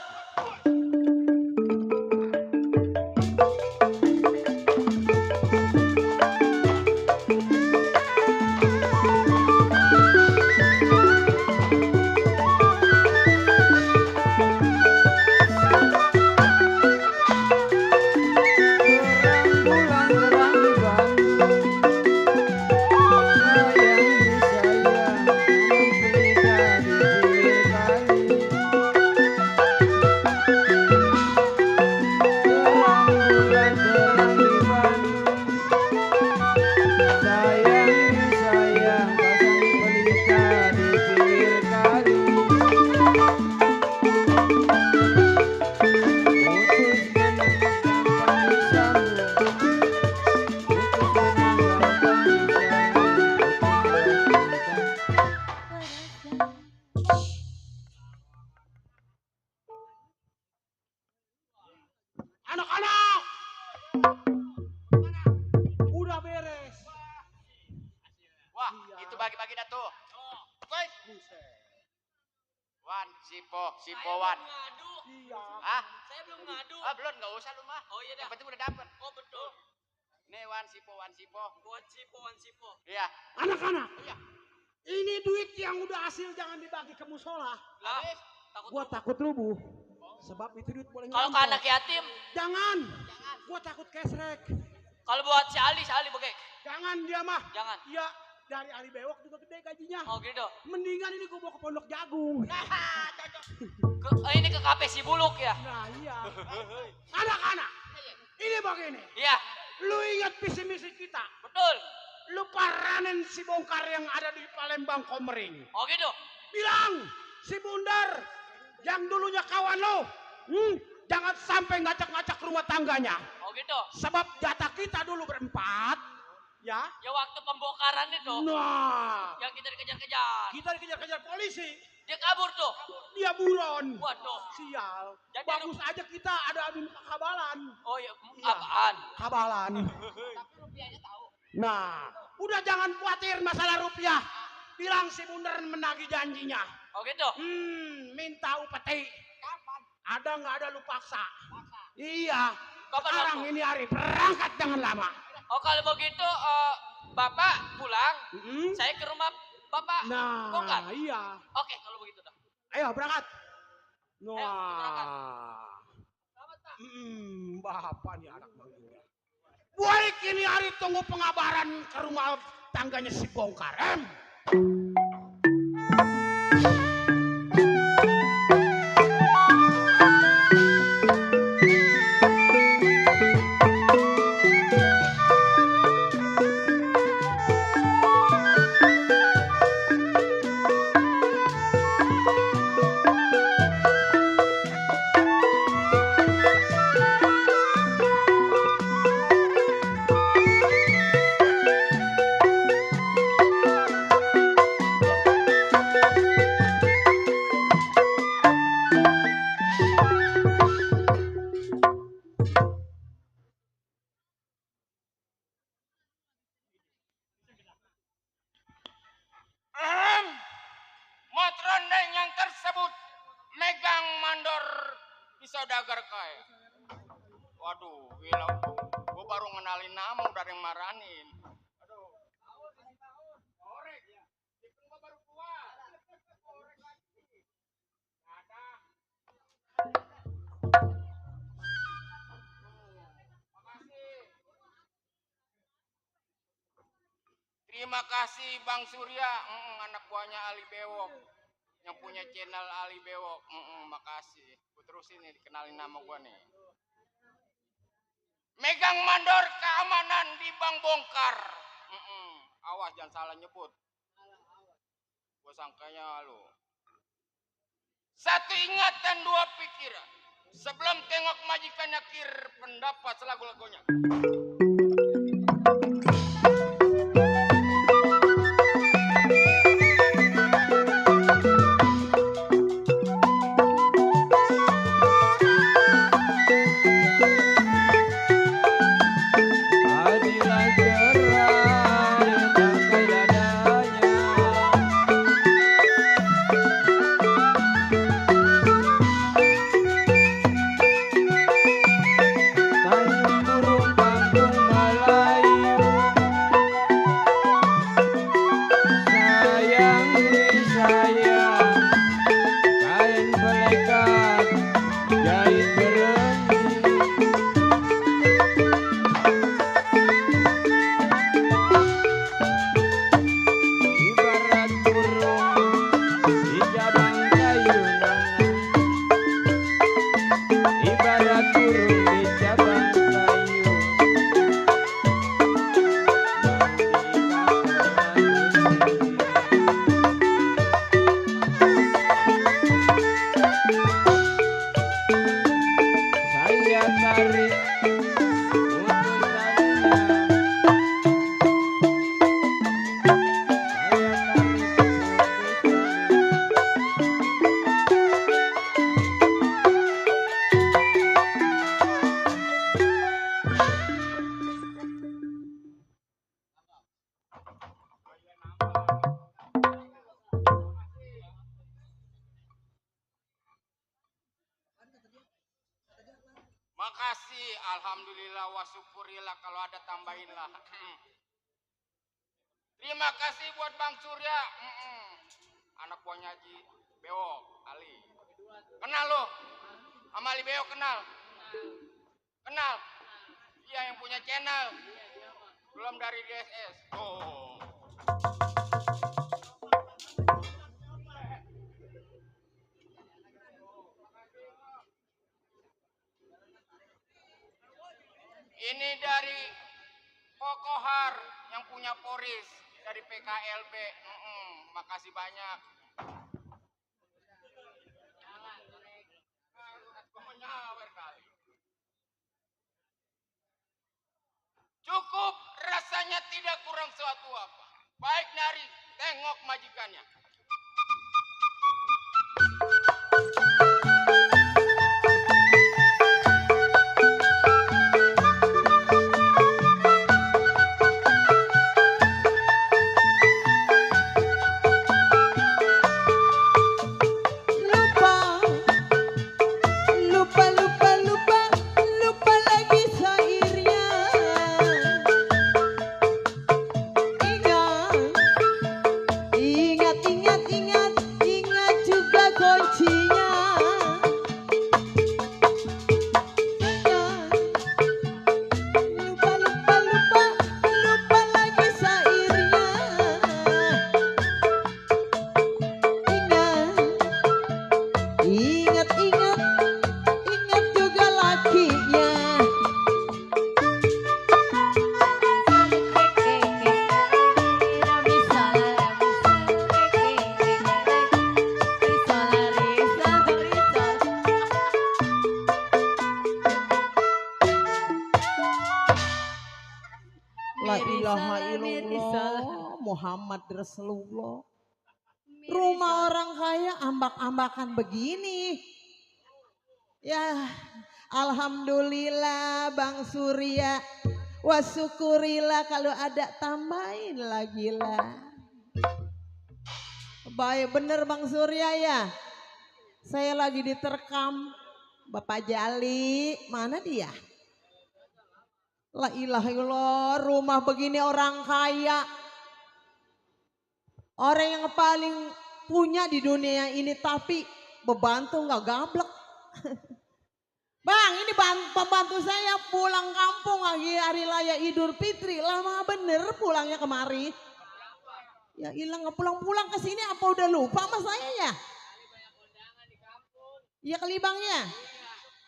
Anak-anak. Udah beres. Wah, itu bagi-bagi dah tuh. Woi. Wan, Sipo Wan. Ngadu. Iya. Ah, Saya belum ngadu. belum enggak usah lu mah. Oh iya dah. Yang penting udah dapet. Oh betul. Nih Wan Sipo. Wan Sipo. Iya. Anak-anak. Ini duit yang udah hasil jangan dibagi ke musola. Lah, takut. Gua takut rubuh. Sebab itu duit boleh Kalau ke ngambil. anak yatim, Jangan. Gua takut kesrek. kalau buat si Ali begek. Jangan dia mah. Jangan. Iya, dari Ali Bewok juga gede gajinya. Oh gitu. Mendingan ini gua bawa ke Pondok Jagung. Ini ke kafe si Buluk ya. Nah iya. Anak-anak. Ini begini. Iya, Lu ingat visi misi kita. betul. Lu paranin si bongkar yang ada di Palembang Komering. Oh gitu. Bilang si Bundar yang dulunya kawan lo. Jangan sampai ngacak-ngacak rumah tangganya. Oh gitu. Sebab jatah kita dulu berempat. Ya. Ya waktu pembongkaran itu. Nah. Yang kita dikejar-kejar. Kita dikejar-kejar polisi. Dia kabur tuh. Dia buron. Waduh. Sial. Jadi Bagus aja kita ada di kabalan. Oh iya, Iya. apaan? Kabalan. Tapi rupiahnya tahu. Nah, udah jangan khawatir masalah rupiah. Bilang si Bundar menagih janjinya. Oh gitu? Minta upeti. Kapan? Ada nggak ada lu paksa? Iya. Kapan Sekarang waktu? ini hari berangkat jangan lama. Oh kalau begitu Bapak pulang, saya ke rumah Bapak bongkar. Nah, iya. Oke kalau begitu dah. Ayo berangkat. berangkat. Wah. Bapak nih anak bangga. Baik ini hari tunggu pengabaran ke rumah tangganya si bongkar. Matrondeng yang tersebut megang mandor di saudagar kaya. Waduh, gila. Gue baru ngenalin nama udah ada yang maranin. Aduh. Orek ya. Itu gua baru keluar. Orek lagi. Ada. Makasih. Terima kasih Bang Surya, anak buahnya Ali Bewok. Yang punya channel Ali Bewok. Makasih. Gue terusin nih dikenalin nama gue nih. Megang mandor keamanan di Bank Bongkar. Awas jangan salah nyebut. Gue sangkanya lu. Satu ingatan, dua pikiran. Sebelum tengok majikan akhir pendapat selagu-lagunya. Makasih, alhamdulillah wa syukurillah, kalau ada tambahinlah. Terima kasih buat Bang Surya. Anak buahnya Haji Bewok, Ali. Kenal lo? Sama Ali Bewok kenal? Kenal? Iya yang punya channel. Belum dari DSS. Oh. Ini dari Pokohar yang punya Poris dari PKLB. Makasih banyak. Cukup, rasanya tidak orang suatu apa? Baik nari, tengok majikannya. Lupa, lupa, lupa, lupa, lupa lagi syairnya. Ingat, ingat, ingat, ingat, ingat juga kuncinya. Lupa, lupa, lupa, lupa lagi syairnya. Ingat, ingat, ingat juga lakinya. La ilaha illallah Muhammad Rasulullah. Rumah orang kaya ambak-ambakan begini. Ya, alhamdulillah Bang Surya. Wasyukurillah kalau ada tambahin lagi lah. Baik bener Bang Surya ya. Saya lagi diterkam. Bapak Jali, mana dia? La ilaha illallah, rumah begini orang kaya. Orang yang paling punya di dunia ini tapi bebantu nggak gablek. Bang, ini pembantu saya pulang kampung lagi hari raya Idul Fitri. Lama bener pulangnya kemari. Ya hilang nggak pulang-pulang ke sini apa udah lupa sama saya ya? Iya kelibangnya.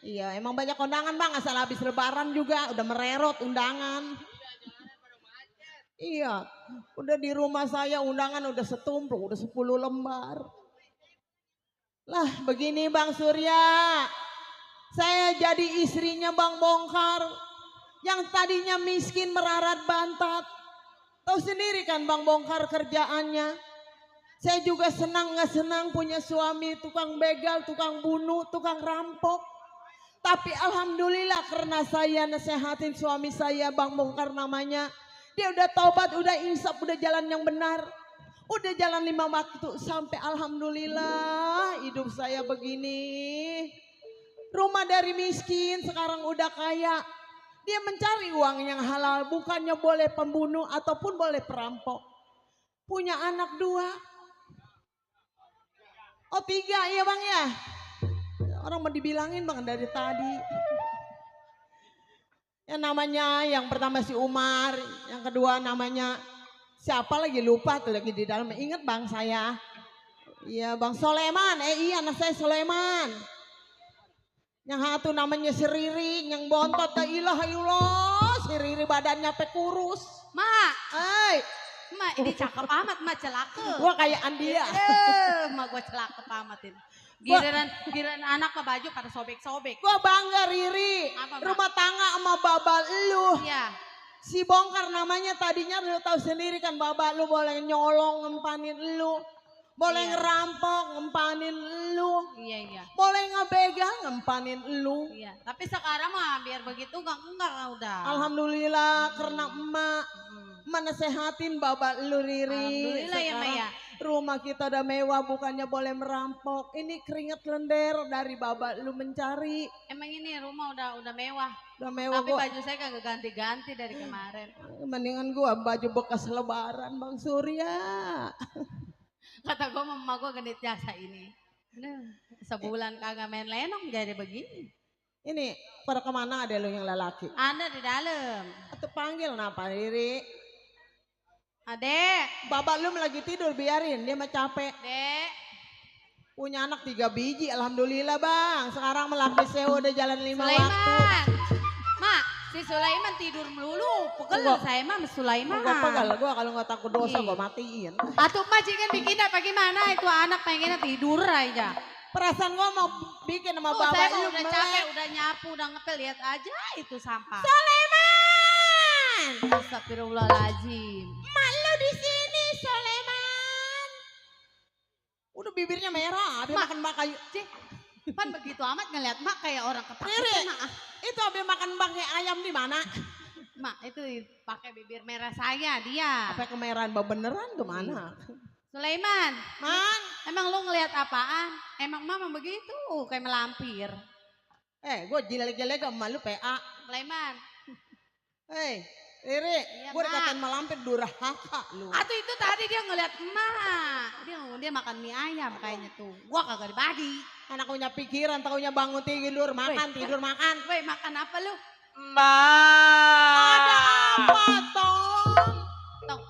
Iya emang banyak kondangan bang, asal habis lebaran juga udah mererot undangan. Iya, udah di rumah saya undangan udah setumpuk, udah 10 lembar. Lah begini Bang Surya, saya jadi istrinya Bang Bongkar. Yang tadinya miskin merarat bantat. Tahu sendiri kan Bang Bongkar kerjaannya. Saya juga senang gak senang punya suami tukang begal, tukang bunuh, tukang rampok. Tapi alhamdulillah karena saya nasehatin suami saya Bang Bongkar namanya. Dia udah taubat, udah insaf, udah jalan yang benar. Udah jalan 5 waktu sampai alhamdulillah hidup saya begini. Rumah dari miskin sekarang udah kaya. Dia mencari uang yang halal, bukannya boleh pembunuh ataupun boleh perampok. Punya anak 2. Oh 3 ya Bang ya. Orang mau dibilangin Bang dari tadi. Yang namanya yang pertama si Umar, yang kedua namanya siapa lagi lupa tuh lagi di dalam. Ingat Bang saya. Iya Bang Soleman, iya anak saya Soleman. Yang satu namanya si Riri, yang bontot la ilaha illallah, si Riri badannya pe kurus. Mak, Hai, mak ini cakep amat, mak celaka. gua kayak Andia. Mak gua celaka amat ini. Giliran anak mah baju pada sobek-sobek. Gua bangga Riri, Apa, Mak? rumah tangga sama babal lu. Iya. Si Bongkar namanya tadinya lu tahu sendiri kan babak lu boleh nyolong ngempanin lu. Boleh Iya. ngerampok ngempanin lu. Iya. Boleh ngebegal ngempanin lu. Iya. Tapi sekarang mah biar begitu enggak udah. Alhamdulillah karena emak menasehatin babak lu Riri. Alhamdulillah ya, Mak ya. Rumah kita udah mewah bukannya boleh merampok. Ini keringat lender dari babak lu mencari. Emang ini rumah udah mewah. Udah mewah Tapi gua. baju saya kagak ganti-ganti dari kemarin. Mendingan gua baju bekas lebaran Bang Surya. Kata gua mama gua genit jasa ini. Bener, sebulan kagak main lenong jadi begini. Ini pada kemana ada lu yang lelaki? Ada di dalam. Atau panggil kenapa Riri? Adek, Babak lu lagi tidur biarin dia mah capek. Dek. Punya anak 3 biji alhamdulillah Bang. Sekarang melapis sewa udah jalan 5 waktu. Sulaiman. Mak, si Sulaiman tidur melulu. Pegel Gua- saya mah sama Sulaiman. Gua pegal gua kalau nggak takut dosa Ih. gua matiin. Atuh majikan bikin apa gimana itu anak pengennya tidur aja. Perasaan gua mau bikin sama Tuh, babak saya mah lu udah melek. capek, udah nyapu, udah ngepel, lihat aja itu sampah. Sulaiman! Sulaiman. Astagfirullahaladzim. Malu di sini Sulaiman. Udah bibirnya merah, habis Mak. makan bak kayu. Cih, pan begitu amat ngeliat mak kayak orang Riri, ketakutan. Mak. itu habis makan bangkai ayam di mana? Mak itu pakai bibir merah saya dia. Apa kemerahan beneran kemana? Sulaiman, Man, emang lu ngeliat apaan? Emang mama begitu kayak melampir. gue jelek-jelek sama lu PA. Sulaiman, Riri, Iya, gue Mak. dikatain malampir durhaka lu. atau itu tadi dia ngeliat emak. Dia makan mie ayam kayaknya tuh. Gua kagak dibagi. Anak punya pikiran, taunya bangun tidur makan, tidur makan. Weh, makan apa lu? Ada Ma. apa, Tong? Tong.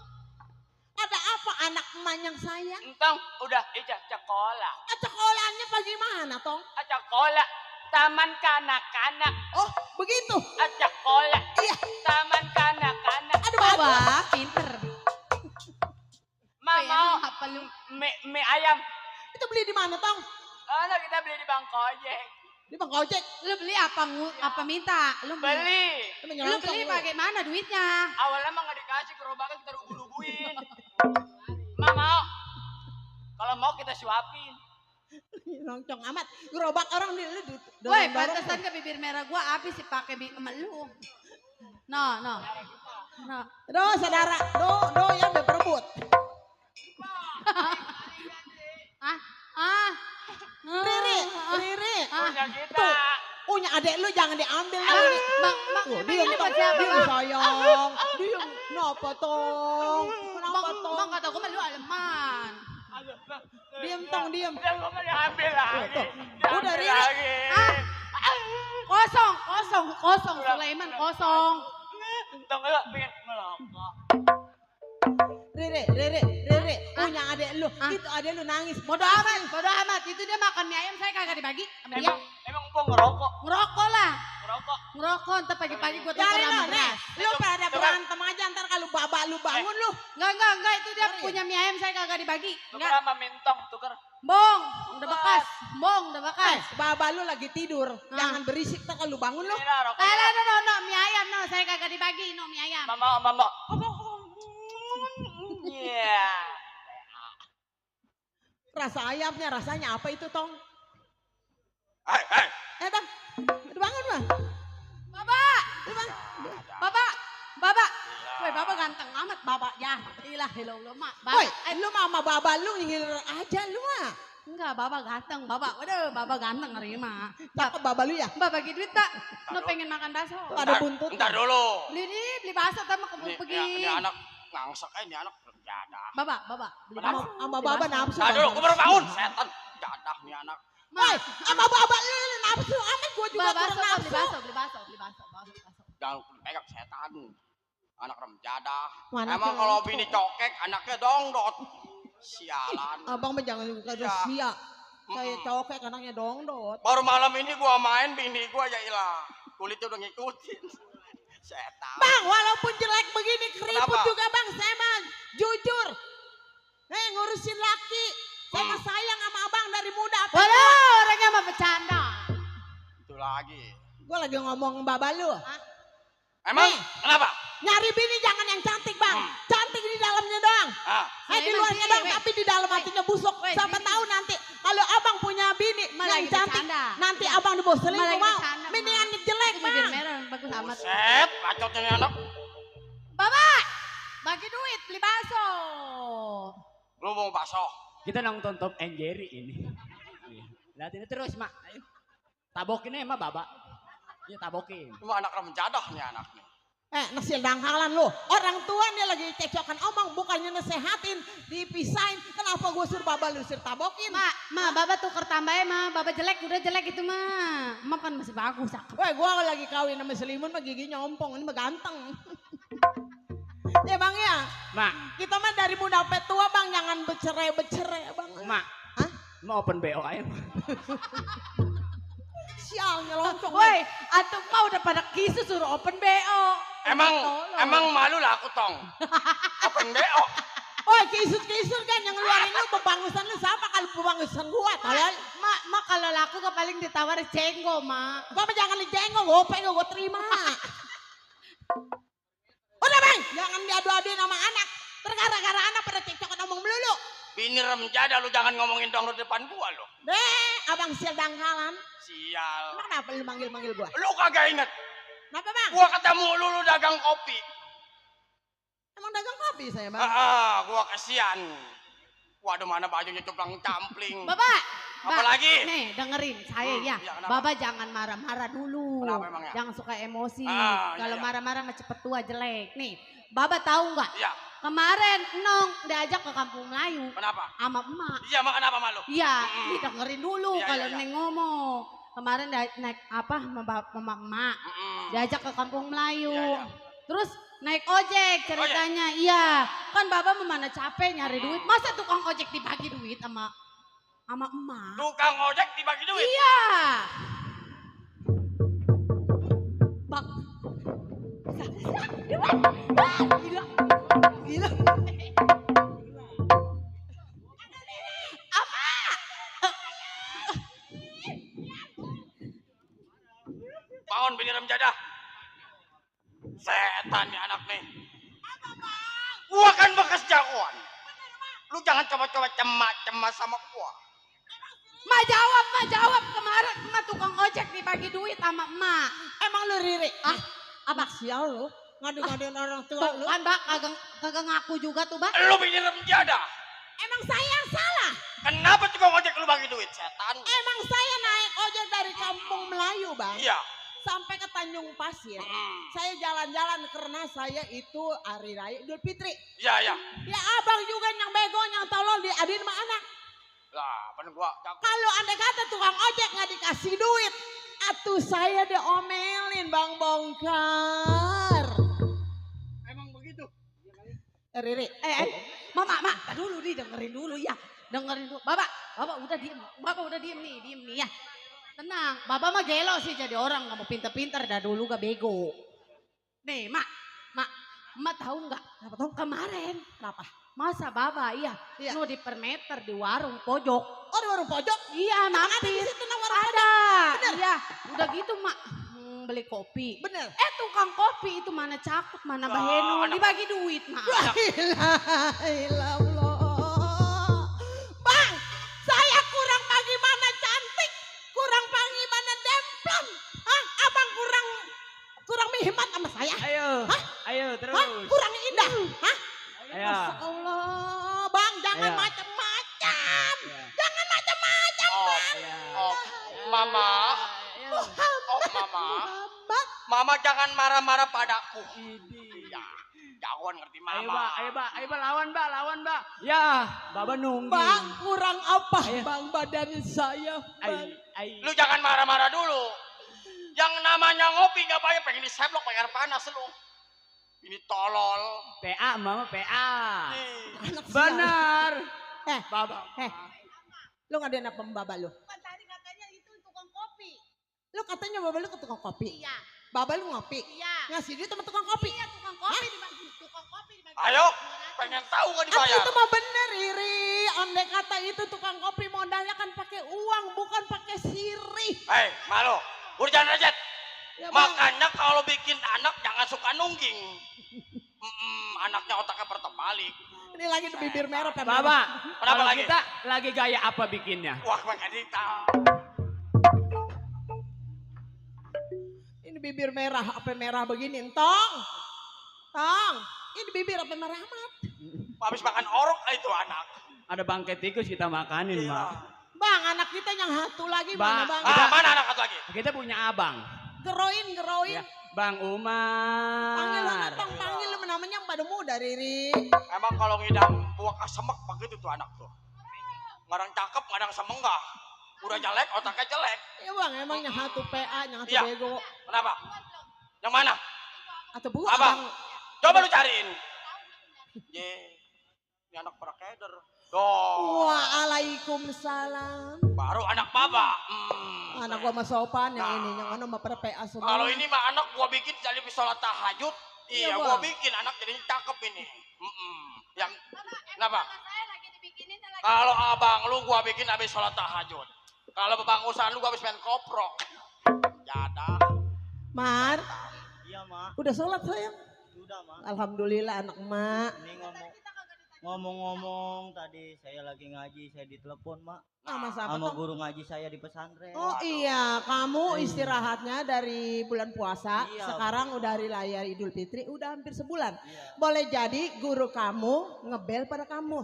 Ada apa anak emak yang sayang? Entong udah ijak sekolah. Sekolahnya bagaimana, Tong? Sekolah taman kanak-kanak. Oh, begitu. Sekolah Iya. taman kanak-kanak. Aduh, bagus. Wah, pinter. Ma Weh, mau emang apa lu? mie ayam. Itu beli di mana, Tong? Oh, kita beli di Bang Kojek. Di Bang Ojek. Lu beli apa minta? Lu Beli. Lu beli bagaimana duitnya? Awalnya mah nggak dikasih, gerobakan kita rubuh-rubuhin. Ma mau. Kalau mau kita suapin. Nongcong amat. Gerobak orang di lu. Woi, pantesan ke bibir merah gua habis sih pakai sama lu. No. Do, saudara. Do yang berebut. Riri. Punya kita. Punya adek lu jangan diambil. Bang, Diam, ini Tong. buat siapa, Diam, Bang? sayang. Diam. Kenapa, Tong? Kenapa, Tong? Bang kata gua mah lu aleman. Diam, Tong, diam. Udah gua mau diambil lagi. Udah, Riri. lagi. Kosong, Sulaiman kosong. Entong enggak pengen melokok. Riri. Punya adek lu. Itu adek lu nangis. Bodoh amat. Itu dia makan mie ayam saya kagak dibagi sama dia. Emang empong ngerokok. Ngerokok lah. Ngerokok. Ngerokok ntar pagi-pagi gua tuker Cari sama lo, nih. beras. Lu pada berantem aja ntar kalau babak lu bangun lu. Enggak, itu dia Cari. punya mie ayam saya kagak dibagi. Tuker Enggak. sama mintong, tuker. Bong, udah bekas. Bong, udah bekas. Babak lu lagi tidur. Jangan berisik ntar kalau bangun lu. Ini lah rokok. No, mie ayam no, saya kagak dibagi, no mie ayam. Mama. Iya. Rasa ayamnya rasanya apa itu, Tong? Hai. Bang. Udah bangun, Bang. Bapak. Woi, bapak ganteng amat bapak ya. Ilah, mak. Woi, lu mama baba lu ngiler aja lu mah. Enggak, bapak ganteng, bapak. Waduh, bapak ganteng hari ini mah. Cakep baba lu ya? Mbak bagi duit tak? Lo pengen makan bakso? Ada buntut. Ntar dulu. Beli bakso sama kebun pergi. Ini anak ngangsek ini anak belum jadah. Bapak, beli bakso. Sama baba nafsu. Ntar dulu, gue baru bangun. Setan. Jadah nih anak. Woi, sama baba lu nafsu amat gua juga kurang nafsu. Beli bakso. Jangan pegang setan. Anak rem jadah. Mana Emang tuh? kalau bini cokek, anaknya dongdot. Sialan. Abang mah jangan luka Ya. sia. Saya cokek anaknya dongdot. Baru malam ini gua main, bini gua ya ilah. Kulitnya udah ngikutin. Setan. Bang, walaupun jelek begini keriput Kenapa? juga bang, saya mah jujur. Ngurusin laki. Saya mah sayang sama abang dari muda. Waduh, orangnya mah bercanda. Itu lagi. Gue lagi ngomong baba lu. Emang Nih. kenapa? Nyari bini jangan yang cantik bang. Cantik di dalamnya doang. Ah, Di luarnya doang, tapi di dalam hatinya busuk. Siapa tahu nanti kalau abang punya bini Mah yang lagi cantik, bercanda. nanti abang dibawa Mah selingkuh lagi mau. bercanda, Bini Mak. yang jelek Itu bibir bang. merah, bagus amat. set, bacotnya nih anak. Bapak, bagi duit beli bakso. Lu mau bakso? Kita nonton Tom and Jerry ini. Lihatin terus, Mak. Ayo. Tabokin aja, Mak, Baba. Iya, tabokin. Lu anak rem jadah nih anaknya. Nasil dangkalan lu. Orang tua nih lagi cekcokan omong, bukannya nasehatin, dipisahin. Kenapa gue suruh baba lu suruh tabokin? Bapak tuker tambahnya mah, bapak jelek udah jelek itu mah. Mah kan masih bagus, cakep. Woi, gue lagi kawin sama Selimun mah giginya ompong, ini mah ganteng. Ya bang ya, Mak, kita mah dari muda sampai tua bang, jangan bercerai bang. Mak. Hah? Mau open BO aja. Sial nyelonong. Woi, antum mah udah pada kisu suruh open BO. Emang malu lah aku tong. Open BO. Woi, kisut kan yang ngeluarin lu bebangusan lu siapa kalau bebangusan gua, tolol. Mak kalau laku kok paling ditawarin cenggo, Mak. Gua mah jangan dijengok, gopeng gua terima. Bang, jangan diadu-aduin sama anak. Gara-gara anak pada cekcok ngomong melulu. Bini remjada lu jangan ngomongin dong di depan gua lo. Deh, abang sial dangkalan. Sial. Emang kenapa lu manggil-manggil gua? Lu kagak inget. Kenapa bang? Gua ketemu lu dagang kopi. Emang dagang kopi saya bang? Gua kesian. Waduh mana bajunya cuplang campling. Bapak, Apalagi? nih dengerin saya ya. iya, kenapa? Bapak jangan marah-marah dulu. Kenapa emangnya? Jangan suka emosi. Iya, Kalau iya. marah-marah mah cepet tua jelek. Nih, Bapak tahu nggak? Iya. Kemarin Nong diajak ke Kampung Melayu Kenapa? sama emak. Iya, mak kenapa malu? Iya, nih dengerin dulu Iya, kalau iya. Neng ngomong. Kemarin naik apa sama emak. Diajak ke Kampung Melayu. Iya, iya. Terus naik ojek ceritanya. Iya, kan Bapak mana capek nyari duit. Masa tukang ojek dibagi duit sama emak? Tukang ojek dibagi duit? Iya. Bak. Gila. Gila. Apa? Bangun bini remjada. Setan nih anak nih. Gua kan bekas jagoan. Lu jangan coba-coba cemas sama gua. Ma jawab kemarin emak tukang ojek dibagi duit sama emak. Emang lu Riri? Abang sial lu. Ngadu-ngaduin orang tua Tuh lu. kan Bak kagak ngaku juga tuh Bak. Lu bini remjada. Emang saya yang salah. Kenapa tukang ojek lu bagi duit, setan? Emang saya naik ojek dari Kampung Melayu bang. Iya. Sampai ke Tanjung Pasir. Saya jalan-jalan karena saya itu hari raya Idul Fitri. Iya, iya. Ya abang juga yang bego yang tolol diadin sama anak. Lah, bener gua jago. Kalau andai kata tukang ojek nggak dikasih duit, atuh saya diomelin bang bongkar. Emang begitu? Riri. Mama, tar dulu nih dengerin dulu ya. Dengerin dulu. Bapak udah diem. Bapak udah diem nih ya. Tenang, Bapak mah gelo sih jadi orang nggak mau pinter-pinter dah dulu gak bego. Nih, Mak tahu nggak? Apa tahu kemarin? Kenapa? Masa Bapak iya. Lu di per meter di warung pojok. Oh di warung pojok? Iya, mampir. Ada. Iya, udah gitu Mak. Beli kopi. Bener. Tukang kopi itu mana cakep, mana bahenu, dibagi duit Mak. Ilah. Bang, saya kurang bagaimana cantik, kurang bagaimana demplon. Abang kurang mihmat sama saya. Ayo terus. Kurang indah. Ayo. Masya Allah, bang jangan Ayo. macam-macam. Iya. Jangan macam-macam. Mama. Mama. Mama jangan marah-marah padaku. Iya. Jagoan ngerti mama. Ayo Mbak, lawan Mbak. Ya, Baba nunggu. Bang, kurang apa bang badan saya? Bang. Lu jangan marah-marah dulu. Yang namanya ngopi gak bayar, pengen diseblok pakai air panas lu. Ini tolol. PA, Mama PA. Anak sial. Benar. Baba. Lu nggak ada apa baba lu? Tadi katanya itu tukang kopi. Lu katanya baba lu ke tukang kopi. Iya. Baba lu ngopi. Iya. Ngasih duit sama tukang kopi. Iya, tukang kopi dibagi. Tukang kopi dibagi. Ayo, pengen tahu gak dibayar? Itu mah bener Iri. Andai kata itu tukang kopi modalnya kan pakai uang bukan pakai sirih. Hei, malu. Udah jangan rejet. Ya, Bang. Makanya kalau bikin anak jangan suka nungging. Anaknya otaknya terbalik. Ini lagi di bibir merah Pak. Baba, Kenapa kalau lagi? kita lagi gaya apa bikinnya? Wah, makanya tahu. Ini bibir merah apa merah begini? Tong. Ini bibir apa merah amat? Habis makan orok lah itu anak. Ada bangkai tikus kita makanin, Mbak. Bang, anak kita yang satu lagi mana bang? Mana anak satu lagi? Kita punya abang. Geroin. Ya, Bang Umar. Panggil lu Bang, panggil lu namanya yang pada muda Riri. Emang kalau ngidam buah kesemek begitu tuh anak tuh. Ngadang cakep, ngadang semenggah. Udah jelek, otaknya jelek. Iya bang, emang yang satu PA, yang satu Iya. bego. Kenapa? Yang mana? Atau bu, Abang. Coba lu cariin. Ini anak para keder. Waalaikumsalam. Baru anak baba. Anak gua mah sopan, yang ini, yang mana mah pada PA semua. Kalau ini mah anak gua bikin jadi sholat tahajud. Iya, Iya, gua Bang. bikin anak jadi cakep ini. Yang kenapa? Kalau abang lu gua bikin habis sholat tahajud. Kalau bebangusan lu gua habis main koprok. Jadah. Mar, Iya, Ma. udah sholat sayang? Sudah, Mak. Alhamdulillah anak emak. Ini ngomong-ngomong tadi saya lagi ngaji, saya ditelepon, Mak. Nama siapa Sama toh? guru ngaji saya di pesantren. Oh iya, kamu istirahatnya dari bulan puasa, Iya. sekarang udah hari raya Idul Fitri, udah hampir sebulan. Iya. Boleh jadi guru kamu ngebel pada kamu.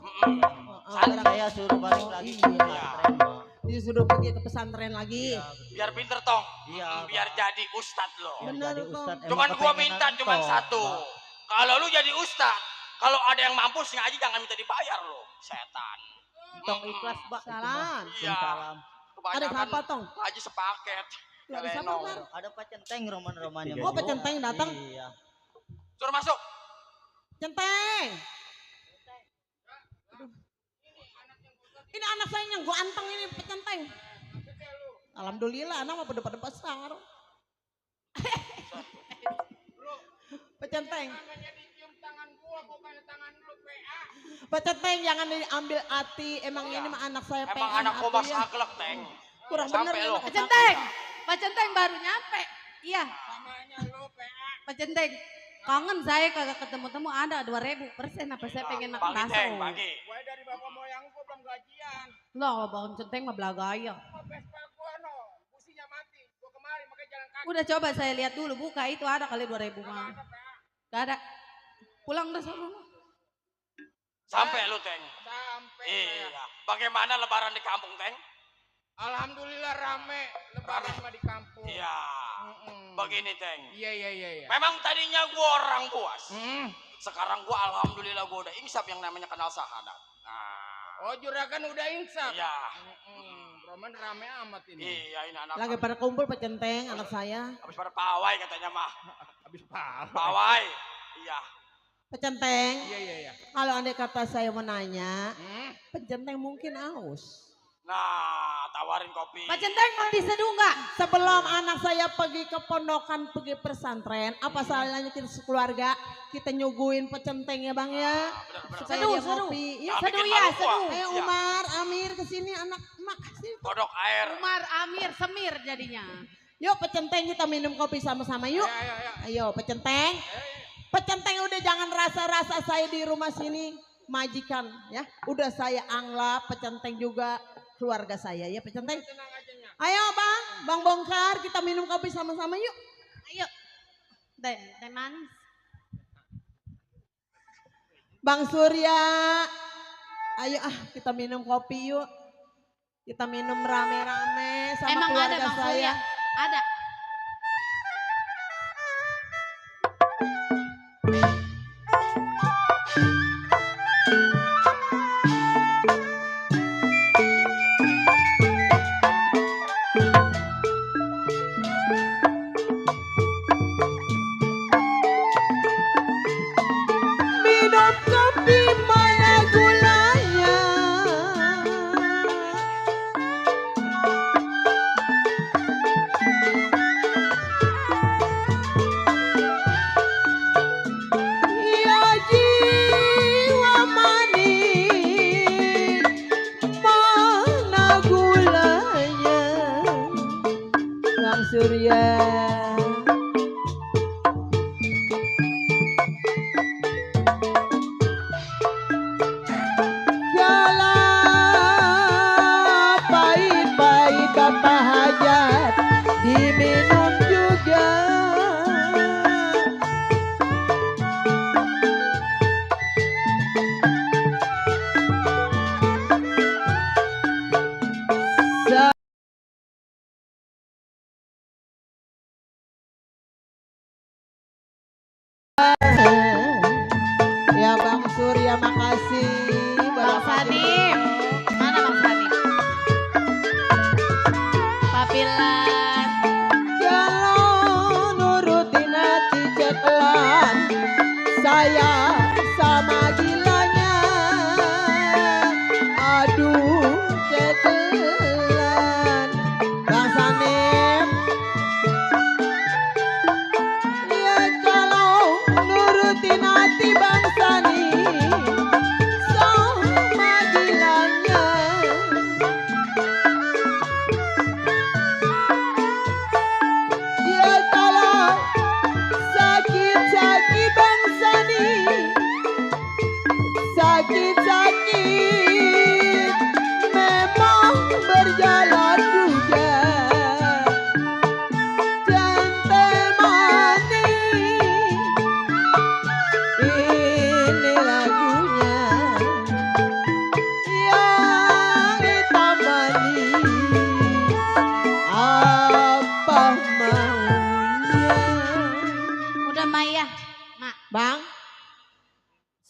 Kan saya suruh balik lagi ke pesantren, Mak. Disuruh pergi ke pesantren lagi. Iya, Biar pinter tong. Iya, Biar jadi ustad lo. biar Bener, jadi Kong. ustad. Cuman Emang gua kepengenan minta cuman toh, satu. Mak. Kalau lu jadi ustad, kalau ada yang mampus ngaji jangan minta dibayar lo. Setan. Tong ikhlas, Mbak. itu, Mak. Salam. Iya. Salam. Ada Kebanyakan apa tong? ngaji sepaket. Ada siapa, Renong. Mar? Ada Pak Centeng roman-romannya. Oh, Pak Centeng datang? Iya. Suruh masuk. Centeng. Aduh. Ini anak saya yang gua anteng ini Pak Centeng. Alhamdulillah anak mah pada besar. Pak Centeng. Pak Centeng jangan diambil hati. Emang ini mah anak saya Emang pengen anak hati kobas ya. aklek, Teng. Kurang bener Sampai ya. lo. Pak Pak Centeng, Pak Centeng baru nyampe. Iya. Pak Centeng, kangen saya kagak ketemu-temu ada 2000% apa saya pengen makan Bagi, bakso. Teng, bagi. Loh, Bang Centeng mah belagaya. Udah coba saya lihat dulu, buka itu ada kali 2000 mah. Gak ada. Pulang dah sono. Sampai lu, Teng. Iya. Bagaimana lebaran di kampung, Teng? Alhamdulillah rame lebaran mah di kampung. Iya. Begini, Teng. Iya. Memang tadinya gua orang buas. Sekarang gua alhamdulillah gua udah insaf yang namanya kenal sahadat. Nah, Oh juragan udah insaf. iya. Roman rame amat ini. Iya, ini anak. Lagi pada kumpul Pak Centeng anak saya. Habis pada pawai katanya mah. Habis pawai. Pawai. Iya. Pak Centeng. Iya. Kalau andai kata saya mau nanya, Pak Centeng mungkin aus. Nah, tawarin kopi. Pak Centeng mau diseduh nggak? Sebelum anak saya pergi ke pondokan, pergi pesantren, apa salahnya kita sekeluarga kita nyuguhin Pak Centeng ya Bang ya? Supaya Seduh, dia seduh. ngopi. Ya, Yuk, bikin seduh ya, malu gua. seduh. ayo Iya. Umar, Amir kesini anak emak. Sini. Kodok air. Umar, Amir, Semir jadinya. Yuk Pak Centeng kita minum kopi sama-sama yuk. Ayo Pak Centeng. Pak Centeng udah jangan rasa-rasa saya di rumah sini majikan ya. Udah saya anggap Pak Centeng juga keluarga saya ya Pak Centeng. Ayo Bang Bongkar kita minum kopi sama-sama yuk. Ayo. Teh manis. Bang Surya. Ayo kita minum kopi yuk. Kita minum rame-rame sama Emang ada keluarga Bang saya. Surya? Ada. Minum kopi mana gulanya. Ya jiwa manis mana gulanya. Bang Surya.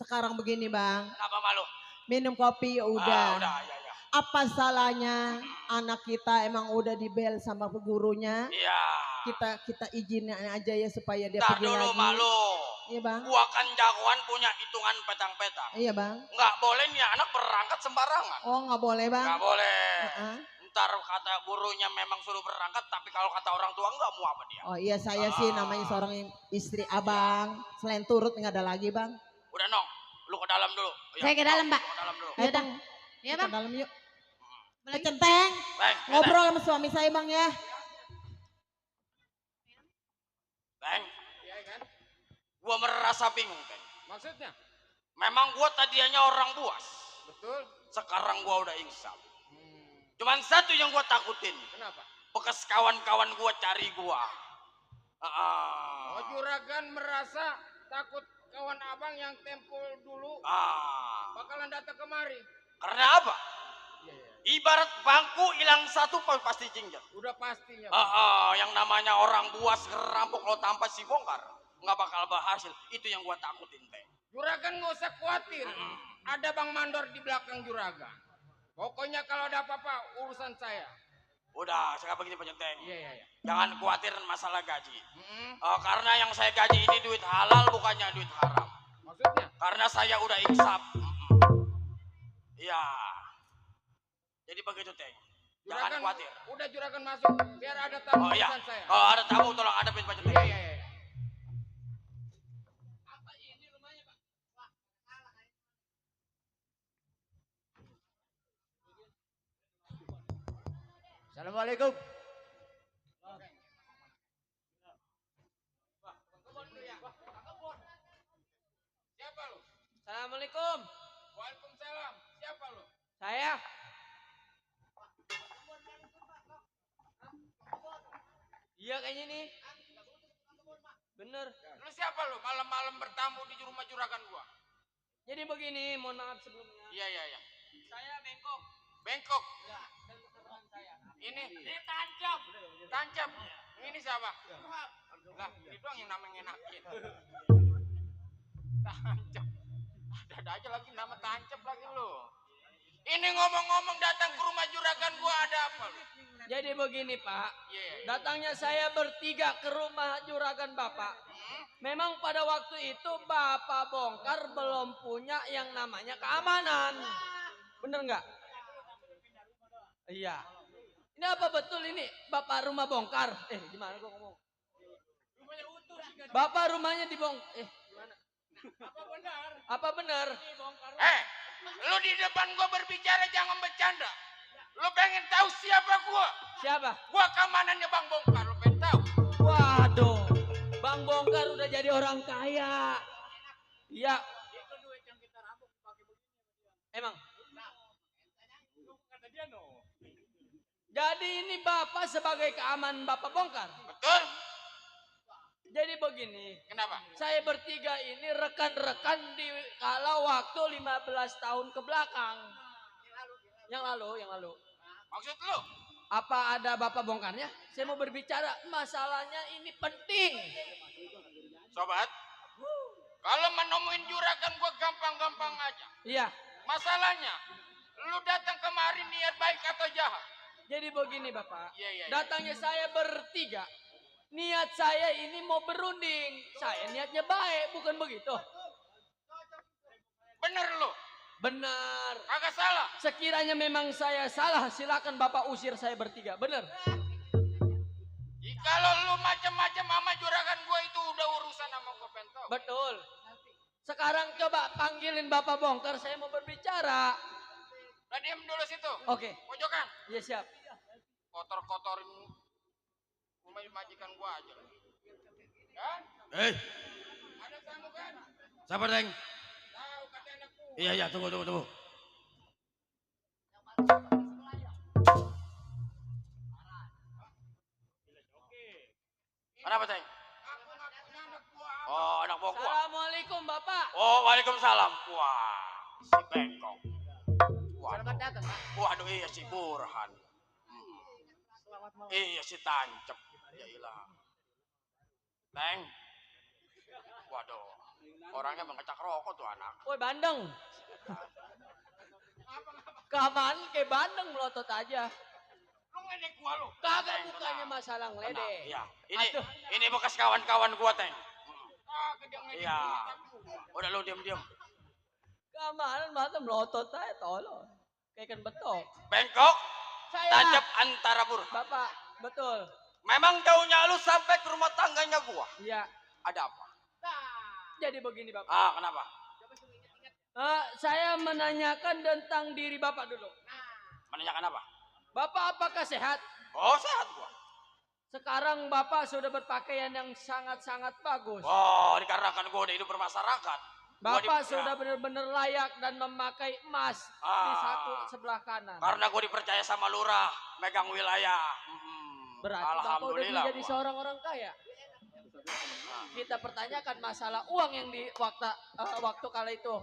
Sekarang begini bang, Kenapa malu? minum kopi ya udah. Udah, ya. Apa salahnya anak kita emang udah dibel sama gurunya? Iya. Kita izinin aja ya supaya dia Ntar pergi dulu lagi. malu. Iya bang. Gua kan jagoan punya hitungan petang-petang. Iya bang. Nggak boleh nih anak berangkat sembarangan. Oh nggak boleh bang. Nggak boleh. Uh-uh. Ntar kata gurunya memang suruh berangkat, tapi kalau kata orang tua nggak mau apa dia. Oh iya saya sih namanya seorang istri abang. Selain turut nggak ada lagi bang. Udah Nong, lu ke dalam dulu. Ya, Saya ke dalam, Mbak. Ke dalam dulu. Ya udah. Iya Bang. Ke dalam yuk. Centeng. Ngobrol sama suami saya bang ya. Bang, gua merasa bingung, Bang. Maksudnya? Memang gua tadinya orang buas. Betul. Sekarang gua udah insaf. Cuman satu yang gua takutin. Kenapa? Bekas kawan-kawan gua cari gua. Oh, juragan merasa takut kawan abang yang tempul dulu bakalan datang kemari. Karena apa? Ibarat bangku hilang satu pasti jinjat. Udah pastinya. Yang namanya orang buas ngerampok lo tanpa si bongkar nggak bakal berhasil. Itu yang gua takutin, Bang. Juragan nggak usah khawatir. Ada Bang Mandor di belakang juragan. Pokoknya kalau ada apa-apa urusan saya. Udah, sekarang begini penyenteng. Iya. Jangan khawatir masalah gaji. Karena yang saya gaji ini duit halal bukannya duit haram. Maksudnya? Karena saya udah insaf. Iya. Jadi begitu, Teng. Jangan khawatir. Udah juragan masuk biar ada tamu urusan saya. Kalau ada tamu tolong hadapin penyenteng. Iya. Assalamualaikum. Siapa lu? Assalamualaikum. Waalaikumsalam. Siapa lu? Saya. Iya kayaknya nih. Bener. Lu siapa lu? Malam-malam bertamu di rumah juragan gua. Jadi begini, mohon maaf sebelumnya. Iya. Saya bengkok. Bengkok. Ya, dan keterangan saya. Ini tancap. Tancap. Ini siapa? Lah, ini doang yang namanya enakin. Tancap. Ada aja lagi nama tancap lagi lu. Ini ngomong-ngomong datang ke rumah juragan gua ada apa lu? Jadi begini Pak, Iya. datangnya saya bertiga ke rumah juragan Bapak. Memang pada waktu itu Bapak bongkar belum punya yang namanya keamanan. Bener nggak? Iya. Ini apa betul ini Bapak rumah bongkar? Gimana gua ngomong? Bapak rumahnya dibongkar. Gimana? Apa benar? Lu di depan gua berbicara jangan bercanda. Lu pengen tahu siapa gua? Siapa? Gua keamanannya Bang Bongkar, lu pengen tahu? Waduh, Bang Bongkar udah jadi orang kaya. Iya. Emang? Jadi ini Bapak sebagai keamanan Bapak bongkar? Betul. Jadi begini. Kenapa? Saya bertiga ini rekan-rekan di kala waktu 15 tahun ke belakang. Yang lalu. Maksud lu? Apa ada Bapak bongkarnya? Saya mau berbicara, masalahnya ini penting. Sobat, kalau menemuin juragan gua gampang-gampang aja. Iya. Masalahnya, lu datang kemari niat baik atau jahat? Jadi begini Bapak, Iya. datangnya saya bertiga. Niat saya ini mau berunding. Saya niatnya baik, bukan begitu? Bener lu? Benar. Kagak salah. Sekiranya memang saya salah, silakan Bapak usir saya bertiga. Benar? Kalau lu macam-macam sama juragan gua itu udah urusan sama gua pentok. Betul. Sekarang coba panggilin Bapak bongkar, saya mau berbicara. Nah, diam dulu situ. Oke. Pojokan. Iya siap. Kotor-kotorin rumah majikan gua aja. Kan? Ada tamu kan? Siapa, Deng? Tahu kata anakku. Iya, tunggu. Kenapa, Teng? Aku ngakunya anak gua. Oh, anak buah gua. Assalamualaikum Bapak. Oh, waalaikumsalam. Wah, si bengkok. Selamat datang, Pak. Waduh, iya si Burhan. Iya si Tancep. Ya ilah. Teng. Waduh. Orangnya mengecak rokok tuh anak. Woi bandeng. Kaman ke bandeng melotot aja. Lu ngeledek gua lu. Kagak bukannya masalah ngeledek. Iya. Ini bekas kawan-kawan gua, Teng. Iya. Udah lu diam-diam. Kaman mata melotot aja tolong. Kayak ikan betok. Bengkok. Saya. Tancap antara burhan. Bapak, betul. Memang jauhnya lu sampai ke rumah tangganya gua. Iya. Ada apa? Jadi begini Bapak. Ah, kenapa? Saya menanyakan tentang diri Bapak dulu. Menanyakan apa? Bapak apakah sehat? Oh, sehat gua. Sekarang Bapak sudah berpakaian yang sangat-sangat bagus. Oh, dikarenakan gua udah hidup bermasyarakat. Bapak sudah benar-benar layak dan memakai emas di satu sebelah kanan. Karena gue dipercaya sama lurah, megang wilayah. Berarti Bapak udah menjadi seorang orang kaya. Kita pertanyakan masalah uang yang di waktu kala itu.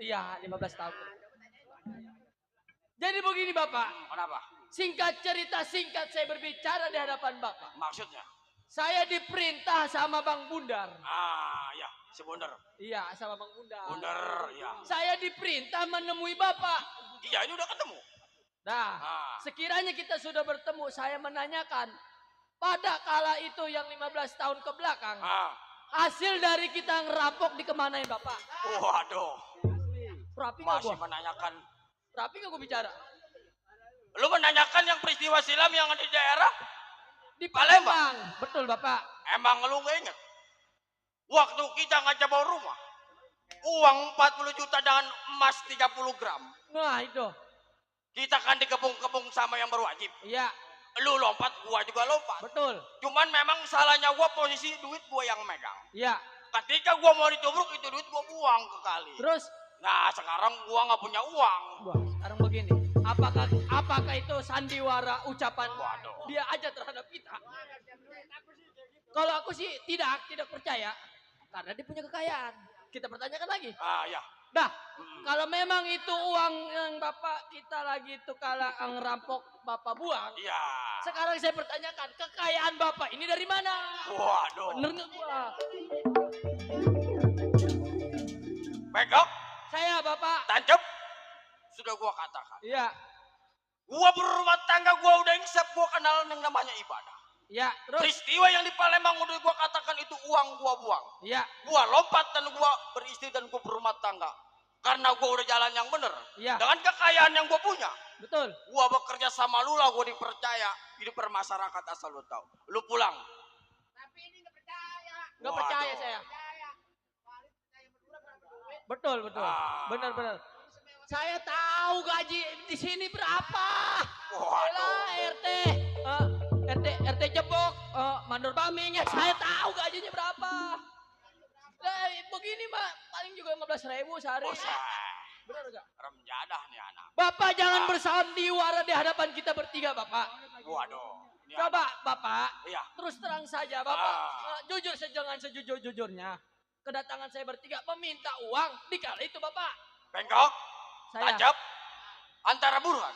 Iya, 15 tahun. Jadi begini Bapak. Kenapa? Singkat cerita singkat saya berbicara di hadapan Bapak. Maksudnya? Saya diperintah sama Bang Bundar. Ah, ya, si Bundar. Iya, sama Bang Bundar. Bundar, ya. Saya diperintah menemui Bapak. Iya, ini udah ketemu. Nah, sekiranya kita sudah bertemu, saya menanyakan pada kala itu yang 15 tahun ke belakang, hasil dari kita ngerampok dikemanain Bapak? Waduh. Rapi nggak masih gua? menanyakan. Rapi nggak gue bicara? Lu menanyakan yang peristiwa silam yang ada di daerah? Di Palembang. Betul Bapak. Emang lu nggak inget? Waktu kita ngajak bawa rumah, uang 40 juta dengan emas 30 gram. Nah itu. Kita kan dikepung-kepung sama yang berwajib. Iya. Lu lompat, gua juga lompat. Betul. Cuman memang salahnya gua posisi duit gua yang megang. Iya. Ketika gua mau ditubruk, itu duit gua buang ke kali. Terus? Nah sekarang gua nggak punya uang. Wah, sekarang begini. Apakah itu sandiwara ucapan dia aja terhadap kita? Kalau aku sih tidak percaya. Karena dia punya kekayaan. Kita pertanyakan lagi. Ah ya. Dah, kalau memang itu uang yang Bapak kita lagi itu kala ngerampok Bapak buang. Iya. Sekarang saya pertanyakan, kekayaan Bapak ini dari mana? Waduh. Bener nggak gua? Bengkok. Saya Bapak. Tancap. Sudah gua katakan. Iya. Gua berumah tangga, gua udah insaf, gua kenal yang namanya ibadah. Ya, terus peristiwa yang di Palembang udah gua katakan itu uang gua buang. Iya. Gua lompat dan gua beristri dan gua berumah tangga. Karena gua udah jalan yang bener. Iya. Dengan kekayaan yang gua punya. Betul. Gua bekerja sama lu lah, gua dipercaya hidup bermasyarakat asal lu tahu. Lu pulang. Tapi ini nggak percaya. Nggak percaya saya. Betul. Benar. Saya tahu gaji di sini berapa. RT Jebok, Mandor Baming ya, saya tahu gajinya berapa. Begini mah paling juga 15.000 sehari. Benar enggak? Remjadah nih anak. Bapak jangan bersandiwara di hadapan kita bertiga, Bapak. Waduh. Coba Bapak, iya. Terus terang saja Bapak, jujur dengan sejujur-jujurnya. Kedatangan saya bertiga meminta uang di kala itu Bapak. Bengkok, saya. Tancap, antara burhan.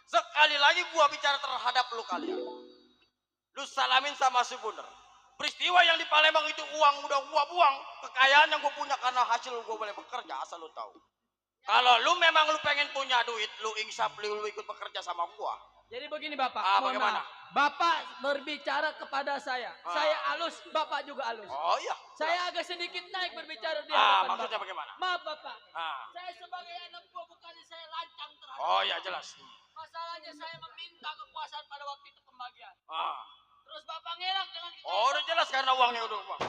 Sekali lagi gua bicara terhadap lu kalian. Lu salamin sama si Bundar. Peristiwa yang di Palembang itu uang udah gua buang. Kekayaan yang gua punya karena hasil gua boleh bekerja, asal lu tahu. Kalau lu memang lu pengen punya duit, lu insaf lu ikut bekerja sama gua. Jadi begini Bapak, bagaimana? Bapak berbicara kepada saya. Saya halus, Bapak juga halus. Oh iya. Saya agak sedikit naik berbicara di hadapan maksudnya Bapak. bagaimana? Maaf Bapak. Saya sebagai anak buah bukannya saya lancang terhadap. Oh iya jelas. Masalahnya saya meminta kekuasaan pada waktu itu pembagian. Ah. Terus Bapak ngelak dengan kita. Oh udah jelas karena uangnya udah uang.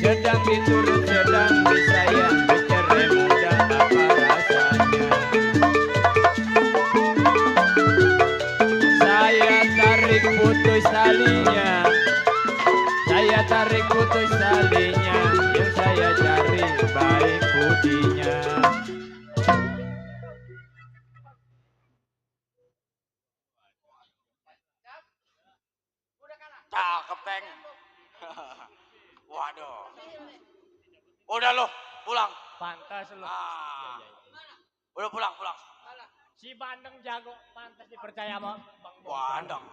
Sedang diturut, sedang disayang, bercerai muda apa rasanya. Saya tarik putus talinya, Saya tarik putus talinya, yang saya cari baik budinya. Cakep, Teng. Waduh. Udah lo, pulang. Pantas lo. Ah. Udah pulang. Si Bandeng jago, pantas dipercaya sama Bang Bongkar. Bandeng.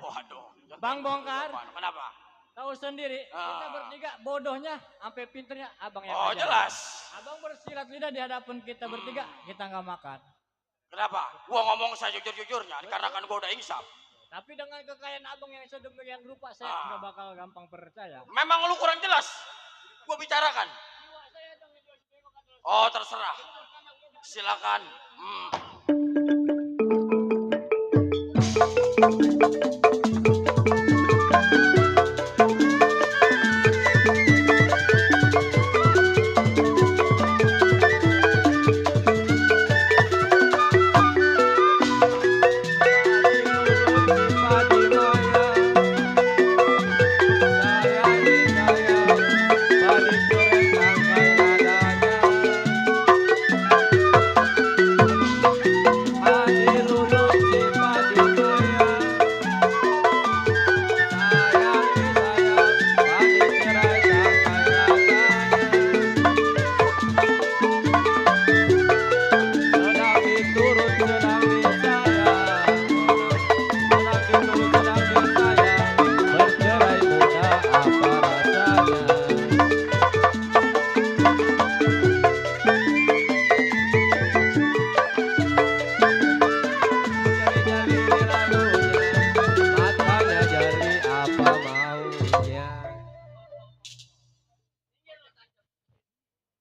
Waduh. Bang Bongkar, Kenapa? tahu sendiri, kita bertiga bodohnya, sampai pinternya abang yang Oh, ajarin. jelas. Abang bersilat lidah di hadapan kita bertiga, kita nggak makan. Kenapa? Gua ngomong saya jujur-jujurnya, karena kan gua udah insaf. Tapi dengan kekayaan abang yang sedemikian rupa, saya nggak bakal gampang percaya. Memang lu kurang jelas. Gua bicarakan. Oh, terserah. Silakan.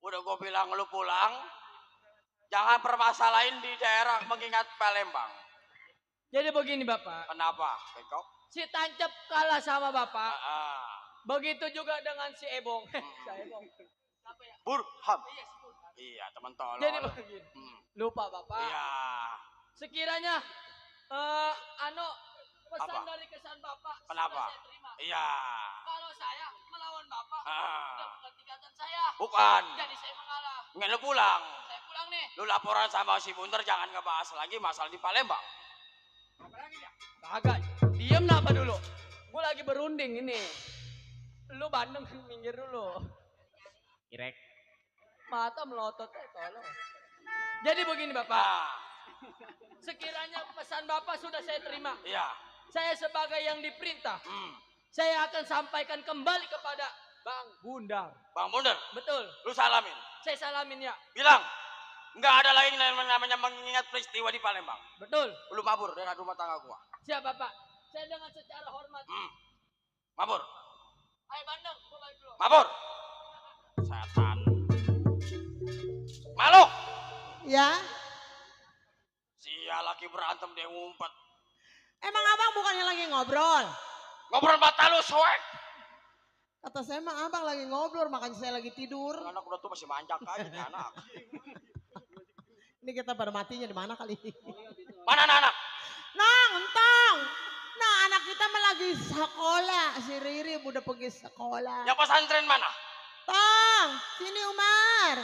Udah gue bilang lu pulang, jangan permasalahin di daerah mengingat Palembang. Jadi begini Bapak. Kenapa? Bekok? Si Tancap kalah sama Bapak. Begitu juga dengan si Ebong. Si Ebong. Siapa ya? Burhan. Iya, teman tolong. Jadi begini. Lupa Bapak. Iya. Sekiranya pesan Apa? dari kesan Bapak. Kenapa? Sudah saya terima. Iya. Kalau saya melawan Bapak, itu bukan tingkatan saya. Bukan. Jadi saya mengalah. Nggak lu pulang. Saya pulang nih. Lu laporan sama si Bunter, jangan ngebahas lagi masalah di Palembang. Kagak. Diem apa dulu? Gue lagi berunding ini. Lu Bandeng minggir dulu. Irek. Mata melotot tolong. Jadi begini Bapak. Sekiranya pesan Bapak sudah saya terima. Iya. Saya sebagai yang diperintah. Saya akan sampaikan kembali kepada Bang Bundar. Bang Bunter? Betul. Lu salamin. Saya salamin ya. Bilang, nggak ada lagi yang namanya mengingat peristiwa di Palembang. Betul. Lu mabur dengan rumah tangga gua. Siap Bapak. Saya dengan secara hormat. Mabur. Ayo Bandeng, gua balik dulu. Mabur. Setan. Malu. Ya. Sia laki berantem dia ngumpet. Emang abang bukannya lagi ngobrol? Ngobrol mata lu soek. Kata saya mah abang lagi ngobrol, makanya saya lagi tidur. Anak udah tuh masih manjak aja nih anak. Ini kita pada matinya di mana kali? Mana anak? Nang, entong. Nah anak kita mah lagi sekolah. Si Riri udah pergi sekolah. Yang pesantren mana? Tong, sini Umar.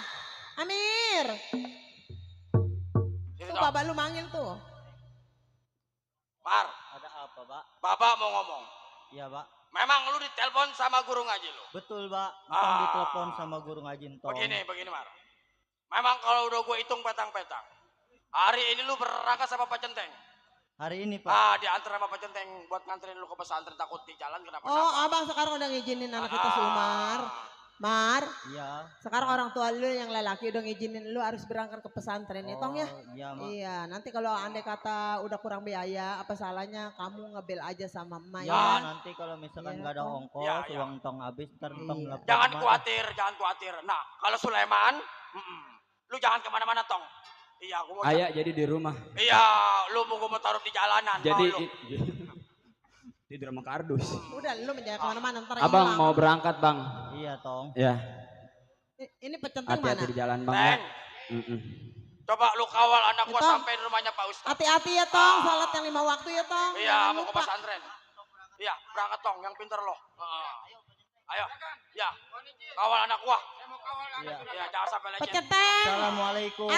Amir. Sini Tuh dong. bapak lu manggil tuh. Mar. Ada apa, Pak? Bapak mau ngomong. Iya, Pak. Memang lu ditelepon sama guru ngaji lu? Betul, Pak. Entong ditelepon sama guru ngaji Entong. Begini Mar. Memang kalau udah gue hitung petang-petang. Hari ini lu berangkat sama Pak Centeng. Hari ini, Pak. Diantar sama Pak Centeng buat nganterin lu ke pesantren, takut di jalan kenapa? Oh abang sekarang udah ngizinin anak kita si Umar. Mar, Iya. sekarang orang tua lu yang lelaki udah ngizinin lu harus berangkat ke pesantren ya Tong ya? Iya, Mak. Iya, nanti kalau andai kata udah kurang biaya, apa salahnya kamu ngebel aja sama emak Ya, ya? nanti kalau misalkan Iya, nggak ada Tong. ongkos, Ya, ya. uang Tong habis, ntar Tong Iya. nelfon Jangan emak. khawatir. Nah, kalau Sulaiman, lu jangan kemana-mana Tong. Iya, gua mau. Ayah jadi di rumah. Iya, lu mau gua mau taruh di jalanan. Jadi mau lu. tidur sama kardus. Udah lu menjaga kemana-mana ntar Abang hilang. mau berangkat bang. Iya, Tong. Ya. Ini pecenteng mana? Hati-hati di jalan bang. Ya. Teng. Coba lu kawal anak gua Tong. sampai di rumahnya Pak Ustadz. Hati-hati ya Tong, salat yang 5 waktu ya Tong. Iya, Jangan mau ke lupa. pesantren. Iya, berangkat tong, yang pinter lo. Ayo, ya, kawal anak gua. Iya, jangan sampai lecet. Peceteng. Assalamualaikum.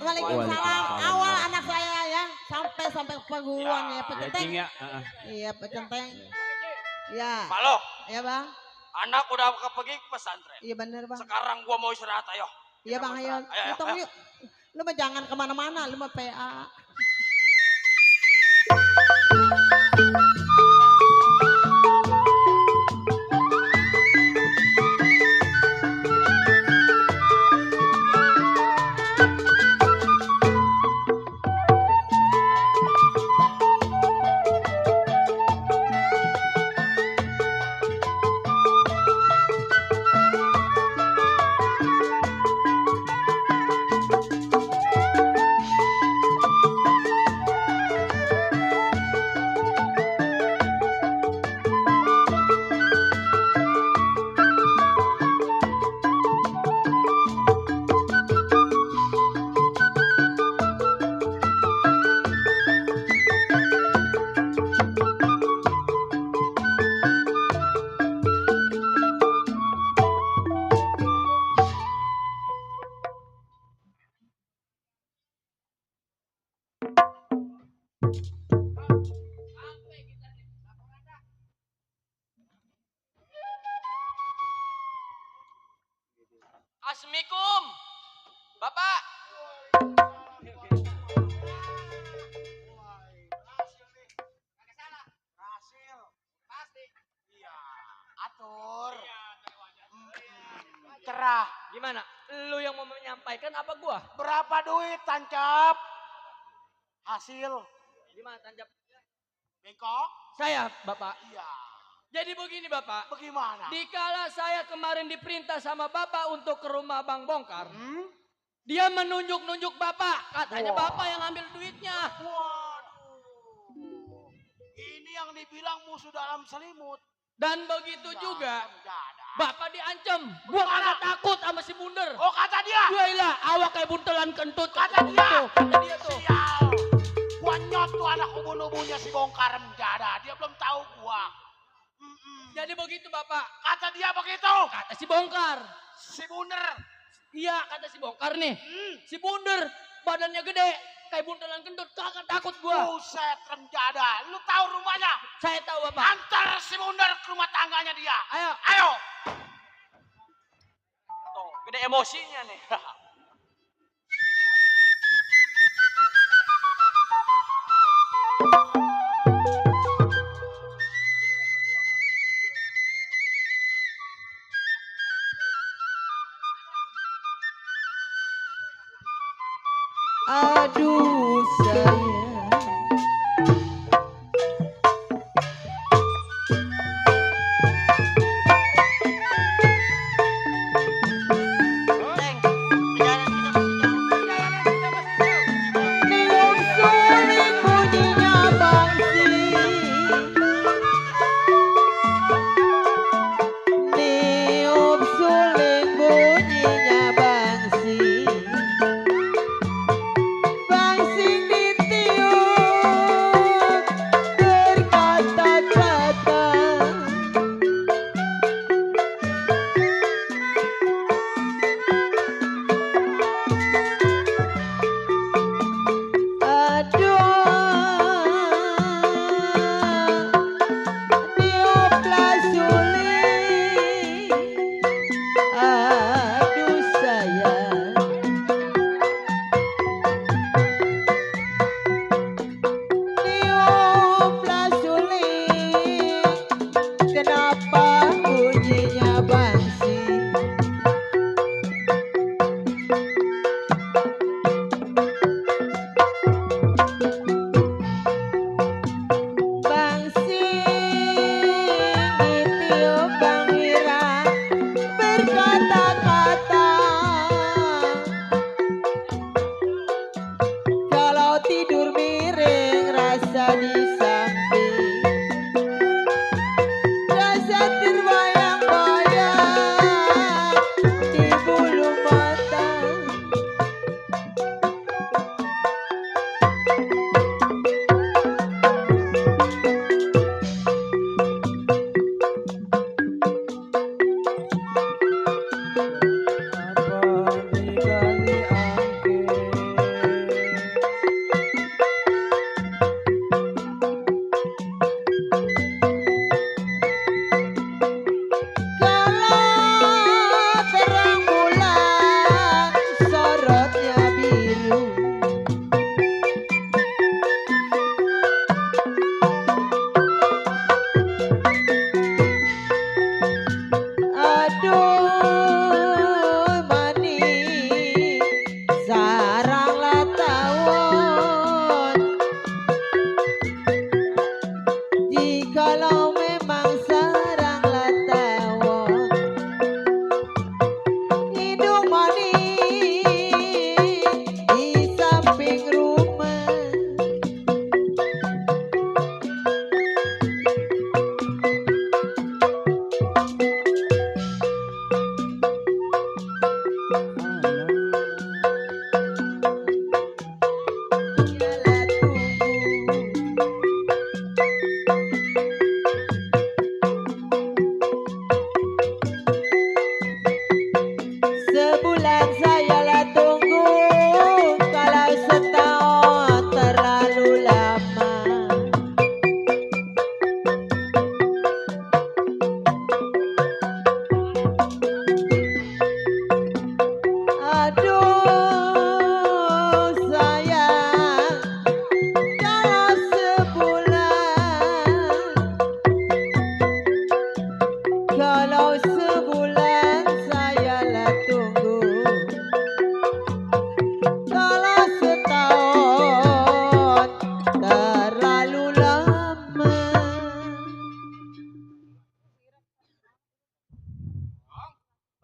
Waalaikumsalam. Awal anak saya ya, sampai peguruan ya, Peceteng. Ya. Iya, Peceteng. Ya. Halo. Iya, Bang. Anak udah pergi ke pesantren. Iya bener, Bang. Sekarang gua mau istirahat, ayo. Iya, Bang, ayo. Hitung yuk. Lu mah jangan kemana-mana, lu mah PA. Assalamualaikum. Bapak. Atur. Cerah. Gimana? Lu yang mau menyampaikan apa gua? Berapa duit tancap? Hasil. Gimana tancap? Bengkok? Saya, Bapak. Iya. Jadi begini, Bapak. Bagaimana? Dikala saya kemarin diperintah sama Bapak untuk ke rumah Bang Bongkar. Dia menunjuk-nunjuk Bapak. Katanya Bapak yang ambil duitnya. Waduh. Ini yang dibilang musuh dalam selimut. Dan begitu juga Bapak diancam. Gua kagak takut sama si Bunder. Oh, kata dia. Gila, awak kayak buntelan kentut. Kata dia. Kata dia tuh. Sial. Gua nyot tuh anak ubun-ubunnya si Bongkar menjada. Dia belum tahu gua. Jadi begitu Bapak. Kata dia begitu. Kata si Bongkar. Si Bunder. Iya, kata si Bongkar nih. Si Bunder badannya gede. Kayak buntelan kentut, kagak takut gua. Buset, renjada. Lu tahu rumahnya? Saya tahu, Bapak. Antar si Bunder ke rumah tangganya dia. Ayo. Ayo. Tuh, gede emosinya nih. Aduh sayang. Berkata-kata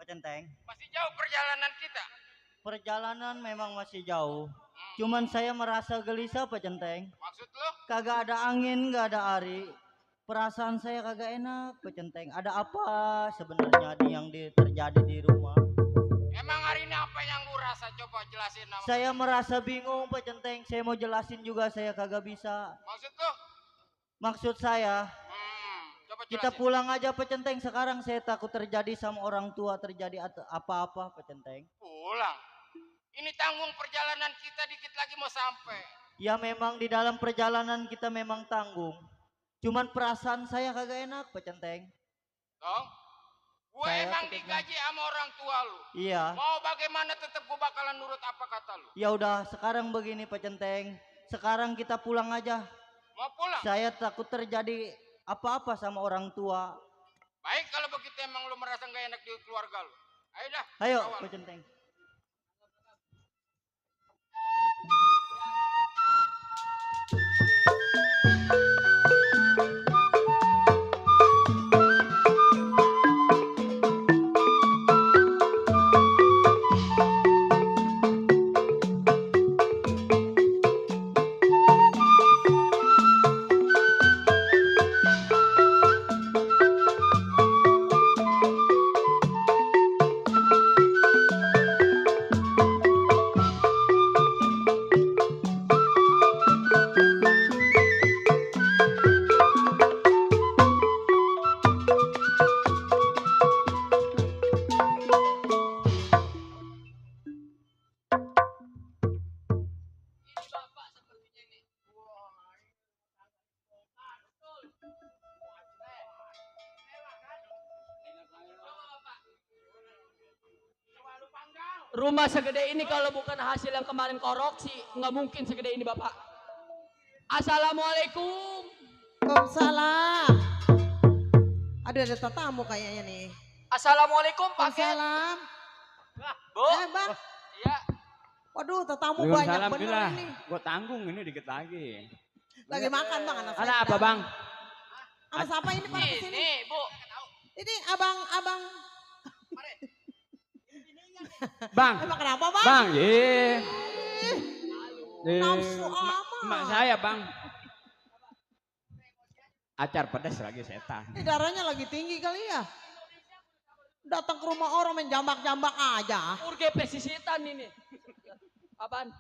Pak Centeng. Masih jauh perjalanan kita. Perjalanan memang masih jauh. Cuman saya merasa gelisah Pak Centeng. Maksud lu? Kagak ada angin, gak ada ari. Perasaan saya kagak enak Pak Centeng. Ada apa sebenarnya yang terjadi di rumah? Emang hari ini apa yang lu rasa? Coba jelasin nama. Saya merasa bingung Pak Centeng. Saya mau jelasin juga saya kagak bisa. Maksud lu? Maksud saya, Coba kita jelasin. pulang aja Pak Centeng. Sekarang saya takut terjadi sama orang tua, terjadi apa-apa Pak Centeng. Pulang. Ini tanggung perjalanan kita, dikit lagi mau sampai. Ya memang di dalam perjalanan kita memang tanggung. Cuman perasaan saya kagak enak Pak Centeng. Dong, gue Saya emang tetep digaji sama orang tua lu. Iya. Mau bagaimana tetap gue bakalan nurut apa kata lu. Ya udah sekarang begini Pak Centeng. Sekarang kita pulang aja. Mau pulang? Saya takut terjadi apa-apa sama orang tua. Baik kalau begitu emang lu merasa gak enak di keluarga lu. Ayo dah. Ayo kawal. Pak Centeng. Rumah segede ini kalau bukan hasil yang kemarin korupsi, nggak mungkin segede ini Bapak. Assalamualaikum. Waalaikumsalam. Ada tatamu kayaknya nih. Assalamualaikum Pak. Salam. Bu. Bang. Iya. Waduh, tatamu Waalaikumsalam, banyak bener Bila. ini. Gue tanggung ini dikit lagi. Lagi makan bang anak saya. Ada apa bang? Sama siapa ini pada kesini? Ini Bu. Ini abang. Bang. Emang kenapa bang? Bang, ye. Nafsu amat. Mak saya bang. Acar pedas lagi setan. Ini darahnya lagi tinggi kali ya. Datang ke rumah orang main jambak-jambak aja. Urge pesisitan ini. Apaan?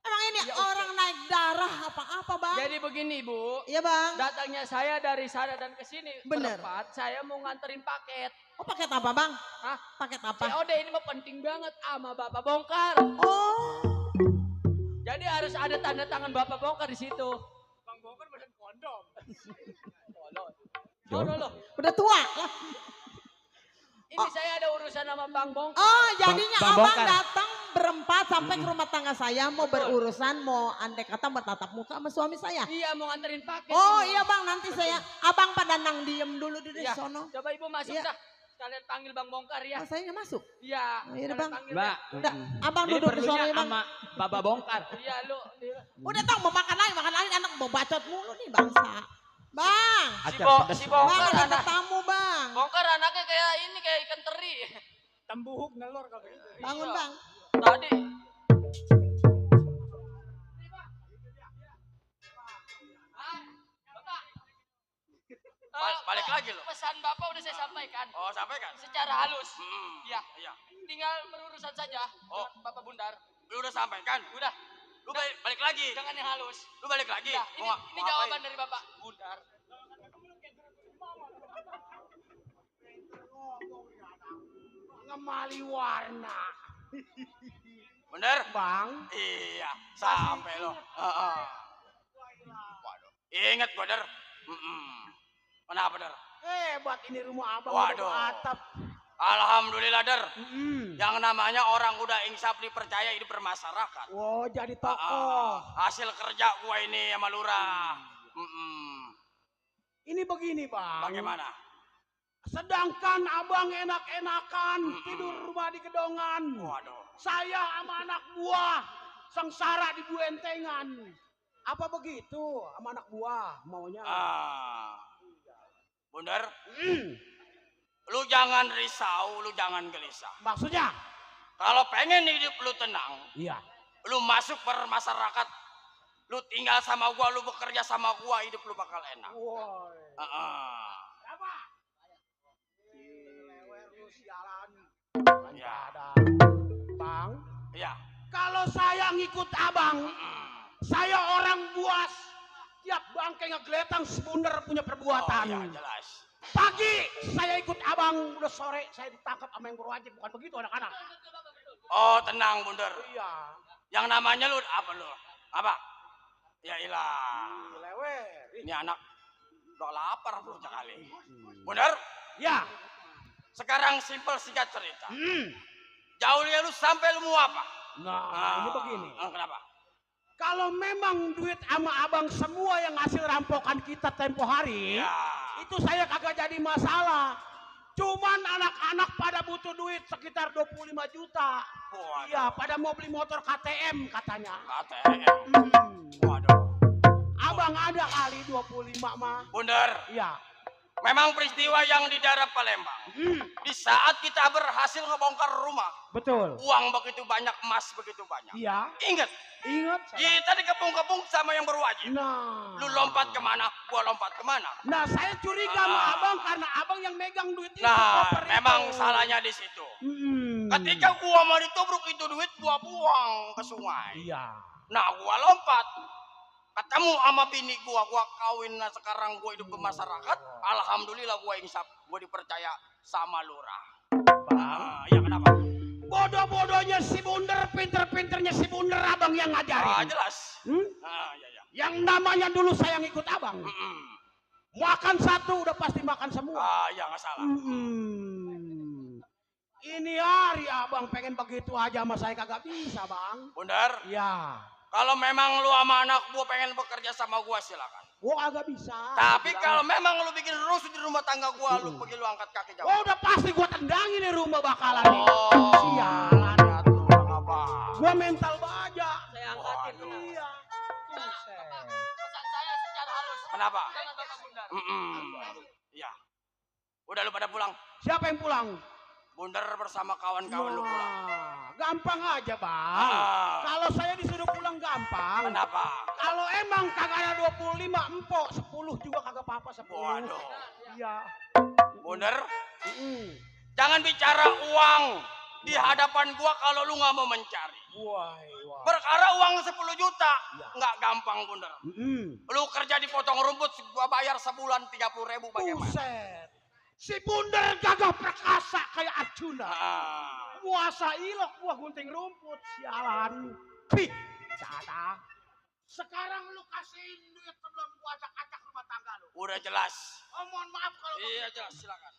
Emang ini Ya, orang naik darah apa-apa bang? Jadi begini Bu. Iya bang. Datangnya saya dari sana dan ke sini. Bener. Berempat, saya mau nganterin paket. Oh paket apa bang? Hah? Paket apa? COD ini mah penting banget sama Bapak Bongkar. Oh. Jadi harus ada tanda tangan Bapak Bongkar di situ. Bang Bongkar badan kondom. Loh. Udah tua. Ini saya ada urusan sama Bang Bongkar. Oh jadinya Bang abang Bongkar. datang berempat sampai ke rumah tangga saya mau berurusan, mau andai kata bertatap muka sama suami saya. Iya mau nganterin paket. Oh ini. iya bang, nanti saya, abang pada nang diem dulu di Iya. sono. Coba Ibu masuk Iya. dah. Sekalian panggil Bang Bongkar ya. Oh, saya nggak masuk. Iya. Oh, iya, sekalian Bang. panggil Mbak. ya. Udah, abang Ini duduk di perlunya sono ya bang. sama Bapak Bongkar. Iya lu. Udah tau mau makan lagi, anak mau bacot mulu nih bangsa. Bang, Acar pedas. Si bang Bongkar ada anak. tamu bang. Bongkar anaknya kayak ini kayak ikan teri. Tembuhuk nelor kalau gitu. Bangun Iya. bang. Tadi. Balik lagi lo. Pesan Bapak udah saya sampaikan. Oh, sampaikan. Secara halus. Iya. Iya. Tinggal berurusan saja Oh. dengan Bapak Bundar. Lu udah sampaikan? Udah. Lu balik lagi. Jangan yang halus. Lu balik lagi. Iya, ini Mau jawaban ngapain? dari Bapak Bundar. Ngemali warna. Bener? Bang. Iya, sampai lo. Heeh. Waduh. Ingat gua, Der. Kenapa, Der? Hebat ini rumah abang. Waduh. udah atap. Alhamdulillah, Der. Yang namanya orang udah insaf dipercaya hidup bermasyarakat. Wow, jadi tokoh. Hasil kerja gua ini sama lurah. Ini begini bang. Bagaimana? Sedangkan abang enak-enakan tidur rumah di gedongan. Waduh. Saya sama anak buah sengsara di buentengan. Apa begitu sama anak buah maunya? Bener? Lu jangan risau, lu jangan gelisah. Maksudnya? Kalau pengen hidup lu tenang, Iya. lu masuk masyarakat, lu tinggal sama gua, lu bekerja sama gua, hidup lu bakal enak. Woi. Apa? Lewer lu sialan. Ya. Ada. Bang. Ya. Kalau saya ngikut abang, saya orang buas. Tiap bangke ngegeletang sebunder punya perbuatan. Oh, ya jelas. Pagi saya ikut abang, udah sore saya ditangkap sama yang berwajib. Bukan begitu anak-anak? Oh tenang Bunder. Iya. Yang namanya lu apa lu? Apa? Ya ilah. Lewer. Ini anak udah lapar perutnya kali. Bunder? Ya. Sekarang simpel singkat cerita. Jauh dia lu sampai lu mau apa? Nah, ini begini. Kenapa? Kalau memang duit sama abang semua yang hasil rampokan kita tempo hari, itu saya kagak jadi masalah. Cuman anak-anak pada butuh duit sekitar 25 juta. Iya, pada mau beli motor KTM katanya. KTM? Waduh. Abang ada kali 25 mah. Bunder. Iya. Memang peristiwa yang di daerah Palembang. Di saat kita berhasil ngebongkar rumah. Betul. Uang begitu banyak, emas begitu banyak. Iya. Ingat. Ingat. Kita dikepung-kepung sama yang berwajib. Nah. Lu lompat kemana, gua lompat kemana. Nah, saya curiga sama abang karena abang yang megang duit itu. Nah, koper memang itu. salahnya di situ. Ketika gua mau ditubruk itu duit, gua buang ke sungai. Iya. Nah, gua lompat. Ketemu sama bini gua kawin, nah sekarang gua hidup bermasyarakat. Alhamdulillah gua insaf, gua dipercaya sama lurah. Bang. Ya kenapa? Bodoh-bodohnya si Bunder, pinter-pinternya si Bunder abang yang ngajarin. Jelas. Ya. Yang namanya dulu saya ngikut abang. Makan satu udah pasti makan semua. Ya nggak salah. Ini hari abang pengen begitu aja sama saya kagak bisa bang. Bunder. Ya. Kalau memang lu sama anak gua pengen bekerja sama gua silakan. Gua kagak bisa. Tapi kalau memang lu bikin rusuh di rumah tangga gua, lu pergi lu angkat kaki jauh. Oh udah pasti gua tendangin di rumah bakalan nih. Oh. Sialan. Gua mental baja. Saya angkatin. Iya. Pesan saya secara halus. Kenapa? Jangan Bapak Bundar. Iya. Udah lu pada pulang. Siapa yang pulang? Bunder bersama kawan-kawan lu pulang. Gampang aja bang. Kalau saya disuruh pulang gampang. Kenapa? Kalau emang kagak ada 25 empok 10 juga kagak apa-apa 10. Waduh. Iya. Bunder. Jangan bicara uang di hadapan gua kalau lu nggak mau mencari. Perkara uang 10 juta nggak gampang Bunder. Lu kerja di potong rumput gua bayar sebulan 30.000 bagaimana? Buset. Si Bunder gagah perkasa kayak Arjuna. Muasa ilok gua gunting rumput sialan. Pih, Tata. Sekarang lu kasihin duit sebelum gua acak-acak rumah tangga lu. Udah jelas. Oh, mohon maaf kalau iya jelas, silakan.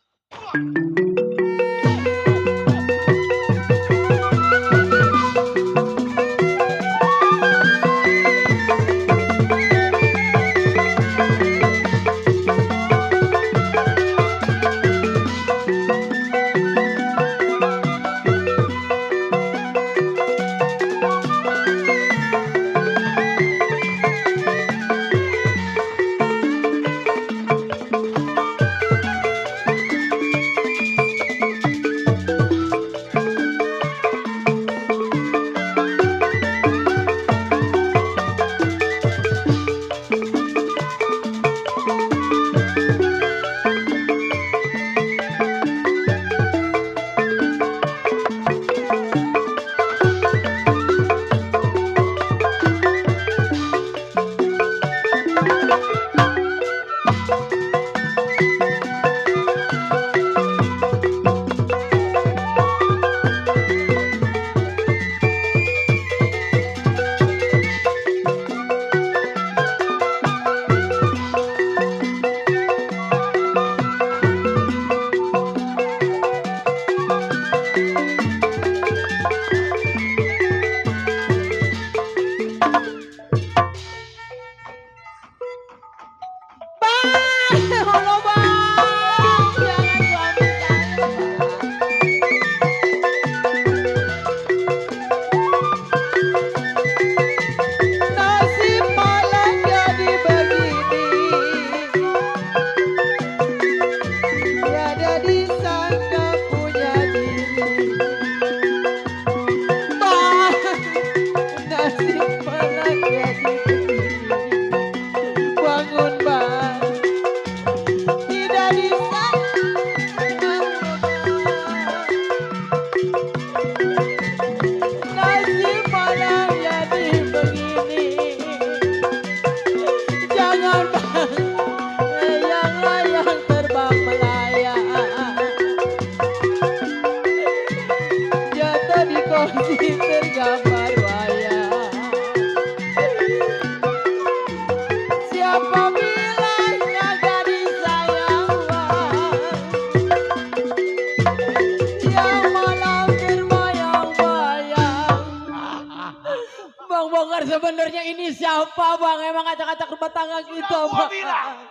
sebenarnya ini siapa bang? Emang acak-acak rumah tangga kita Gua bang. bilang,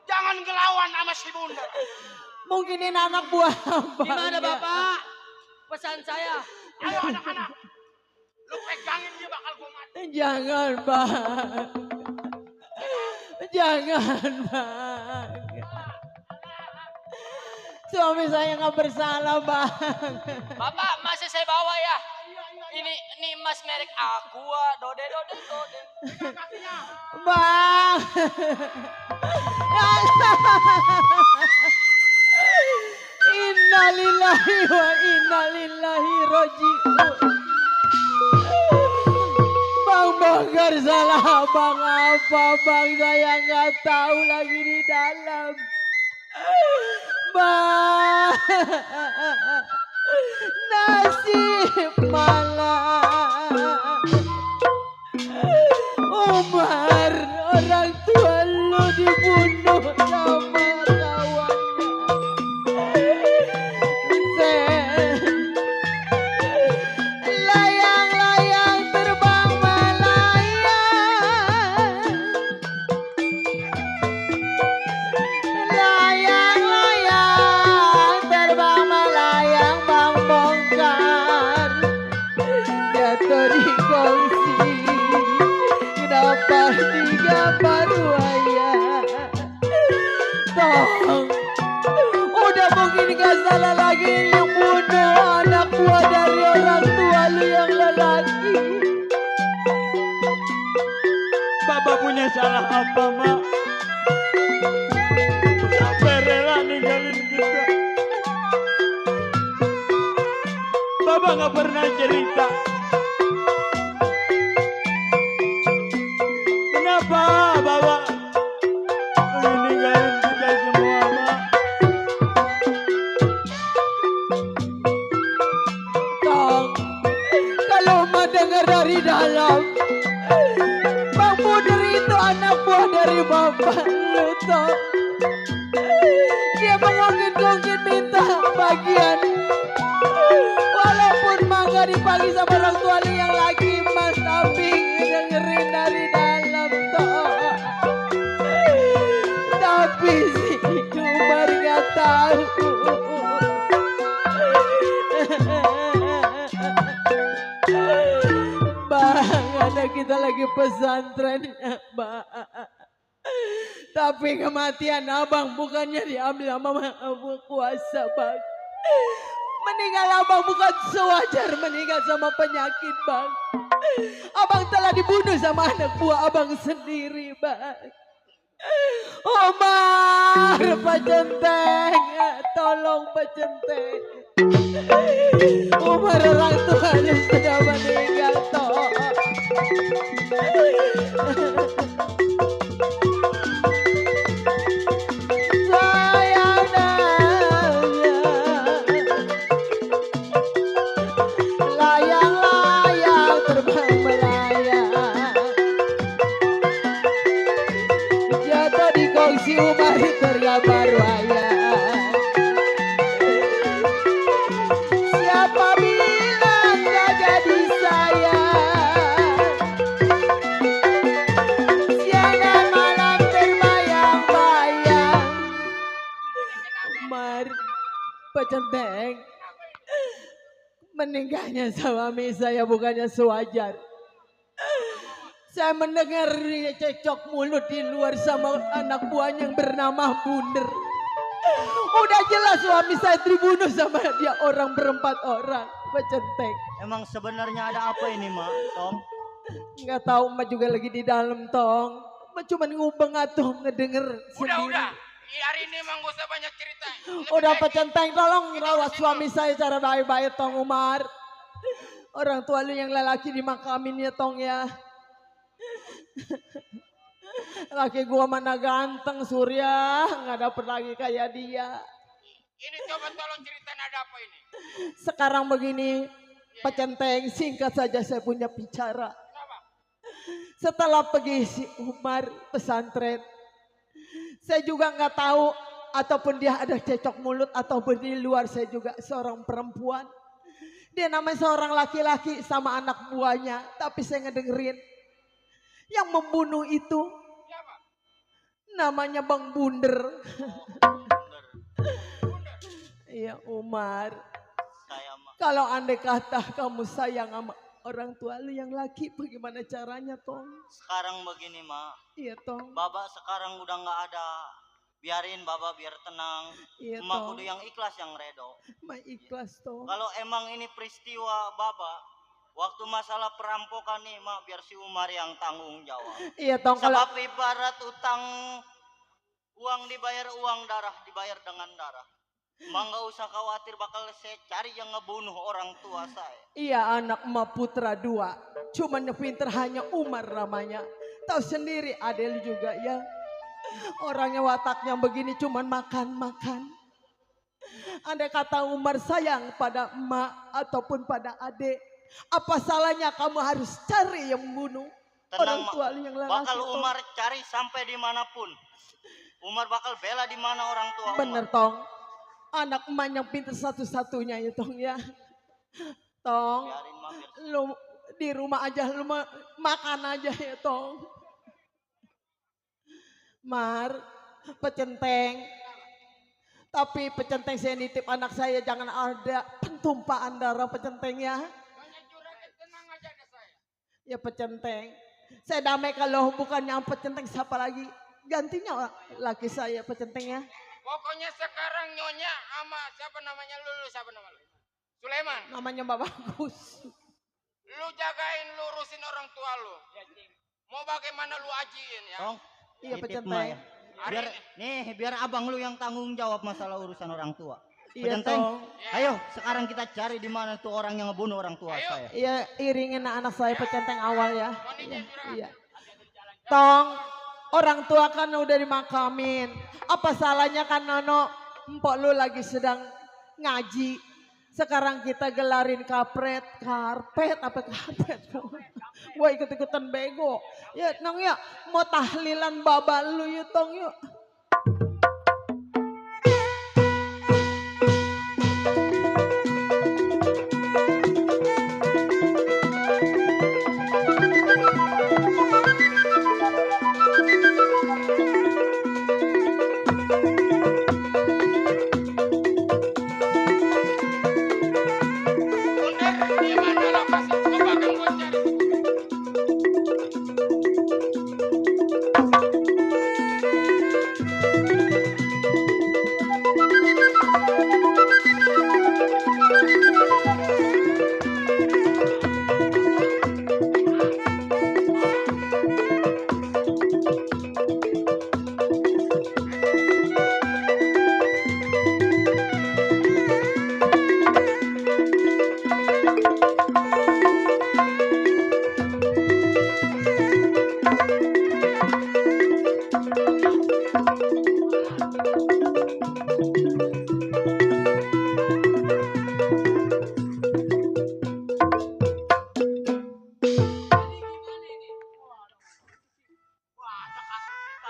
jangan ngelawan sama si bunda. Mungkin ini anak buah bang. Gimana Bapak? Pesan saya. Ayo anak-anak, lu pegangin dia bakal gua mati. Jangan bang. Jangan bang. Suami saya nggak bersalah bang. Bapak masih saya bawa ya. Ini emas merek Aqua, dode. Bang. Innalillahi wa innalillahi roji'un. Bang Bongkar salah bang apa bang, saya nggak tahu lagi di dalam. Bang, nasib malah Umar, orang tua lu dibunuh sama kawannya. Layang-layang terbang melayang, layang-layang terbang melayang, Bang Bongkar jatuh di kongsi. Kenapa digambar wayang? Tong, udah mungkin gak salah lagi yang bunuh anak buah dari orang tua lu yang lelaki. Bapak punya salah apa, Mak? Sampai rela ninggalin kita. Bapak gak pernah cerita. Kenapa Bapak ninggalin kita semua, Mak? Tong, kalau mau dengar dari dalam, Bang Buder itu anak buah dari bapak lu, Tong. Dia mengungkit-ungkit minta bagian, walaupun mangga dibagi sama orang tua lu yang lagi, Mas, tapi dengerin dari dalam, Tong. Tapi si Umar gak tahu. Bang, anak kita lagi pesantren, Bang. Tapi kematian abang bukannya diambil sama Maha Kuasa, Bang. Meninggal abang bukan sewajar meninggal sama penyakit, Bang. Abang telah dibunuh sama anak buah abang sendiri, Bang. Omar, Pak Centeng, tolong Pak Centeng. Umar orang tuanya sudah meninggal, toh. Sayang layang-layang terbang melayang, jatuh di kongsi Umar tergambar wayang. Siapa bilang gak jadi sayang, siang dan malam terbayang-bayang. Umar, Pak Centeng, meninggalnya suami saya bukannya sewajar. Saya mendengar dia cecok mulut di luar sama anak buahnya yang bernama Bunder. Udah jelas suami saya dibunuh sama dia orang berempat orang, Pak Centeng. Emang sebenarnya ada apa ini, Mak? Tong? Nggak tahu, Mak juga lagi di dalam, Tong. Mak cuma ngubeng atuh ngedenger sendiri. Udah. Hari ini emang gak usah banyak cerita. Udah Pak Centeng, tolong rawat suami saya cara baik-baik, Tong Umar. Orang tua lu yang lelaki dimakamin ya, Tong ya. Laki gua mana ganteng, Surya, nggak dapet lagi kayak dia. Ini coba tolong ceritain ada apa ini. Sekarang begini, Pak Centeng, singkat saja saya punya bicara. Setelah pergi si Umar pesantren, saya juga nggak tahu ataupun dia ada cecok mulut ataupun di luar, saya juga seorang perempuan. Dia namanya seorang laki-laki sama anak buahnya, tapi saya ngedengerin Yang membunuh itu namanya Bang Bunder. Iya Umar. Saya mah. Kalau andai kata kamu sayang sama orang tua lu yang laki, bagaimana caranya Tong? Sekarang begini mak. Iya Tong. Baba sekarang udah nggak ada. Biarin Baba biar tenang. Iya Emak Tong. kudu yang ikhlas yang redo. Ma ikhlas Tong. Kalau emang ini peristiwa Baba, waktu masalah perampokan nih mak biar si Umar yang tanggung jawab. Iya Tong. Sebab ibarat utang uang dibayar uang darah dibayar dengan darah. Mak nggak usah khawatir bakal saya cari yang ngebunuh orang tua saya. Iya anak emak putra dua. Cuman yang pinter hanya Umar namanya. Tahu sendiri Adel juga ya. Orangnya wataknya begini cuman makan-makan. Andai kata Umar sayang pada emak ataupun pada adik. Apa salahnya kamu harus cari yang membunuh orang Tenang tua mak, yang lelaki. bakal Umar cari sampai dimanapun. Umar bakal bela di mana orang tua Umar. Bener Tong. Anak emak yang pintar satu-satunya ya Tong ya. Tong, Biarin mak biar lu di rumah aja lu makan aja ya Tong. Mar, pecenteng. Tapi pecenteng saya nitip anak saya jangan ada pentumpahan darah pecenteng ya. Ya pecenteng. Saya damai kalau bukannya pecenteng siapa lagi. Gantinya laki saya pecenteng ya. Pokoknya sekarang nyonya sama siapa namanya lu siapa nama lu? Sulaiman. Namanya Mbak Bagus. Lu jagain lurusin orang tua lu. Mau bagaimana lu ajiin ya? Tong, iya nitip pecenteng. mak ya. Biar biar abang lu yang tanggung jawab masalah urusan orang tua. Iya Pecenteng, Tong. ayo sekarang kita cari di mana tuh orang yang ngebunuh orang tua saya. Iya iringin anak saya pecenteng awal ya. Iya. Tong, orang tua kan udah dimakamin. Apa salahnya kan Nono, empok lu lagi sedang ngaji. Sekarang kita gelarin karpet apa karpet. Gua ikut-ikutan bego. Ya Nong ya, mau tahlilan baba lu yuk Tong yuk.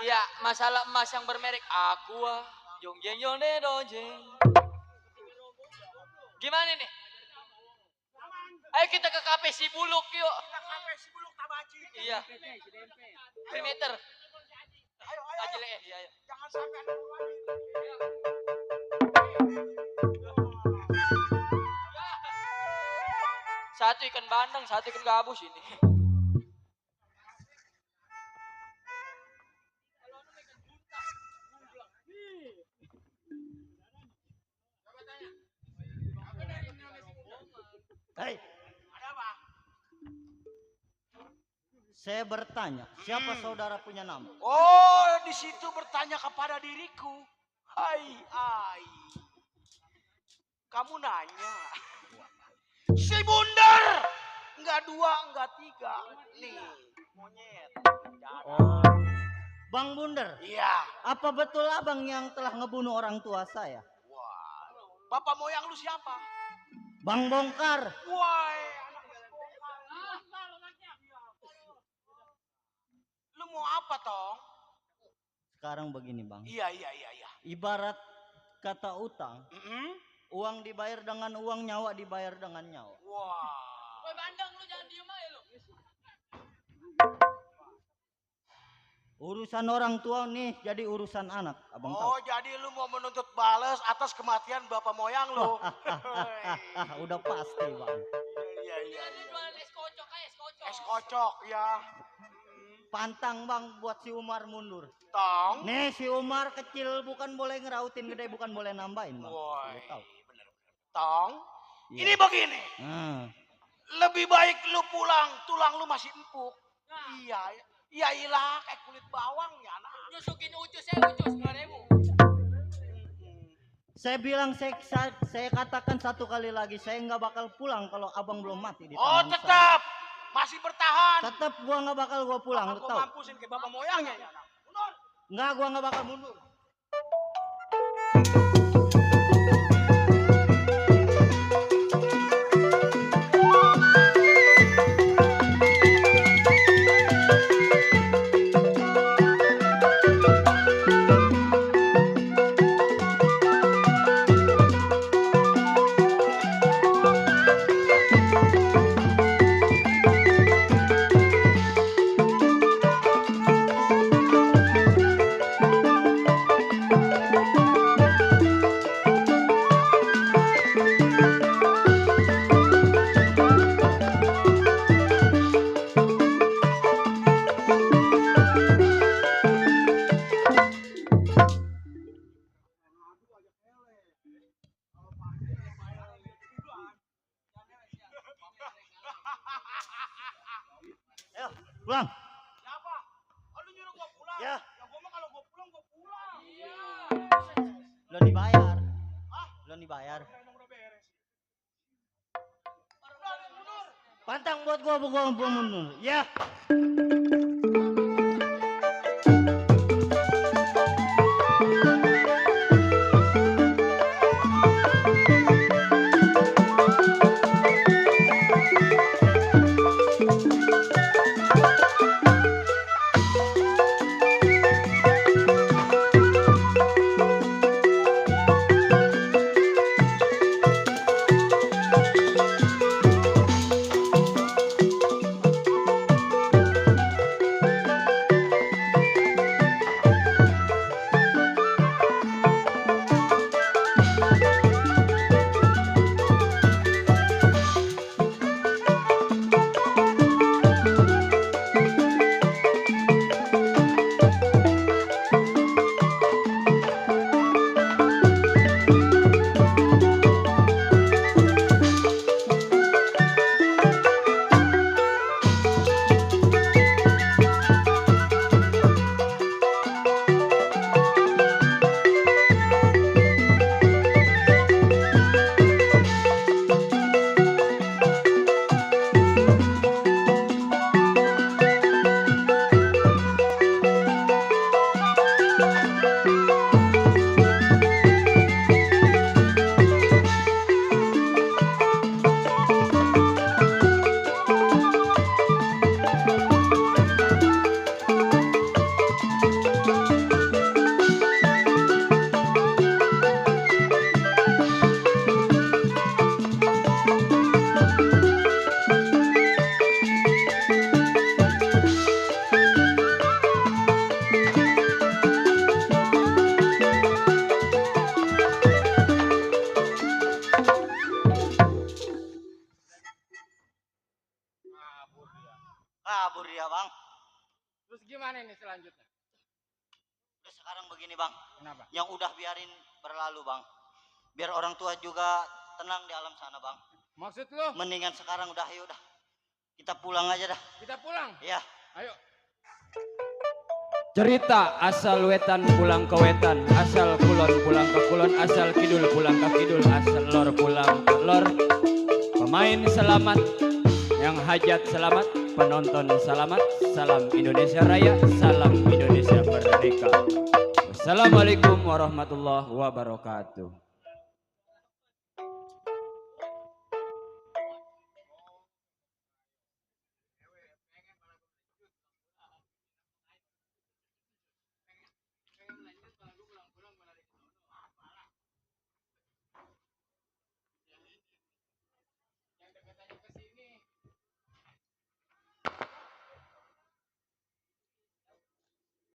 Iya, masalah emas yang bermerek Aqua, jongjeng jonde dojeng. Gimana nih? Ayo kita ke kafe si Buluk yuk. Iya. Perimeter. Ayo, Aja le, iya, ayo. jangan sampai ada Satu ikan bandeng, satu ikan gabus ini. Hei, saya bertanya, siapa saudara punya nama? Oh, di situ bertanya kepada diriku. Hai. Kamu nanya. Si Bundar. Enggak dua, enggak tiga. Nih, monyet. Bang Bunder. Iya. Apa betul abang yang telah ngebunuh orang tua saya? Bapak moyang lu siapa? Bang Bongkar. Wah, lu mau apa, Tong? Sekarang begini bang. Iya. Ibarat kata utang. Uang dibayar dengan uang, nyawa dibayar dengan nyawa. Wah. Woi bandeng lu jangan diem aja lu. Urusan orang tua nih jadi urusan anak, abang tahu. Oh, jadi lu mau menuntut balas atas kematian bapak moyang lu. Udah pasti, Bang. Iya. Jualan es kocok, es kocok. Es kocok, ya. Pantang, Bang, buat si Umar mundur. Tong. Nih, si Umar kecil bukan boleh ngerautin, gede bukan boleh nambahin, Bang. Woi, Lu tahu. Tong. Iya. Ini begini. Lebih baik lu pulang, tulang lu masih empuk. Iya. Ya ilah, kayak kulit bawang ya, nah. Nyusukin ucus 2.000. Saya bilang, saya katakan satu kali lagi, saya nggak bakal pulang kalau abang belum mati di Oh, tangan tetap masih bertahan. Tetap gua nggak bakal gua pulang, lu Gua tahu. mampusin ke bapak moyangnya ya, nah. Mundur. Nggak, gua nggak bakal mundur. Pulang. Siapa? Oh, lu nyuruh gua pulang? Ya. Ya gua mah kalau gua pulang, gua pulang. Iya. Belum dibayar. Hah? Belum dibayar. Emang udah beres. Pantang buat gua mundur. Ya. Kabur dia, Bang. Terus gimana ini selanjutnya? Udah sekarang begini, Bang. Kenapa? Yang udah biarin berlalu, Bang. Biar orang tua juga tenang di alam sana, Bang. Maksud lu? Mendingan sekarang udah, ayo dah. Kita pulang aja dah. Kita pulang? Iya. Ayo. Cerita asal wetan pulang ke wetan, asal kulon pulang ke kulon, asal kidul pulang ke kidul, asal lor pulang ke lor. Pemain selamat, yang hajat selamat, penonton selamat. Salam Indonesia Raya, salam Indonesia Merdeka. Wassalamualaikum warahmatullahi wabarakatuh.